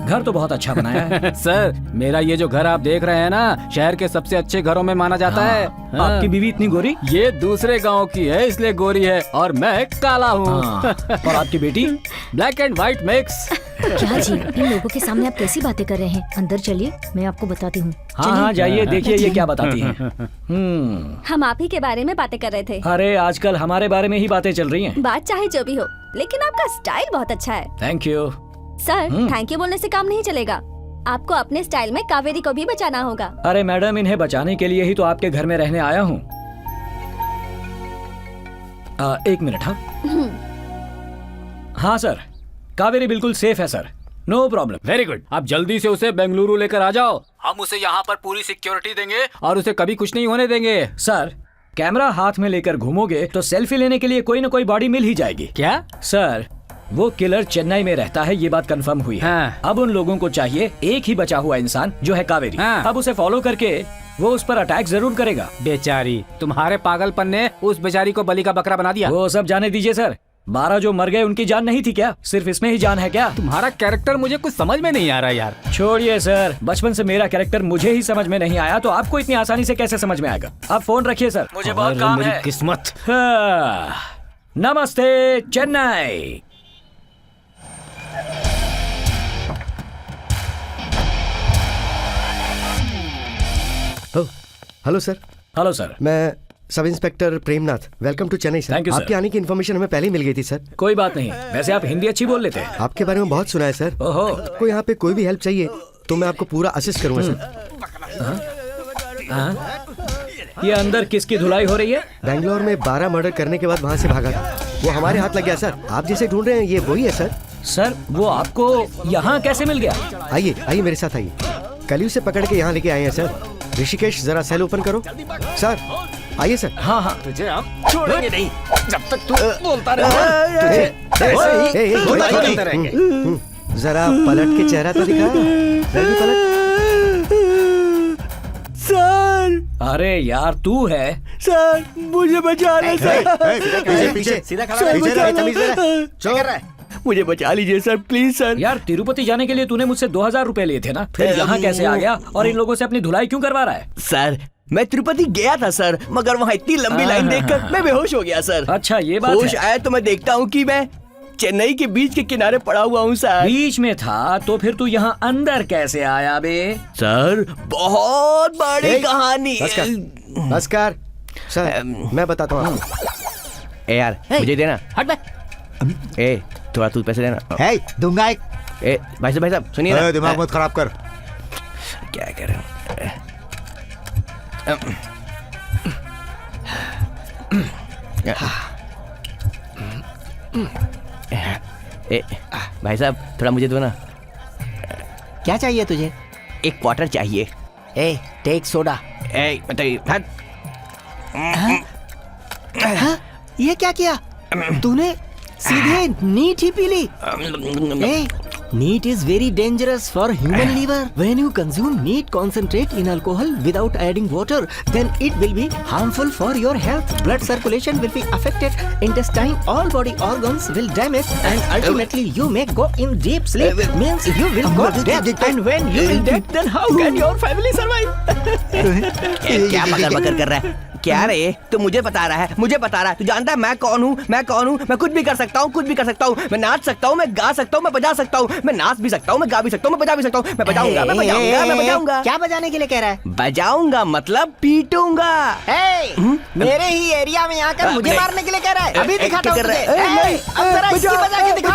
घर तो बहुत अच्छा बनाया है। सर, मेरा ये जो घर आप देख रहे हैं ना, शहर के सबसे अच्छे घरों में माना जाता है। आपकी बीवी इतनी गोरी? ये दूसरे गांव की है, इसलिए गोरी है, और मैं काला हूँ। और आपकी बेटी? Black and white mix. क्या जी, इन लोगों के सामने आप कैसी बातें कर रहे हैं? अंदर चलिए, मैं आपको बताती हूँ। हाँ, जाइए, देखिए ये क्या बताती हैं। हम आप ही के बारे में बातें कर रहे थे। अरे आजकल हमारे बारे में ही बातें चल रही हैं। बात चाहे जो भी हो, लेकिन आपका स्टाइल बहुत अच्छा है। Thank you sir. Thank you बोलने से काम नहीं चलेगा, आपको अपने स्टाइल में कावेरी को भी बचाना होगा। अरे मैडम, इन्हें बचाने के लिए ही तो आपके घर में रहने आया हूँ। 1 मिनट। हाँ सर, कावेरी बिल्कुल सेफ है sir, no problem. Very good. आप जल्दी से उसे बेंगलुरु लेकर आ जाओ। हम उसे यहाँ पर पूरी सिक्योरिटी देंगे और उसे कभी कुछ नहीं होने देंगे। सर, कैमरा हाथ में लेकर घूमोगे तो सेल्फी लेने के लिए कोई न कोई बॉडी मिल ही जाएगी। क्या? सर, वो किलर चेन्नई में रहता है, ये बात कंफर्म हुई है। हाँ। अब उन लोगों को चाहिए एक ही बचा हुआ इंसान, जो है कावेरी। हाँ। अब उसे फॉलो करके वो उस पर अटैक जरूर करेगा। बेचारी, तुम्हारे पागलपन ने उस बेचारी को बलि का बकरा बना दिया। वो सब जाने दीजिए सर। 12 जो मर गए उनकी जान नहीं थी क्या? सिर्फ इसमें ही जान है क्या? तुम्हारा कैरेक्टर मुझे कुछ समझ में नहीं आ रहा यार। छोड़िए सर, बचपन से मेरा कैरेक्टर मुझे ही समझ में नहीं आया तो आपको इतनी आसानी से कैसे समझ में आएगा? आप फोन रखिए सर, मुझे बहुत काम है। किस्मत। नमस्ते Chennai. Hello sir. Hello sir. मैं sub inspector Premnath, welcome to Chennai sir. Thank you, sir. आपके आने की इन्फॉर्मेशन हमें पहले ही मिल गई थी सर। कोई बात नहीं, वैसे आप हिंदी अच्छी बोल लेते हैं। आपके बारे में बहुत सुना है सर। ओहो। आपको यहाँ पे कोई भी हेल्प चाहिए तो मैं आपको पूरा असिस्ट करूंगा सर। ये अंदर किसकी धुलाई हो रही है? बैंगलोर में 12 मर्डर करने के बाद वहाँ से भागा था, वो हमारे हाथ लग गया सर। आप जिसे ढूंढ रहे हैं ये वही है सर। सर वो आपको यहाँ कैसे मिल गया? आइए आइए मेरे साथ आइए। कल ही उसे पकड़ के यहाँ लेके आए हैं सर। ऋषिकेश जरा सेल ओपन करो सर। आइए सर। हाँ हाँ, तुझे हम छोड़ेंगे नहीं जब तक तू बोलता जरा पलट के चेहरा तो दिखा। जल्दी पलट। सर अरे यार तू है? सर मुझे बचा ले सर। पीछे सीधा खड़ा सर, पीछे बचा रहे, लो। तमीज से रहे। क्या कर रहा है? मुझे बचा लीजिए सर, प्लीज सर। यार तिरुपति जाने के लिए तूने मुझसे 2000 रुपए लिए थे ना, फिर यहाँ कैसे आ गया और इन लोगों से अपनी धुलाई क्यों करवा रहा है? सर मैं तिरुपति गया था सर, मगर वहाँ इतनी लंबी लाइन देखकर मैं बेहोश हो गया सर। अच्छा ये बात होश है। आया तो मैं देखता हूँ कि मैं चेन्नई के बीच के किनारे पड़ा हुआ हूँ सर। बीच में था तो फिर तू यहाँ अंदर कैसे आया बे? सर बहुत बड़ी कहानी। नमस्कार सर, मैं बताता हूँ आपको। ए यार मुझे देना। हट बे। ए थोड़ा तू पैसे देना। है दूंगा एक। ए भाई साहब सुनिए ना। दिमाग मत खराब कर। क्या कर रहे हो? ए भाई साहब थोड़ा मुझे दो ना। क्या चाहिए तुझे? एक क्वार्टर चाहिए। ए टेक सोडा। ए बताइए। हट। ये क्या किया तूने? सीधे नीट ही पी ली। A neat is very dangerous for human liver. When you consume neat concentrate in alcohol without adding water, then it will be harmful for your health. Blood circulation will be affected, intestine, all body organs will damage, and ultimately you may go in deep sleep. Means you will go dead. And when you will dead, then how can your family survive? क्या बकर बकर कर रहा है? क्या रे तू मुझे बता रहा है? मुझे बता रहा है? तू जानता है मैं कौन हूँ? मैं कौन हूँ? मैं कुछ भी कर सकता हूँ, कुछ भी कर सकता हूँ। मैं नाच सकता हूँ, मैं गा सकता हूँ, मैं बजा सकता हूँ। मैं नाच भी सकता हूँ, मैं गा भी सकता हूँ, मैं बजा भी सकता हूँ। मैं बजाऊंगा, मैं बजाऊंगा, मैं बजाऊंगा। क्या बजाने के लिए कह रहा है? बजाऊंगा मतलब पीटूंगा। मेरे ही एरिया में आकर मुझे मारने के लिए कह रहा है? अभी दिखाता हूँ तुझे। अब जरा इसकी बजा के दिखा।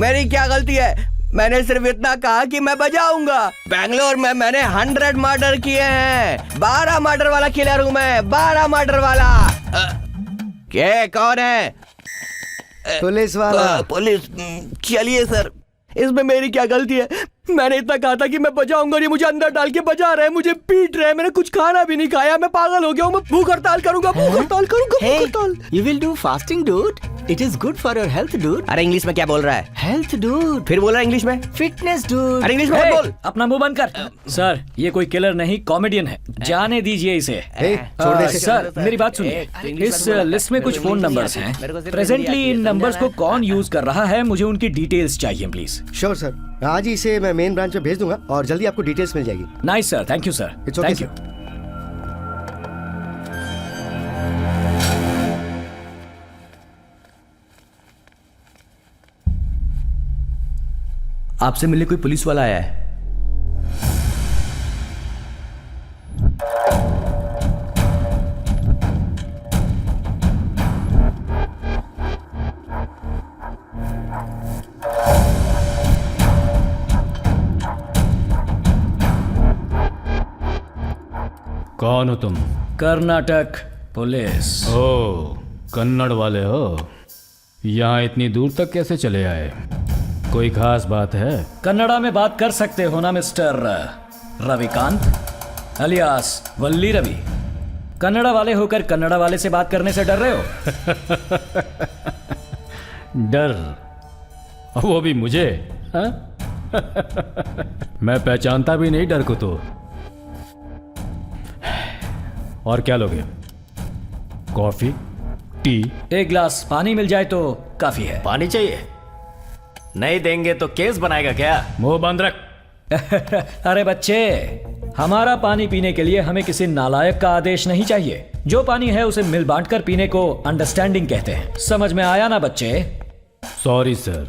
मेरी क्या गलती है? मैंने सिर्फ इतना कहा कि मैं बजाऊंगा। बैंगलोर में मैंने 100 मर्डर किए हैं। 12 मर्डर वाला किलर हूँ मैं, 12 मर्डर वाला। क्या कौन है? पुलिस वाला। पुलिस। चलिए सर, इसमें मेरी क्या गलती है? मैंने इतना कहा था कि मैं बजाऊंगा, ये मुझे अंदर डाल के बजा रहे हैं, मुझे पीट रहे हैं। मैंने कुछ खाना भी नहीं खाया, मैं पागल हो गया हूँ। मैं भूख हड़ताल करूंगा, भूख हड़ताल करूंगा, भूख हड़ताल। You will do fasting, dude. It is good for your health, dude. अरे इंग्लिश में क्या बोल रहा है? Health, dude. फिर बोल रहा है इंग्लिश में? Fitness, dude. अरे इंग्लिश में मत बोल। अपना मुंह बंद कर। सर ये कोई किलर नहीं, कॉमेडियन है, जाने दीजिए इसे। छोड़ दे इसे। सर मेरी बात सुनिए, इस लिस्ट में कुछ फोन नंबर्स हैं। प्रेजेंटली इन नंबर्स को कौन यूज कर रहा है, मुझे उनकी डिटेल्स चाहिए प्लीज। श्योर सर, आज ही इसे मैं मेन ब्रांच में भेज दूंगा और जल्दी आपको डिटेल्स मिल जाएगी। Nice sir, thank you sir. It's okay, thank you. आपसे मिलने कोई पुलिस वाला आया है? कौन हो तुम? कर्नाटक पुलिस। ओ कन्नड़ वाले हो? यहाँ इतनी दूर तक कैसे चले आए? कोई खास बात है? कन्नड़ा में बात कर सकते हो ना मिस्टर रविकांत अलियास वल्ली रवि। कन्नड़ा वाले होकर कन्नड़ा वाले से बात करने से डर रहे हो? डर? वो भी मुझे? हाँ? मैं पहचानता भी नहीं डर को तो। और क्या लोगे? Coffee, T? एक गिलास पानी मिल जाए तो काफी है। पानी चाहिए? नहीं देंगे तो केस बनाएगा क्या? मुंह बंद रख। अरे बच्चे, हमारा पानी पीने के लिए हमें किसी नालायक का आदेश नहीं चाहिए। जो पानी है उसे मिल बांट कर पीने को अंडरस्टैंडिंग कहते हैं। समझ में आया ना बच्चे? सॉरी सर,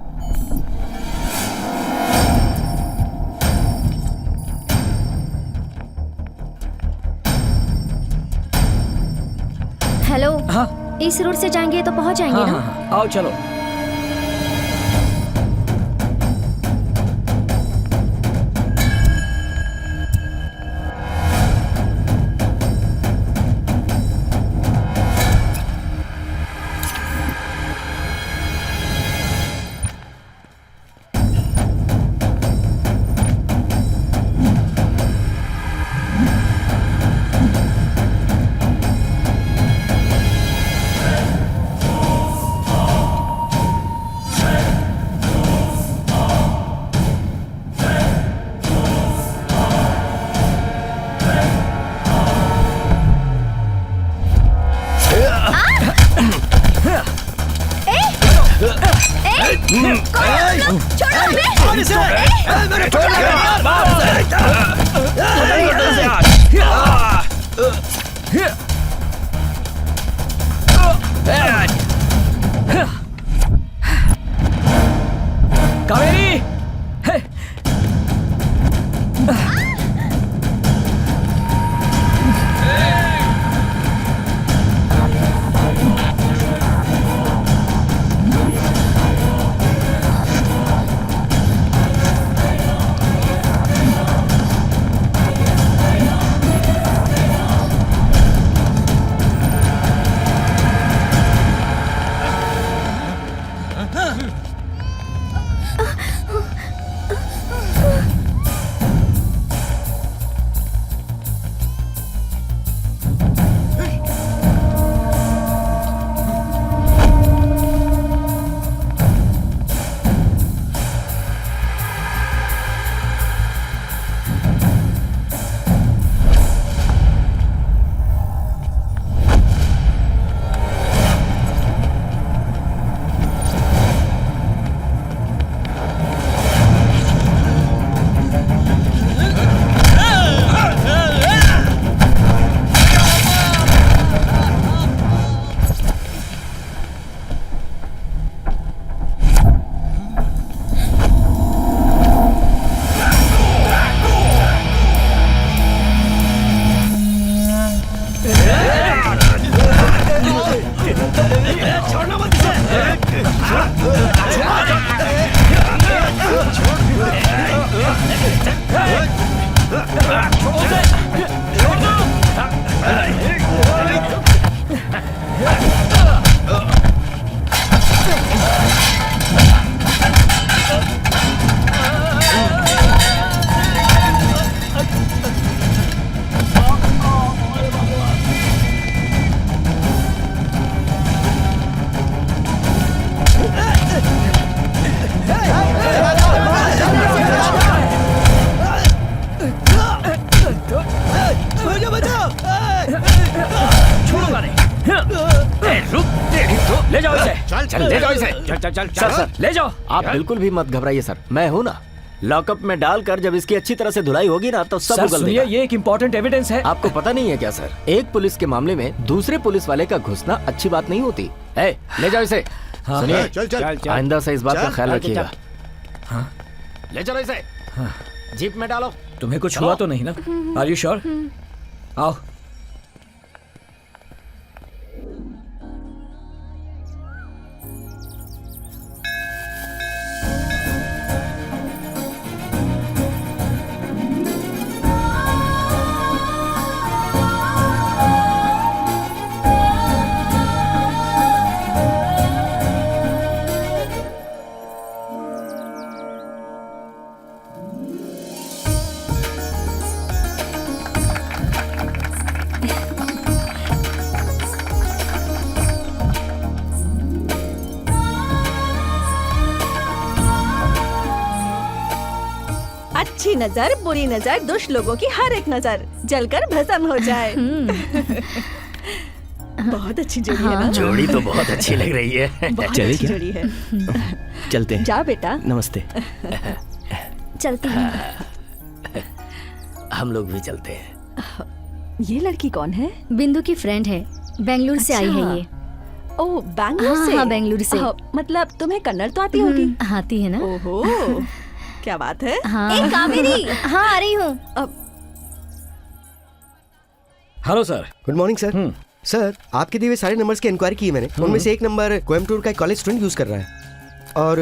इस रोड से जाएंगे तो पहुंच जाएंगे ना? हाँ, आओ चलो। कावेरी, ले जाओ इसे। चल ले जाओ इसे। चल सर ले जाओ। आप बिल्कुल भी मत घबराइए सर, मैं हूँ ना। लॉकअप में डालकर जब इसकी अच्छी तरह से धुलाई होगी ना तो सब सर उगल सुनिए, देगा। ये एक इम्पोर्टेंट एविडेंस है। आपको पता नहीं है क्या सर, एक पुलिस के मामले में दूसरे पुलिस वाले का घुसना अच्छी बात नहीं होती। ले जाओ इसे। सुनिए, आइंदा से इस बात का ख्याल रखिएगा। ले चलो इसे, जीप में डालो। तुम्हें कुछ हुआ तो नहीं ना? Are you sure? आओ। अच्छी नजर, बुरी नजर, दुष्ट लोगों की हर एक नजर जलकर भस्म हो जाए। बहुत अच्छी जोड़ी है ना? जोड़ी तो बहुत अच्छी लग रही है। बहुत चलिए अच्छी क्या? जोड़ी है। चलते हैं। जा बेटा। नमस्ते। चलती हूँ। हम लोग भी चलते हैं। ये लड़की कौन है? बिंदु की फ्रेंड है, बेंगलुरु से आई है ये। ओह, बैंगलोर हाँ, से? हाँ, बेंगलुरु से। मतलब तुम्हें कन्नड़ तो आती होगी? आती है ना। ओहो, क्या बात है। हाँ। ए, कावेरी। हाँ, आ रही हूँ। अब hello sir. Good morning sir. Sir आपके दिए हुए सारे नंबर्स की इंक्वायरी की है मैंने। उनमें से एक नंबर कोयम्बटूर का एक कॉलेज स्टूडेंट यूज कर रहा है और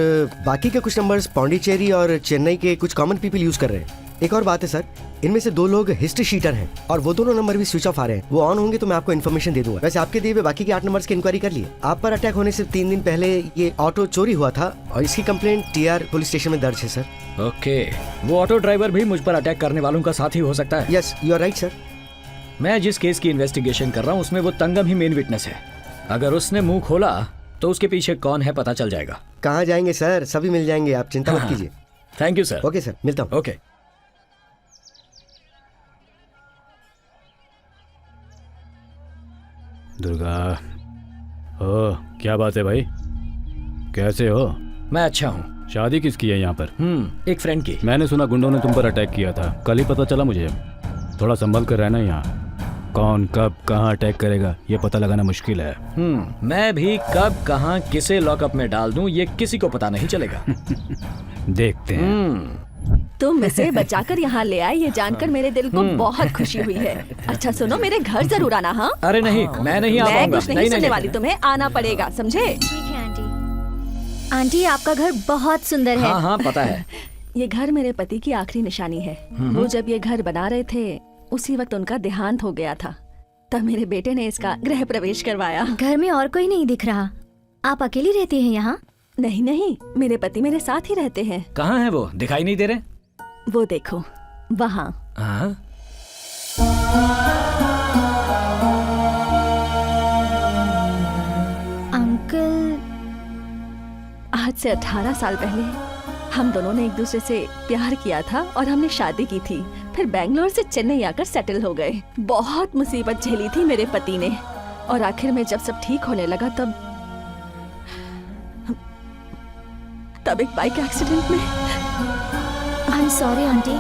बाकी के कुछ नंबर्स पौंडीचेरी और चेन्नई के कुछ कॉमन पीपल यूज कर रहे हैं। एक और बात है सर, इनमें से 2 लोग हिस्ट्री शीटर हैं और वो दोनों नंबर भी स्विच ऑफ आ रहे हैं। वो ऑन होंगे तो मैं आपको इन्फॉर्मेशन दे दूंगा। वैसे आपके दिए हुए बाकी के 8 नंबर्स की इंक्वायरी कर लिए। आप पर अटैक होने से 3 दिन पहले ये ऑटो चोरी हुआ था और इसकी कंप्लेंट TR पुलिस स्टेशन में दर्ज है सर। ओके, वो ऑटो ड्राइवर भी मुझ पर अटैक करने वालों का साथी हो सकता है? Yes, you are right sir. मैं जिस केस की इन्वेस्टिगेशन कर रहा हूँ उसमें वो तंगम ही मेन विटनेस है। अगर उसने मुंह खोला तो उसके पीछे कौन है पता चल जाएगा। कहाँ जाएंगे सर, सभी मिल जाएंगे, आप चिंता मत कीजिए। Thank you sir. Okay sir, मिलता हूँ। ओके। दुर्गा, ओ क्या बात है भाई, कैसे हो? मैं अच्छा हूँ। शादी किसकी है यहाँ पर? एक फ्रेंड की। मैंने सुना गुंडों ने तुम पर अटैक किया था, कल ही पता चला मुझे। थोड़ा संभल कर रहना यहाँ। कौन कब कहाँ अटैक करेगा ये पता लगाना मुश्किल है। मैं भी कब कहाँ किसे लॉकअप में डाल दूं ये किसी को पता नहीं चलेगा। देखते हैं। तुम इसे बचाकर यहाँ ले आए ये जानकर मेरे दिल को बहुत खुशी हुई है। अच्छा सुनो, मेरे घर जरूर आना। हाँ अरे नहीं, मैं नहीं आ मैं पाऊंगा। कुछ नहीं सुनने वाली, तुम्हें आना पड़ेगा, समझे? ठीक है आंटी। आंटी आपका घर बहुत सुंदर है। हाँ हाँ पता है। ये घर मेरे पति की आखिरी निशानी है। वो जब ये घर बना रहे थे उसी वक्त उनका देहांत हो गया था, तब मेरे बेटे ने इसका गृह प्रवेश करवाया। घर में और कोई नहीं दिख रहा, आप अकेली रहती हैं यहाँ? नहीं नहीं, मेरे पति मेरे साथ ही रहते हैं। कहाँ है वो, दिखाई नहीं दे रहे? वो देखो वहाँ। अंकल, आज से 18 साल पहले हम दोनों ने एक दूसरे से प्यार किया था और हमने शादी की थी। फिर बैंगलोर से चेन्नई आकर सेटल हो गए। बहुत मुसीबत झेली थी मेरे पति ने और आखिर में जब सब ठीक होने लगा तब एक बाइक एक्सीडेंट में। I am sorry aunty.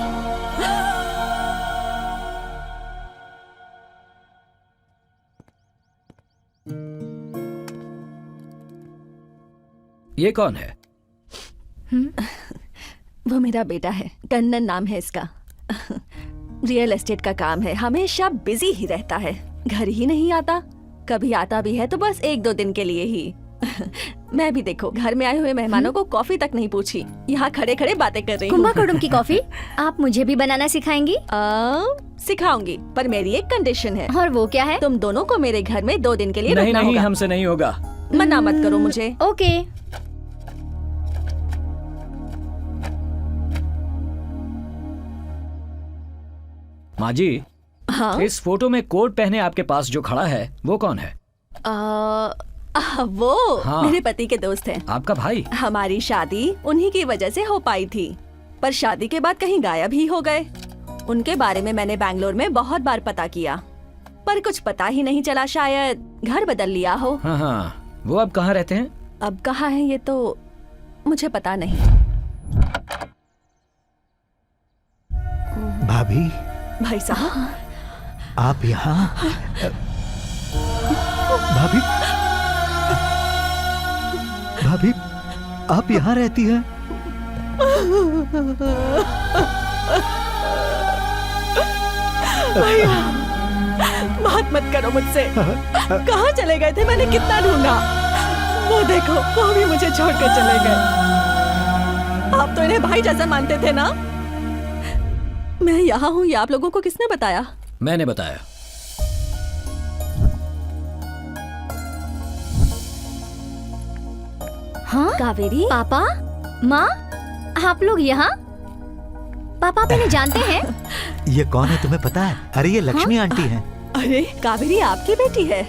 ये कौन है? वो मेरा बेटा है, कन्नन नाम है इसका। रियल एस्टेट का काम है, हमेशा बिजी ही रहता है, घर ही नहीं आता। कभी आता भी है तो बस 1-2 दिन के लिए ही। मैं भी देखो घर में आए हुए मेहमानों को कॉफी तक नहीं पूछी, यहाँ खड़े खड़े बातें कर रही हूँ। कुंभकोणम की कॉफी आप मुझे भी बनाना सिखाएंगी? सिखाऊंगी, पर मेरी एक कंडीशन है। और वो क्या है? तुम दोनों को मेरे घर में 2 दिन के लिए नहीं रहना नहीं होगा। हमसे नहीं होगा। मना मत करो मुझे। ओके। माँ जी, हाँ? इस फोटो में कोट पहने आपके पास जो खड़ा है वो कौन है? वो हाँ। मेरे पति के दोस्त हैं। आपका भाई? हमारी शादी उन्हीं की वजह से हो पाई थी, पर शादी के बाद कहीं गायब ही हो गए। उनके बारे में मैंने बैंगलोर में बहुत बार पता किया, पर कुछ पता ही नहीं चला। शायद घर बदल लिया हो। हाँ हाँ, वो अब कहाँ रहते हैं? अब कहाँ है ये तो मुझे पता नहीं। भाभी, भाई साहब, आप यहाँ? भाभी, भाभी, आप यहाँ रहती हैं? भैया, बात मत करो मुझसे। कहाँ चले गए थे? मैंने कितना ढूंढा। वो देखो, वो भी मुझे छोड़कर चले गए। आप तो इन्हें भाई जैसा मानते थे ना? मैं यहाँ हूँ ये आप लोगों को किसने बताया? मैंने बताया। हाँ? कावेरी, पापा, माँ, आप लोग यहाँ? पापा आप इन्हें जानते हैं? ये कौन है तुम्हें पता है? अरे ये लक्ष्मी आंटी हैं। अरे कावेरी आपकी बेटी है।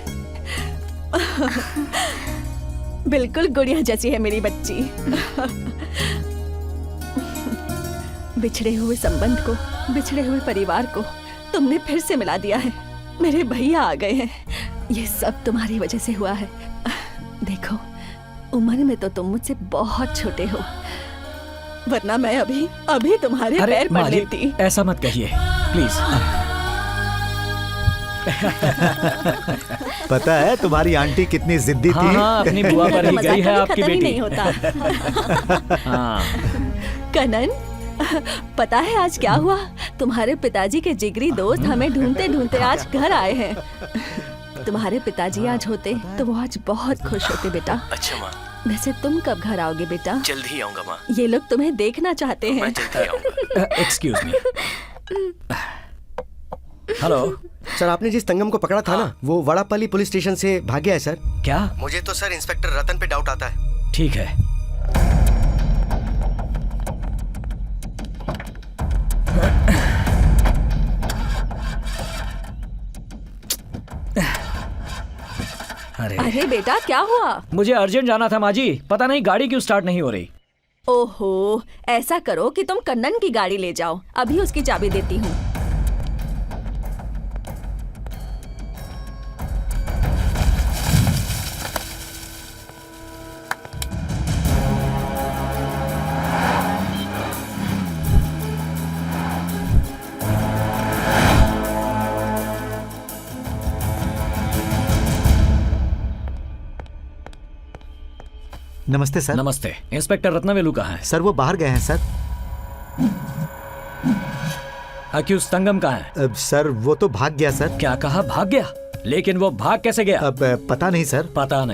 बिल्कुल गुड़िया जैसी है मेरी बच्ची। बिछड़े हुए संबंध को, बिछड़े हुए परिवार को तुमने फिर से मिला दिया है। मेरे भैया आ गए हैं। ये सब तुम्हारी वजह से हुआ है। देखो, उम्र में तो तुम मुझसे बहुत छोटे हो, वरना मैं अभी तुम्हारे पैर पड़ लेती। ऐसा मत कहिए प्लीज। पता है तुम्हारी आंटी कितनी जिद्दी थी? हाँ, अपनी बुआ पर ही गई है आपकी बेटी। नहीं होता। हाँ। कनन, पता है आज क्या हुआ? तुम्हारे पिताजी के जिगरी दोस्त हमें ढूंढते ढूंढते आज घर आए हैं। तुम्हारे पिताजी आज होते तो वो आज बहुत खुश होते बेटा। अच्छा माँ, वैसे तुम कब घर आओगे बेटा? जल्द ही आऊंगा माँ। ये लोग तुम्हें देखना चाहते हैं। मैं जल्द ही आऊंगा। Excuse me. हेलो सर, आपने जिस तंगम को पकड़ा था ना, वो वड़ापल्ली पुलिस स्टेशन से भाग गया है सर। क्या? मुझे तो सर इंस्पेक्टर रतन पे डाउट आता है। ठीक है। अरे बेटा क्या हुआ? मुझे अर्जेंट जाना था माँ जी, पता नहीं गाड़ी क्यों स्टार्ट नहीं हो रही। ओहो, ऐसा करो कि तुम कन्नन की गाड़ी ले जाओ, अभी उसकी चाबी देती हूँ। नमस्ते सर। नमस्ते। इंस्पेक्टर रत्नावेलू कहाँ है? सर वो बाहर गए हैं सर। अक्यूज तंगम कहाँ है? सर वो तो भाग गया सर। क्या कहा? भाग गया? लेकिन वो भाग कैसे गया? अब पता नहीं सर। पता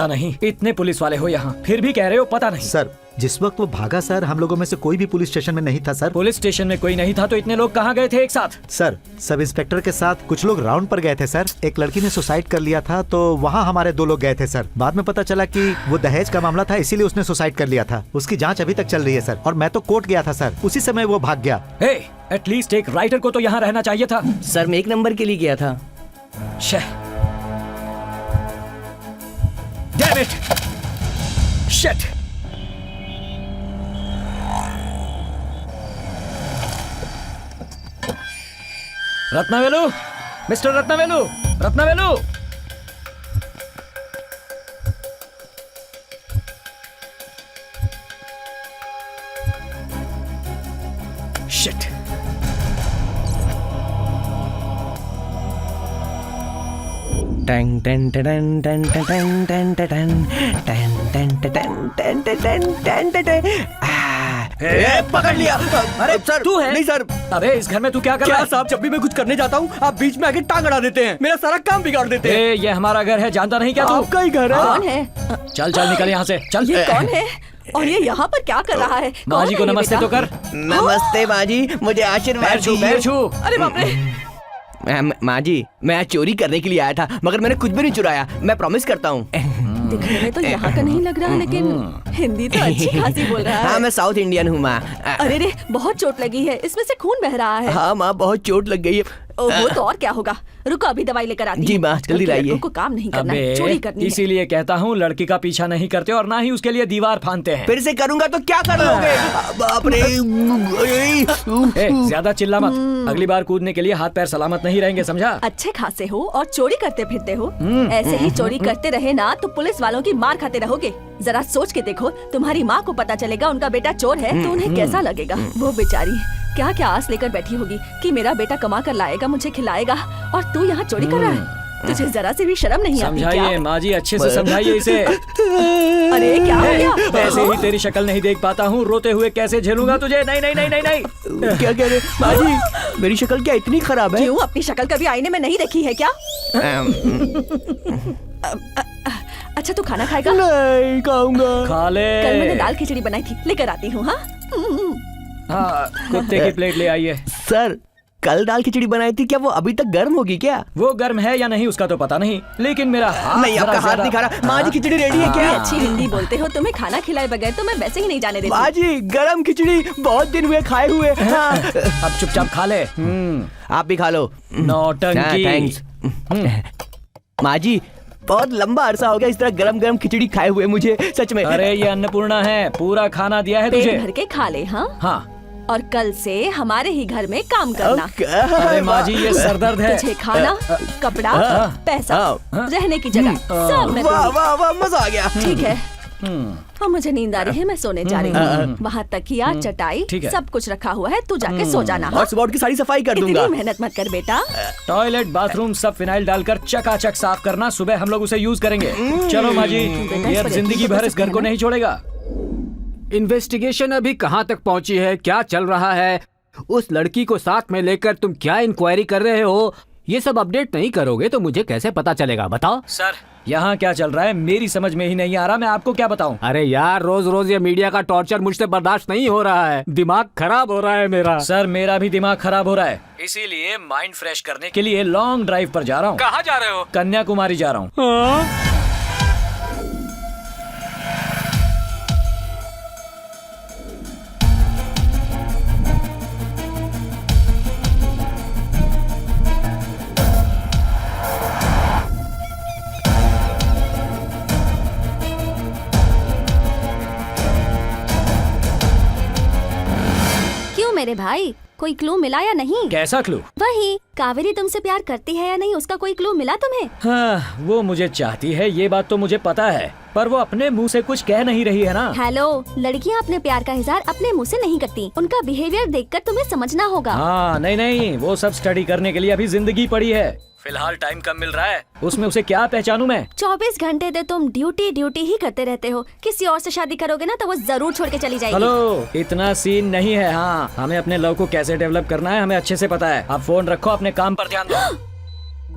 नहीं। इतने पुलिस वाले हो यहाँ, फिर भी कह रहे हो पता नहीं। सर जिस वक्त वो भागा सर, हम लोगों में से कोई भी पुलिस स्टेशन में नहीं था सर। पुलिस स्टेशन में कोई नहीं था तो इतने लोग कहाँ गए थे एक साथ? सर सब इंस्पेक्टर के साथ कुछ लोग राउंड पर गए थे सर। एक लड़की ने सुसाइड कर लिया था तो वहाँ हमारे 2 लोग गए थे सर। बाद में पता चला कि वो दहेज का मामला था, इसीलिए उसने सुसाइड कर लिया था। उसकी जाँच अभी तक चल रही है सर। और मैं तो कोर्ट गया था सर, उसी समय वो भाग गया। एटलीस्ट एक राइटर को तो यहाँ रहना चाहिए था। सर मैं 1 नंबर के लिए गया था। Damn it! Shit! Ratnavelu, mister Ratnavelu, Ratnavelu. Shit! टन टन टन टन टन टन टन टन टन टन टन टन टन। पकड़ लिया। अरे सर तू है? नहीं सर। अबे इस घर में तू क्या कर रहा है? साहब, जब भी मैं कुछ करने जाता हूँ आप बीच में आके टांग अड़ा देते हैं, मेरा सारा काम बिगाड़ देते हैं। ये हमारा घर है, जानता नहीं क्या तू? आपका ही घर है। कौन है? चल निकल यहाँ से, चल। ये कौन है और ये यहाँ पर क्या कर रहा है? माँ जी को नमस्ते तो कर। नमस्ते माँ जी, मुझे आशीर्वाद पैर छू। अरे बाप रे। माँ जी मैं आज चोरी करने के लिए आया था, मगर मैंने कुछ भी नहीं चुराया, मैं प्रॉमिस करता हूँ। दिखने में तो यहाँ का नहीं लग रहा, लेकिन हिंदी तो अच्छी खासी बोल रहा है। हाँ मैं साउथ इंडियन हूँ माँ। अरे रे, बहुत चोट लगी है, इसमें से खून बह रहा है। हाँ माँ बहुत चोट लग गई है। वो तो और क्या होगा, रुको अभी दवाई लेकर आती हूँ। जी माँ जल्दी लाइए। को काम नहीं करना है, चोरी करनी है। इसीलिए कहता हूँ लड़की का पीछा नहीं करते और ना ही उसके लिए दीवार फांदते हैं। फिर से करूँगा तो क्या कर लोगे? बाप रे। ज्यादा चिल्ला मत, अगली बार कूदने के लिए हाथ पैर सलामत नहीं रहेंगे, समझा? अच्छे खासे हो और चोरी करते फिरते हो। ऐसे ही चोरी करते रहे ना तो पुलिस वालों की मार खाते रहोगे। जरा सोच के देखो, तुम्हारी माँ को पता चलेगा उनका बेटा चोर है तो उन्हें कैसा लगेगा। वो बेचारी क्या क्या आस लेकर बैठी होगी कि मेरा बेटा कमा कर लाएगा, मुझे खिलाएगा, और तू यहाँ चोरी कर रहा है। तुझे जरा से भी शर्म नहीं आती क्या? समझाइए माँ जी, अच्छे से समझाइए इसे। अरे क्या हो गया? ऐसे ही तेरी शक्ल नहीं देख पाता हूँ, रोते हुए कैसे झेलूंगा तुझे? नहीं नहीं नहीं नहीं नहीं। क्या कह रहे माँ जी? मेरी शक्ल क्या इतनी खराब है? क्यों, अपनी शक्ल कभी आईने में नहीं देखी है क्या? अच्छा तू खाना खाएगा? नहीं खाऊंगा। खा ले। कल मैंने दाल खिचड़ी बनाई थी, लेकर आती हूँ। हाँ कुत्ते की प्लेट ले आइए। सर कल दाल खिचड़ी बनाई थी, क्या वो अभी तक गर्म होगी क्या? वो गर्म है या नहीं उसका तो पता नहीं, लेकिन मेरा हाथ नहीं, आपका हाथ नहीं खा रहा। माँ जी खिचड़ी रेडी है क्या? अच्छी हिंदी बोलते हो, तुम्हें खाना खिलाए बगैर तो मैं वैसे ही नहीं जाने देती। माँ जी गरम खिचड़ी बहुत दिन हुए खाए हुए। हाँ। अब चुपचाप खा ले। आप भी खा लो। नौटंकी। थैंक्स। माँ जी बहुत लंबा अरसा हो गया इस तरह गरम गरम खिचड़ी खाए हुए मुझे, सच में। अरे ये अन्नपूर्णा है, पूरा खाना दिया है तुझे। पेट भर के खा ले। हाँ और कल से हमारे ही घर में काम करना। अरे माँ जी ये सरदर्द है। तुझे खाना, कपड़ा, पैसा, रहने की जगह सब मैं वाह वाह वाह, मजा आ गया। ठीक है। और मुझे नींद आ रही है, मैं सोने जा रही हूँ। वहाँ तकिया चटाई सब कुछ रखा हुआ है, तू जाके सो जाना। और सुबह की सारी सफाई कर दूंगा। इतनी मेहनत मत कर बेटा। टॉयलेट बाथरूम सब फिनाइल डालकर चकाचक साफ करना, सुबह हम लोग उसे यूज करेंगे। चलो माँ जी, ये जिंदगी भर इस घर को नहीं छोड़ेगा। इन्वेस्टिगेशन अभी कहाँ तक पहुँची है? क्या चल रहा है? उस लड़की को साथ में लेकर तुम क्या इंक्वायरी कर रहे हो? ये सब अपडेट नहीं करोगे तो मुझे कैसे पता चलेगा, बताओ। सर यहाँ क्या चल रहा है मेरी समझ में ही नहीं आ रहा, मैं आपको क्या बताऊं। अरे यार, रोज रोज ये मीडिया का टॉर्चर मुझसे बर्दाश्त नहीं हो रहा है, दिमाग खराब हो रहा है मेरा। सर मेरा भी दिमाग खराब हो रहा है, इसीलिए माइंड फ्रेश करने के लिए लॉन्ग ड्राइव पर जा रहा हूँ। कहाँ जा रहे हो? कन्याकुमारी जा रहा हूँ। मेरे भाई, कोई क्लू मिला या नहीं? कैसा क्लू? वही, कावेरी तुमसे प्यार करती है या नहीं, उसका कोई क्लू मिला तुम्हें? हाँ, वो मुझे चाहती है, ये बात तो मुझे पता है, पर वो अपने मुंह से कुछ कह नहीं रही है ना। हेलो, लड़कियाँ अपने प्यार का इजहार अपने मुंह से नहीं करती, उनका बिहेवियर देखकर तुम्हें समझना होगा। हाँ, नहीं, वो सब स्टडी करने के लिए अभी जिंदगी पड़ी है, फिलहाल टाइम कम मिल रहा है, उसमें उसे क्या पहचानूं मैं? 24 घंटे तो तुम ड्यूटी ही करते रहते हो, किसी और से शादी करोगे ना तो वो जरूर छोड़ के चली जाएगी। हेलो, इतना सीन नहीं है। हाँ, हमें अपने लव को कैसे डेवलप करना है हमें अच्छे से पता है। आप फोन रखो, अपने काम पर ध्यान दो।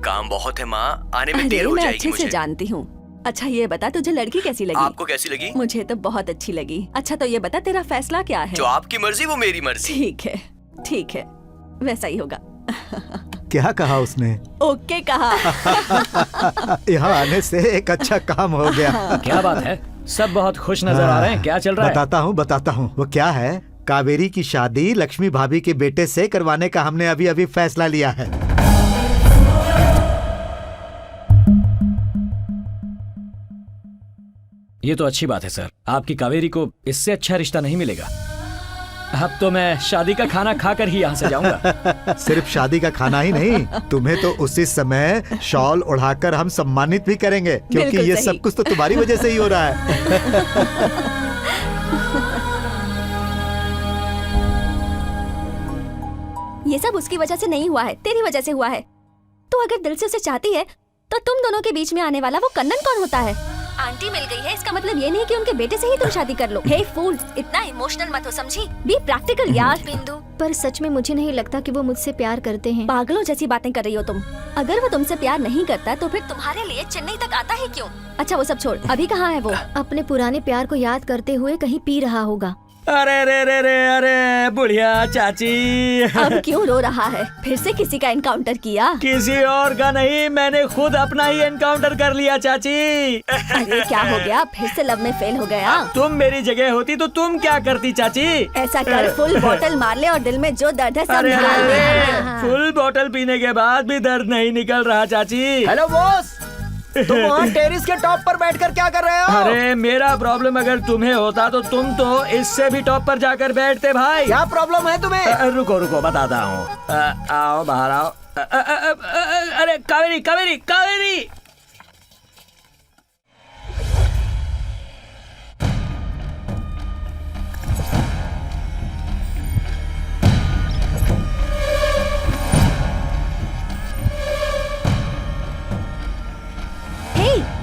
काम बहुत है माँ, आने में देर हो जाएगी अच्छे से जानती हूँ। अच्छा ये बता, तुझे लड़की कैसी लगी? आपको कैसी लगी? मुझे तो बहुत अच्छी लगी। अच्छा तो ये बता, तेरा फैसला क्या है? जो आपकी मर्जी वो मेरी मर्जी। ठीक है, वैसा ही होगा। क्या कहा उसने? ओके कहा। यहाँ आने से एक अच्छा काम हो गया। क्या बात है, सब बहुत खुश नजर आ रहे हैं, क्या चल रहा है? बताता हूँ। वो क्या है, कावेरी की शादी लक्ष्मी भाभी के बेटे से करवाने का हमने अभी फैसला लिया है। ये तो अच्छी बात है सर, आपकी कावेरी को इससे अच्छा रिश्ता नहीं मिलेगा। अब तो मैं शादी का खाना खाकर ही यहाँ से जाऊंगा। सिर्फ शादी का खाना ही नहीं, तुम्हें तो उसी समय शॉल ओढ़ाकर हम सम्मानित भी करेंगे, क्योंकि ये सब कुछ तो तुम्हारी वजह से ही हो रहा है। ये सब उसकी वजह से नहीं हुआ है, तेरी वजह से हुआ है। तो अगर दिल से उसे चाहती है तो तुम दोनों के बीच में आने वाला वो कन्नन कौन होता है? आंटी मिल गई है, इसका मतलब ये नहीं कि उनके बेटे से ही तुम शादी कर लो। हे फूल, इतना इमोशनल मत हो, समझी? बी प्रैक्टिकल यार। बिंदु, पर सच में मुझे नहीं लगता कि वो मुझसे प्यार करते हैं। पागलों जैसी बातें कर रही हो तुम। अगर वो तुमसे प्यार नहीं करता तो फिर तुम्हारे लिए चेन्नई तक आता है क्यों? अच्छा वो सब छोड़, अभी कहाँ है वो? अपने पुराने प्यार को याद करते हुए कहीं पी रहा होगा। अरे बुढ़िया चाची। अब क्यों रो रहा है? फिर से किसी का एनकाउंटर किया? किसी और का नहीं, मैंने खुद अपना ही एनकाउंटर कर लिया चाची। अरे क्या हो गया, फिर से लव में फेल हो गया? तुम मेरी जगह होती तो तुम क्या करती चाची? ऐसा कर, फुल बोतल मार ले और दिल में जो दर्द है सब निकाल दे। फुल बोतल पीने के बाद भी दर्द नहीं निकल रहा चाची। हेलो बॉस, तुम वहाँ टेरिस के टॉप पर बैठकर क्या कर रहे हो? अरे मेरा प्रॉब्लम अगर तुम्हें होता तो तुम तो इससे भी टॉप पर जाकर बैठते भाई। क्या प्रॉब्लम है तुम्हें? रुको बताता हूँ। आओ बाहर आओ। अरे कावेरी।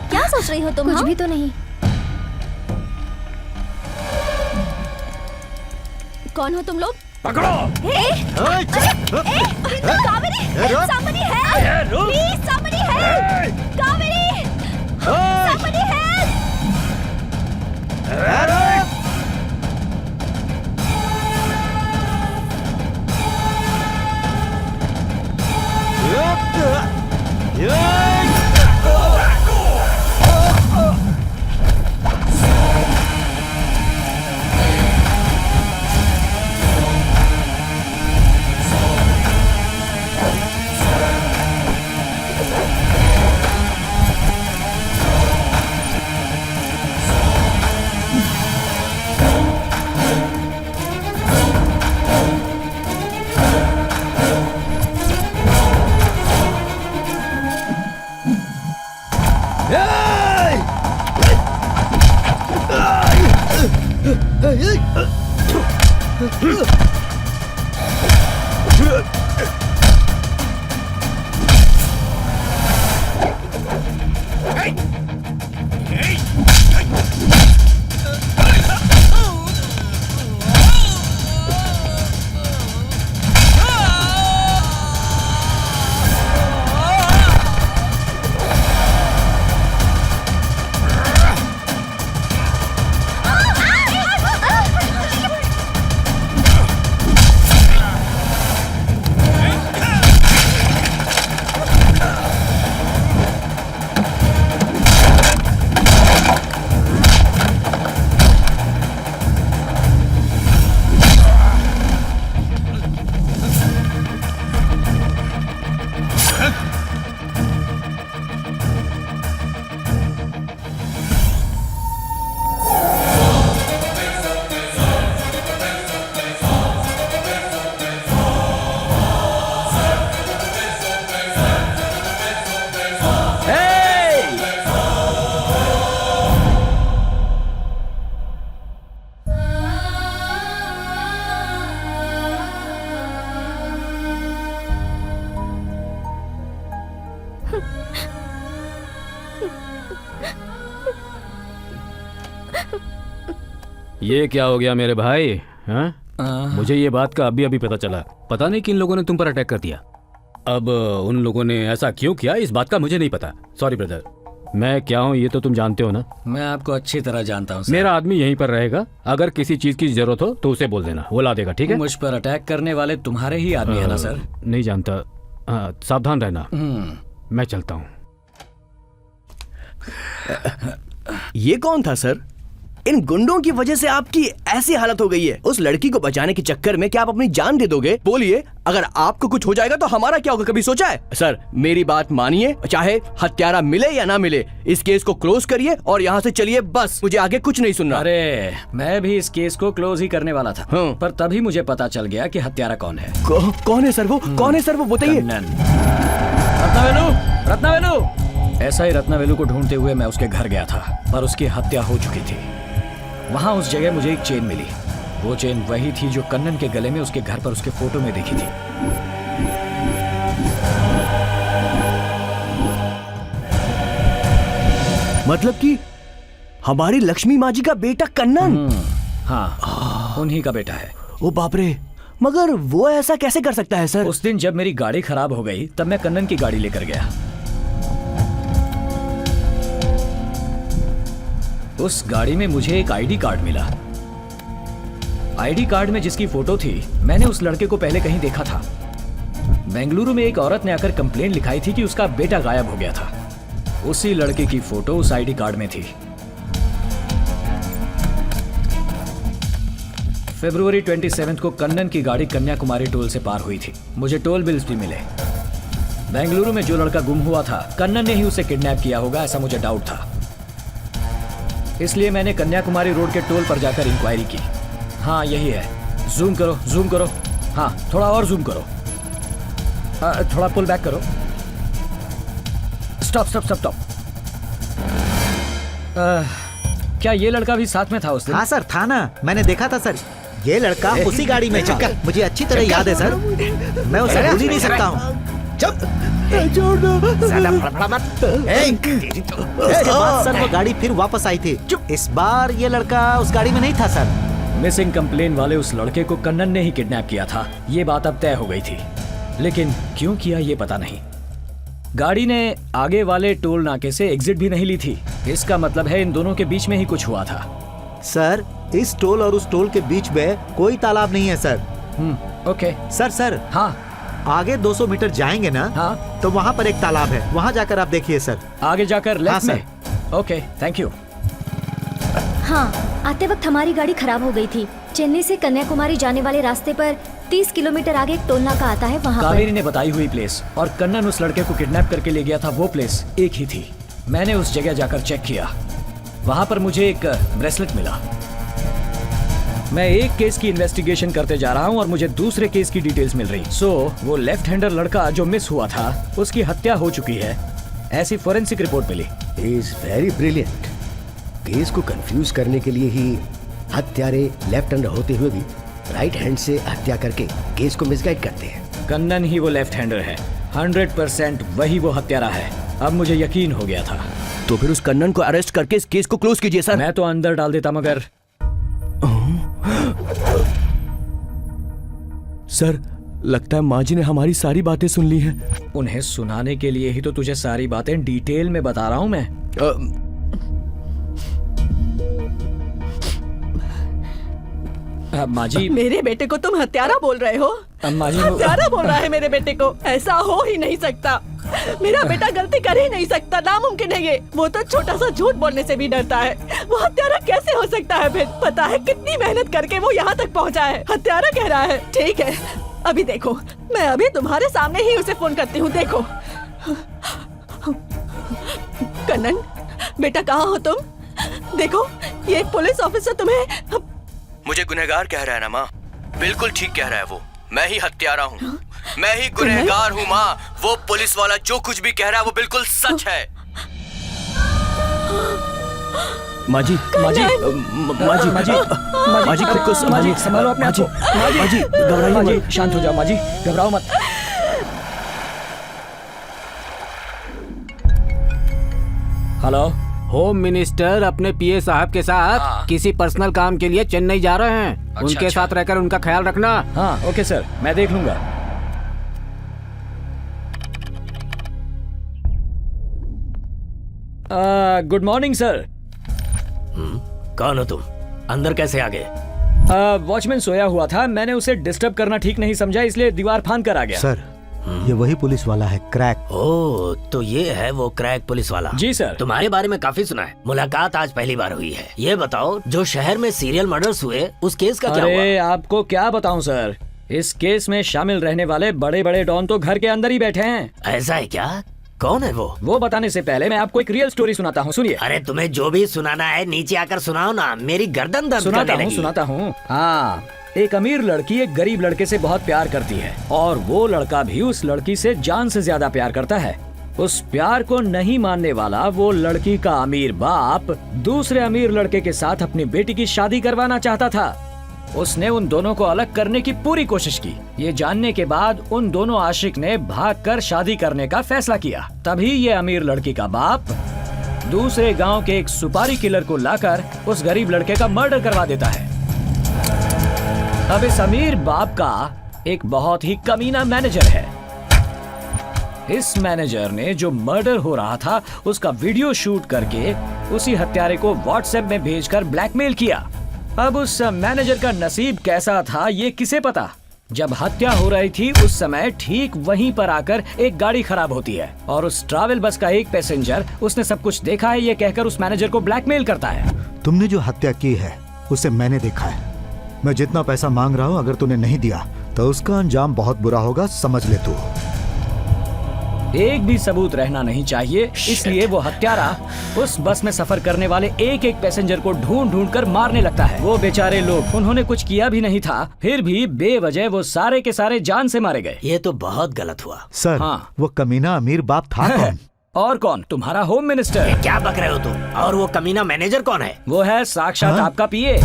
क्या सोच रही हो तुम? कुछ भी तो नहीं। कौन हो तुम लोग? पकड़ो। Kaveri, somebody help! Please, somebody help! Kaveri, somebody help! ये क्या हो गया मेरे भाई? हाँ? मुझे ये बात का अभी अभी पता चला। पता नहीं किन लोगों ने तुम पर अटैक कर दिया। अब उन लोगों ने ऐसा क्यों किया इस बात का मुझे नहीं पता। Sorry brother. मैं क्या हूँ ये तो तुम जानते हो ना। मैं आपको अच्छी तरह जानता हूँ। मेरा आदमी यहीं पर रहेगा। अगर किसी चीज की जरूरत हो तो उसे बोल देना, वो ला देगा। ठीक है? मुझ पर अटैक करने वाले तुम्हारे ही आदमी है ना सर? नहीं जानता। सावधान रहना। मैं चलता हूँ। ये कौन था सर? इन गुंडों की वजह से आपकी ऐसी हालत हो गई है। उस लड़की को बचाने के चक्कर में क्या आप अपनी जान दे दोगे? बोलिए, अगर आपको कुछ हो जाएगा तो हमारा क्या होगा? कभी सोचा है? सर मेरी बात मानिए, चाहे हत्यारा मिले या ना मिले, इस केस को क्लोज करिए और यहाँ से चलिए बस। मुझे आगे कुछ नहीं सुनना। अरे मैं भी इस केस को क्लोज ही करने वाला था। पर तभी मुझे पता चल गया कि हत्यारा कौन है। कौन है सर वो? कौन है सर वो? बताइए। रत्नावेलु। ऐसा ही रत्नावेलु को ढूंढते हुए मैं उसके घर गया था, पर उसकी हत्या हो चुकी थी। वहां उस जगह मुझे एक चेन मिली। वो चेन वही थी जो कन्नन के गले में उसके घर पर उसके फोटो में देखी थी। मतलब कि हमारी लक्ष्मी माँ जी का बेटा कन्नन? हाँ, उन्हीं का बेटा है। ओ बाप रे, मगर वो ऐसा कैसे कर सकता है सर? उस दिन जब मेरी गाड़ी खराब हो गई तब मैं कन्नन की गाड़ी लेकर गया। उस गाड़ी में मुझे एक आईडी कार्ड मिला। आईडी कार्ड में जिसकी फोटो थी, मैंने उस लड़के को पहले कहीं देखा था। बेंगलुरु में एक औरत ने आकर कंप्लेंट लिखाई थी कि उसका बेटा गायब हो गया था। उसी लड़के की फोटो उस आईडी कार्ड में थी। फरवरी 27 को कन्नन की गाड़ी कन्याकुमारी टोल से पार हुई थी। मुझे टोल बिल्स भी मिले। बेंगलुरु में जो लड़का गुम हुआ था, कन्नन ने ही उसे किडनैप किया होगा, ऐसा मुझे डाउट था। इसलिए मैंने कन्याकुमारी रोड के टोल पर जाकर इंक्वायरी की। हाँ यही है। जूम करो, जूम करो। हाँ थोड़ा और जूम करो। थोड़ा पुल बैक करो। Stop stop stop stop. क्या ये लड़का भी साथ में था उस दिन? हाँ सर, था ना, मैंने देखा था सर। ये लड़का उसी गाड़ी में था। मुझे अच्छी तरह याद है सर। मैं उसे भूल ही नहीं सकता हूँ। छोड़ दो। सर वो गाड़ी फिर वापस आई थी। इस बार ये लड़का उस गाड़ी में नहीं था सर। मिसिंग कंप्लेन वाले उस लड़के को कन्नन ने ही किडनैप किया था, ये बात अब तय हो गई थी। लेकिन क्यों किया ये पता नहीं। गाड़ी ने आगे वाले टोल नाके से एग्जिट भी नहीं ली थी। इसका मतलब है इन दोनों के बीच में ही कुछ हुआ था। सर इस टोल और उस टोल के बीच में कोई तालाब नहीं है सर। Okay sir. हाँ आगे 200 मीटर जाएंगे ना? हाँ तो वहाँ पर एक तालाब है, वहाँ जाकर आप देखिए सर। आगे जाकर लेफ्ट में? Okay thank you. हाँ, आते वक्त हमारी गाड़ी खराब हो गई थी। चेन्नई से कन्याकुमारी जाने वाले रास्ते पर 30 किलोमीटर आगे एक टोल नाका आता है, वहाँ कावेरी ने बताई हुई प्लेस और कन्नन उस लड़के को किडनैप करके ले गया था, वो प्लेस एक ही थी। मैंने उस जगह जाकर चेक किया। वहाँ पर मुझे एक ब्रेसलेट मिला। मैं एक केस की इन्वेस्टिगेशन करते जा रहा हूँ और मुझे दूसरे केस की डिटेल्स मिल रही। वो लेफ्ट हैंडर लड़का जो मिस हुआ था, उसकी हत्या हो चुकी है, ऐसी फोरेंसिक रिपोर्ट मिली। He is very brilliant. Case को कंफ्यूज करने के लिए ही हत्यारे लेफ्ट हैंडर होते हुए भी राइट हैंड से हत्या करके केस को मिसगाइड करते हैं। कन्नन ही वो लेफ्ट हैंडर है, 100% वही वो हत्यारा है। अब मुझे यकीन हो गया था। तो फिर उस कन्नन को अरेस्ट करके इस केस को क्लोज कीजिए सर। मैं तो अंदर डाल देता, मगर सर लगता है माँ जी ने हमारी सारी बातें सुन ली हैं। उन्हें सुनाने के लिए ही तो तुझे सारी बातें डिटेल में बता रहा हूँ मैं। माँ जी, मेरे बेटे को तुम हत्यारा बोल रहे हो? माँ जी, हत्यारा बोल रहा है मेरे बेटे को? ऐसा हो ही नहीं सकता। मेरा बेटा गलती कर ही नहीं सकता, नामुमकिन है ये। वो तो छोटा सा झूठ बोलने से भी डरता है। वो हत्यारा कैसे हो सकता है? फिर पता है कितनी मेहनत करके वो यहाँ तक पहुँचा है। हत्यारा कह रहा है। ठीक है, अभी देखो, मैं अभी तुम्हारे सामने ही उसे फोन करती हूँ। देखो कन्नन बेटा, कहाँ हो तुम? देखो ये पुलिस ऑफिसर तुम्हें। मुझे गुनहगार कह रहा है ना माँ? बिल्कुल ठीक कह रहा है वो। मैं ही हत्यारा हूँ, मैं ही गुनहगार हूँ माँ। वो पुलिस वाला जो कुछ भी कह रहा है वो बिल्कुल सच है। माँ जी, माँ जी, माँ जी, माँ जी, माँ जी, खुद को संभालो अपने आप को। माँ जी, घबराइए मत। शांत हो जाओ माँ जी, घबराओ मत। हेलो, होम मिनिस्टर अपने पीए साहब के साथ किसी पर्सनल काम के लिए चेन्नई जा रहे हैं। उनके साथ रहकर उनका ख्याल रखना। हाँ ओके सर, मैं देख लूंगा। Good morning sir. कौन हो तुम? अंदर कैसे आ गए? वॉचमैन सोया हुआ था, मैंने उसे डिस्टर्ब करना ठीक नहीं समझा, इसलिए दीवार फांद कर आ गया। सर ये वही पुलिस वाला है, क्रैक। ओह, तो ये है वो क्रैक पुलिस वाला। जी सर। तुम्हारे बारे में काफी सुना है, मुलाकात आज पहली बार हुई है। ये बताओ, जो शहर में सीरियल मर्डर्स हुए उस केस का क्या हुआ? अरे आपको क्या बताऊं सर, इस केस में शामिल रहने वाले बड़े बड़े डॉन तो घर के अंदर ही बैठे हैं। ऐसा है क्या? कौन है वो बताने से पहले मैं आपको एक रियल स्टोरी सुनाता हूँ, सुनिए। अरे तुम्हें जो भी सुनाना है नीचे आकर सुनाओ ना, मेरी गर्दन दर्द करने लगी। सुनाता हूँ। हाँ, एक अमीर लड़की एक गरीब लड़के से बहुत प्यार करती है और वो लड़का भी उस लड़की से जान से ज्यादा प्यार करता है। उस प्यार को नहीं मानने वाला वो लड़की का अमीर बाप दूसरे अमीर लड़के के साथ अपनी बेटी की शादी करवाना चाहता था। उसने उन दोनों को अलग करने की पूरी कोशिश की। ये जानने के बाद उन दोनों आशिक ने भागकर शादी करने का फैसला किया। तभी ये अमीर लड़की का बाप दूसरे गांव के एक सुपारी किलर को लाकर उस गरीब लड़के का मर्डर करवा देता है। अब इस अमीर बाप का एक बहुत ही कमीना मैनेजर है। इस मैनेजर ने जो मर्डर हो रहा था उसका वीडियो शूट करके उसी हत्यारे को व्हाट्सएप में भेजकर ब्लैकमेल किया। अब उस मैनेजर का नसीब कैसा था ये किसे पता। जब हत्या हो रही थी उस समय ठीक वहीं पर आकर एक गाड़ी खराब होती है और उस ट्रैवल बस का एक पैसेंजर उसने सब कुछ देखा है ये कहकर उस मैनेजर को ब्लैकमेल करता है। तुमने जो हत्या की है उसे मैंने देखा है। मैं जितना पैसा मांग रहा हूँ अगर तूने नहीं दिया तो उसका अंजाम बहुत बुरा होगा, समझ ले तू। एक भी सबूत रहना नहीं चाहिए, इसलिए वो हत्यारा उस बस में सफर करने वाले एक एक पैसेंजर को ढूंढ ढूंढ कर मारने लगता है। वो बेचारे लोग, उन्होंने कुछ किया भी नहीं था, फिर भी बेवजह वो सारे के सारे जान से मारे गए। ये तो बहुत गलत हुआ। सर हाँ। वो कमीना अमीर बाप था कौन? और कौन? तुम्हारा होम मिनिस्टर। क्या बक रहे हो तुम? और वो कमीना मैनेजर कौन है? वो है साक्षात आपका पीए।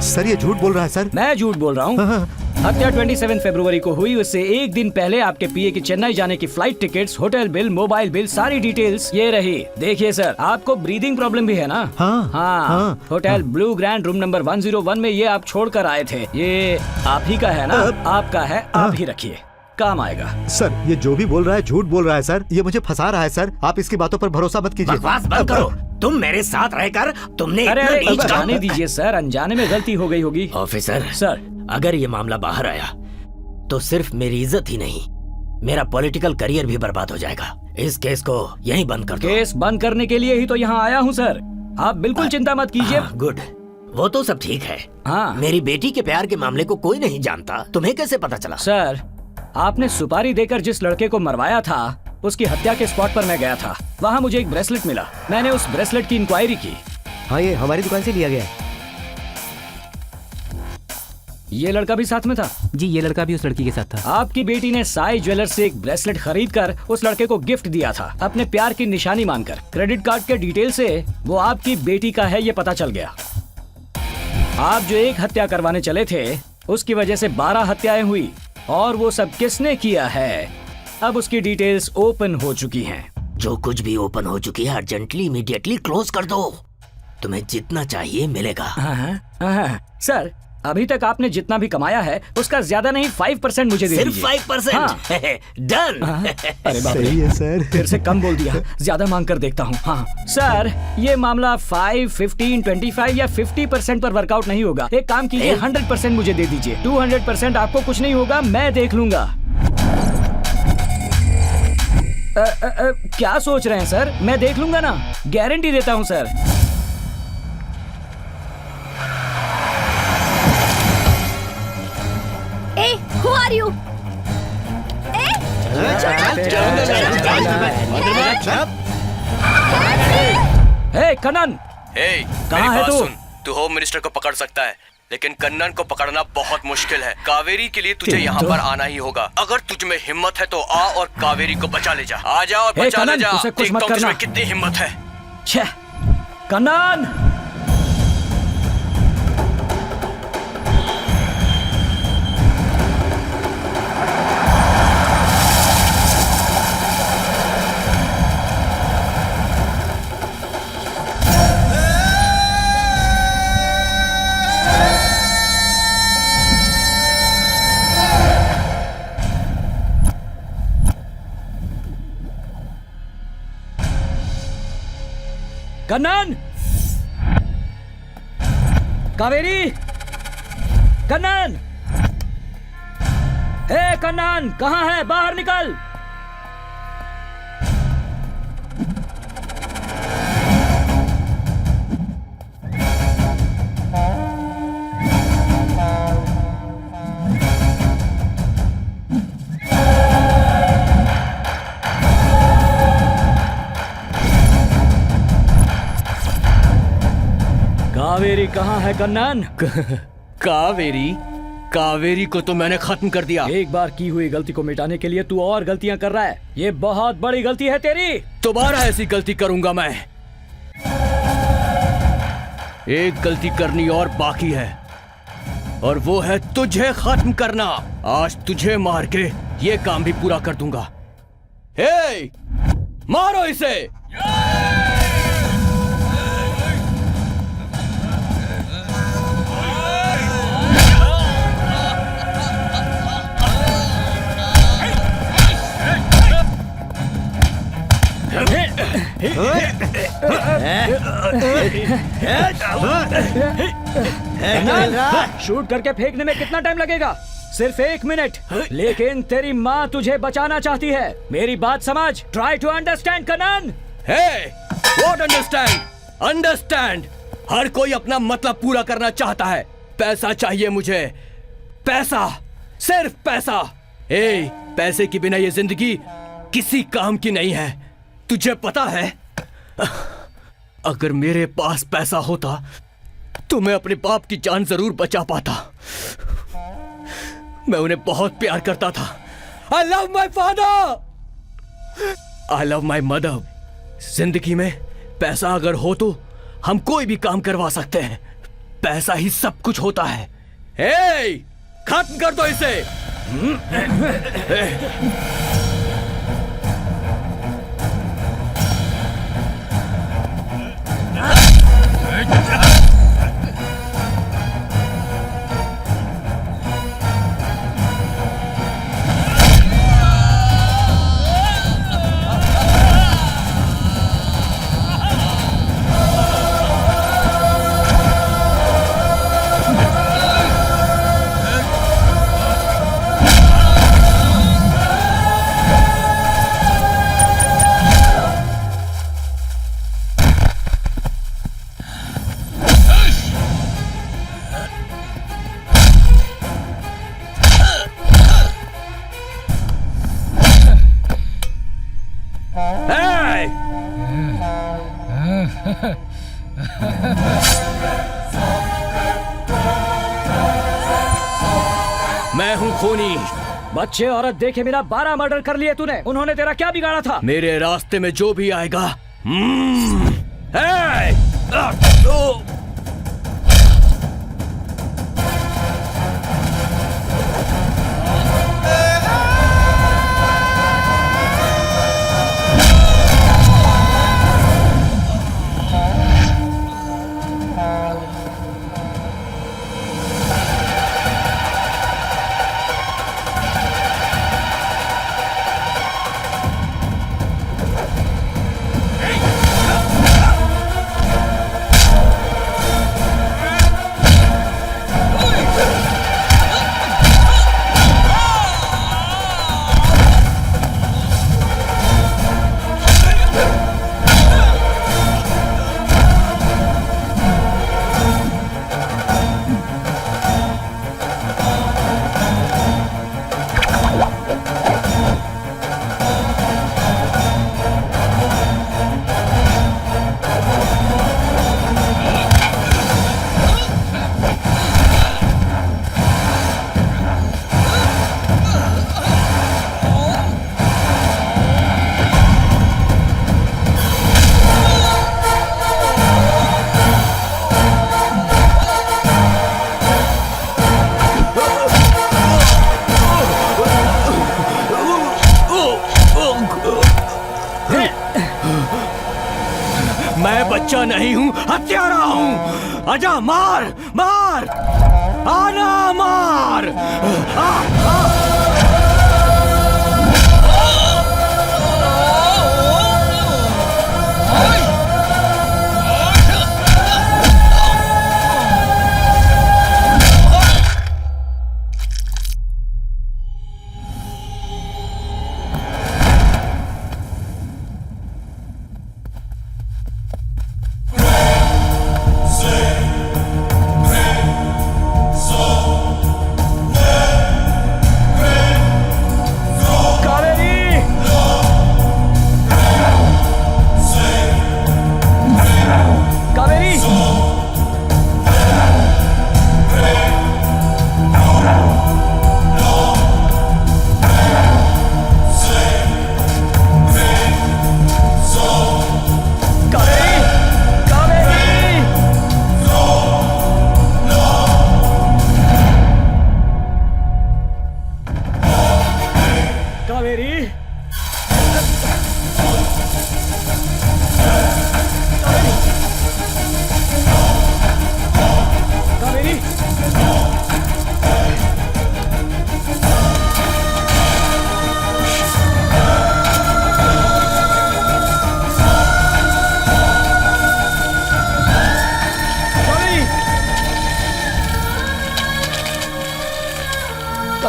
सर ये झूठ बोल रहा है सर। मैं झूठ बोल रहा हूँ। हत्या 27 फरवरी को हुई, उससे एक दिन पहले आपके पीए की चेन्नई जाने की flight tickets, hotel bill, mobile bill, सारी डिटेल्स ये रही। देखिए सर, आपको ब्रीदिंग प्रॉब्लम भी है ना? हाँ। Hotel blue grand room number 101 में ये आप छोड़ कर आए थे। ये आप ही का है ना? आपका है, आप ही रखिए, काम आएगा। सर ये जो भी बोल रहा है झूठ बोल रहा है सर, ये मुझे फंसा रहा है सर, आप इसकी बातों पर भरोसा मत कीजिए। बकवास बंद करो। तुम मेरे साथ रहकर तुमने अरे जाने दीजिए सर, अनजाने में गलती हो गई होगी। ऑफिसर सर, अगर ये मामला बाहर आया तो सिर्फ मेरी इज्जत ही नहीं, मेरा पॉलिटिकल करियर भी बर्बाद हो जाएगा। इस केस को यहीं बंद कर दो। केस बंद करने के लिए ही तो यहाँ आया हूँ सर, आप बिल्कुल चिंता मत कीजिए। गुड, वो तो सब ठीक है। हाँ, मेरी बेटी के प्यार के मामले को कोई नहीं जानता, तुम्हें कैसे पता चला? सर आपने सुपारी देकर जिस लड़के को मरवाया था उसकी हत्या के स्पॉट पर मैं गया था। वहाँ मुझे एक ब्रेसलेट मिला, मैंने उस ब्रेसलेट की इंक्वायरी की। हाँ ये हमारी दुकान से लिया गया है। ये लड़का भी साथ में था? जी ये लड़का भी उस लड़की के साथ था। आपकी बेटी ने साई ज्वेलर्स से एक ब्रेसलेट खरीद कर उस लड़के को गिफ्ट दिया था, अपने प्यार की निशानी मानकर। क्रेडिट कार्ड के डिटेल से वो आपकी बेटी का है ये पता चल गया। आप जो एक हत्या करवाने चले थे उसकी वजह से 12 हत्याएं हुई, और वो सब किसने किया है अब उसकी डिटेल्स ओपन हो चुकी हैं। जो कुछ भी ओपन हो चुकी है अर्जेंटली इमीडिएटली क्लोज कर दो, तुम्हें जितना चाहिए मिलेगा। सर अभी तक आपने जितना भी कमाया है उसका ज्यादा नहीं 5% मुझे दे दीजिए। सिर्फ 5%? डन। अरे बाप रे सर, फिर से कम बोल दिया, ज्यादा मांग कर देखता हूँ। हाँ सर, ये मामला 5, 15, 25 या 50% पर वर्कआउट नहीं होगा। एक काम कीजिए, 100% मुझे दे दीजिए। 200% आपको कुछ नहीं होगा, मैं देख लूंगा। क्या सोच रहे हैं सर, मैं देख लूंगा ना, गारंटी देता हूँ sir. A, who are you? हे कन्नन, कहाँ है तू? तू होम मिनिस्टर को पकड़ सकता है लेकिन कन्नन को पकड़ना बहुत मुश्किल है। कावेरी के लिए तुझे यहाँ पर आना ही होगा। अगर तुझ में हिम्मत है तो आ और कावेरी को बचा ले जा। आ जा और बचा ले जा। देखता हूँ तुझमें कितनी हिम्मत है। कन्नन! कन्नन! कावेरी! कन्नन! हे कन्नन, कहाँ है? बाहर निकल! कावेरी कहाँ है कन्नन? कावेरी? कावेरी को तो मैंने खत्म कर दिया। एक बार की हुई गलती को मिटाने के लिए तू और गलतियां कर रहा है। ये बहुत बड़ी गलती है तेरी। दोबारा ऐसी गलती करूंगा मैं। एक गलती करनी और बाकी है, और वो है तुझे खत्म करना। आज तुझे मार के ये काम भी पूरा कर दूंगा। हे, मारो इसे। शूट करके फेंकने में कितना टाइम लगेगा? सिर्फ 1 मिनट। लेकिन तेरी माँ तुझे बचाना चाहती है। मेरी बात समझ। Try to understand Kannan. What understand? Understand. हर कोई अपना मतलब पूरा करना चाहता है। पैसा चाहिए मुझे, पैसा, सिर्फ पैसा। पैसे के बिना ये जिंदगी किसी काम की नहीं है। तुझे पता है, अगर मेरे पास पैसा होता तो मैं अपने बाप की जान जरूर बचा पाता। मैं उन्हें बहुत प्यार करता था। I love my father, I love my mother। जिंदगी में पैसा अगर हो तो हम कोई भी काम करवा सकते हैं। पैसा ही सब कुछ होता है। खत्म कर दो इसे। मैं हूं खूनी। बच्चे औरत देखे बिना 12 मर्डर कर लिए तूने। उन्होंने तेरा क्या बिगाड़ा था? मेरे रास्ते में जो भी आएगा, मैं बच्चा नहीं हूं, हत्यारा हूं। आजा, मार मार, आना मार।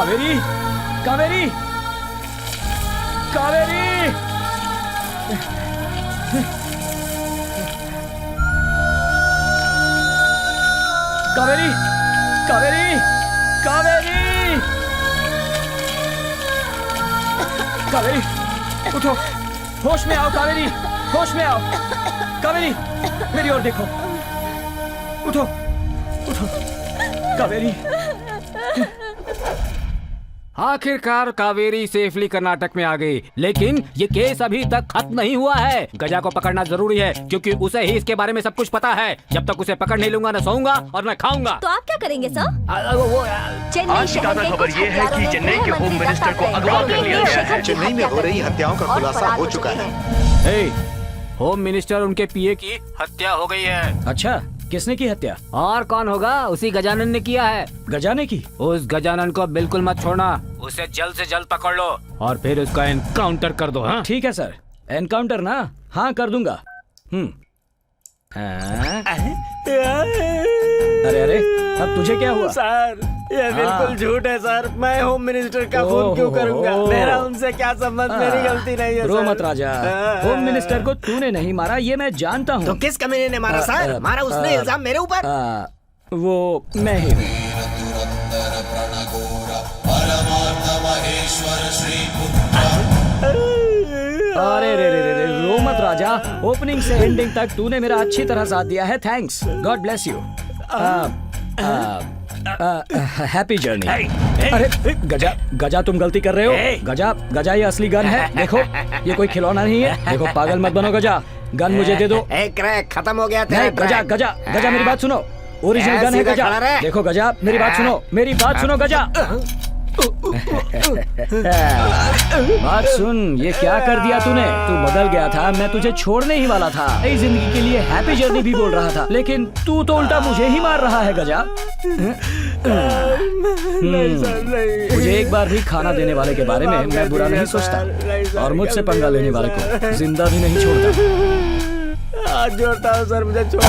कावेरी, कावेरी, कावेरी। कावेरी, कावेरी, कावेरी, कावेरी, उठो, होश में आओ कावेरी, होश में आओ। कावेरी, मेरी ओर देखो, उठो, उठो, कावेरी। आखिरकार कावेरी सेफली कर्नाटक में आ गई, लेकिन ये केस अभी तक खत्म नहीं हुआ है। गजा को पकड़ना जरूरी है क्योंकि उसे ही इसके बारे में सब कुछ पता है। जब तक उसे पकड़ नहीं लूंगा, न सोऊंगा और न खाऊंगा। तो आप क्या करेंगे सर? चेन्नई आज की ताज़ा खबर ये है कि चेन्नई के होम मिनिस्टर को अगवा कर लिया गया है। चेन्नई में हो रही हत्याओं का खुलासा हो चुका है। होम मिनिस्टर उनके पीए की हत्या हो गई है। अच्छा, किसने की हत्या? और कौन होगा, उसी गजानन ने किया है। गजाने की? उस गजानन को बिल्कुल मत छोड़ना, उसे जल्द से जल्द पकड़ लो और फिर उसका एनकाउंटर कर दो। हाँ ठीक है सर, एनकाउंटर ना, हाँ कर दूंगा। अरे अरे, अब तुझे क्या हुआ? सर ये बिल्कुल झूठ है सर, मैं होम मिनिस्टर का खून क्यों करूंगा? मेरा उनसे क्या संबंध, मेरी गलती नहीं है। रो मत राजा, होम मिनिस्टर को तूने नहीं मारा ये मैं जानता हूँ। तो किस कमीने ने मारा सर? मारा उसने, इल्जाम मेरे ऊपर। वो मैं ही हूँ। अरे रे रे रे, रो मत राजा, ओपनिंग से एंडिंग तक तूने मेरा अच्छी तरह साथ दिया है, thanks, God bless you. Happy journey. अरे गजा, गजा तुम गलती कर रहे हो। गजा, गजा ये असली गन है, देखो ये कोई खिलौना नहीं है। देखो पागल मत बनो गजा, गन मुझे दे दो। क्रैक खत्म हो गया। नहीं गजा, गजा, गजा मेरी बात सुनो, ओरिजिनल गन है गजा। देखो गजा, मेरी बात सुनो, मेरी बात सुनो गजा। बात सुन, ये क्या कर दिया तूने? तू बदल गया था, मैं तुझे छोड़ने ही वाला था। नई जिंदगी के लिए हैप्पी जर्नी भी बोल रहा था, लेकिन तू तो उल्टा मुझे ही मार रहा है गजा। मुझे एक बार भी खाना देने वाले के बारे में मैं बुरा नहीं सोचता, और मुझसे पंगा लेने वाले को जिंदा भी नहीं छोड़ता। हाथ जोड़ता हूँ सर, मुझे छोड़।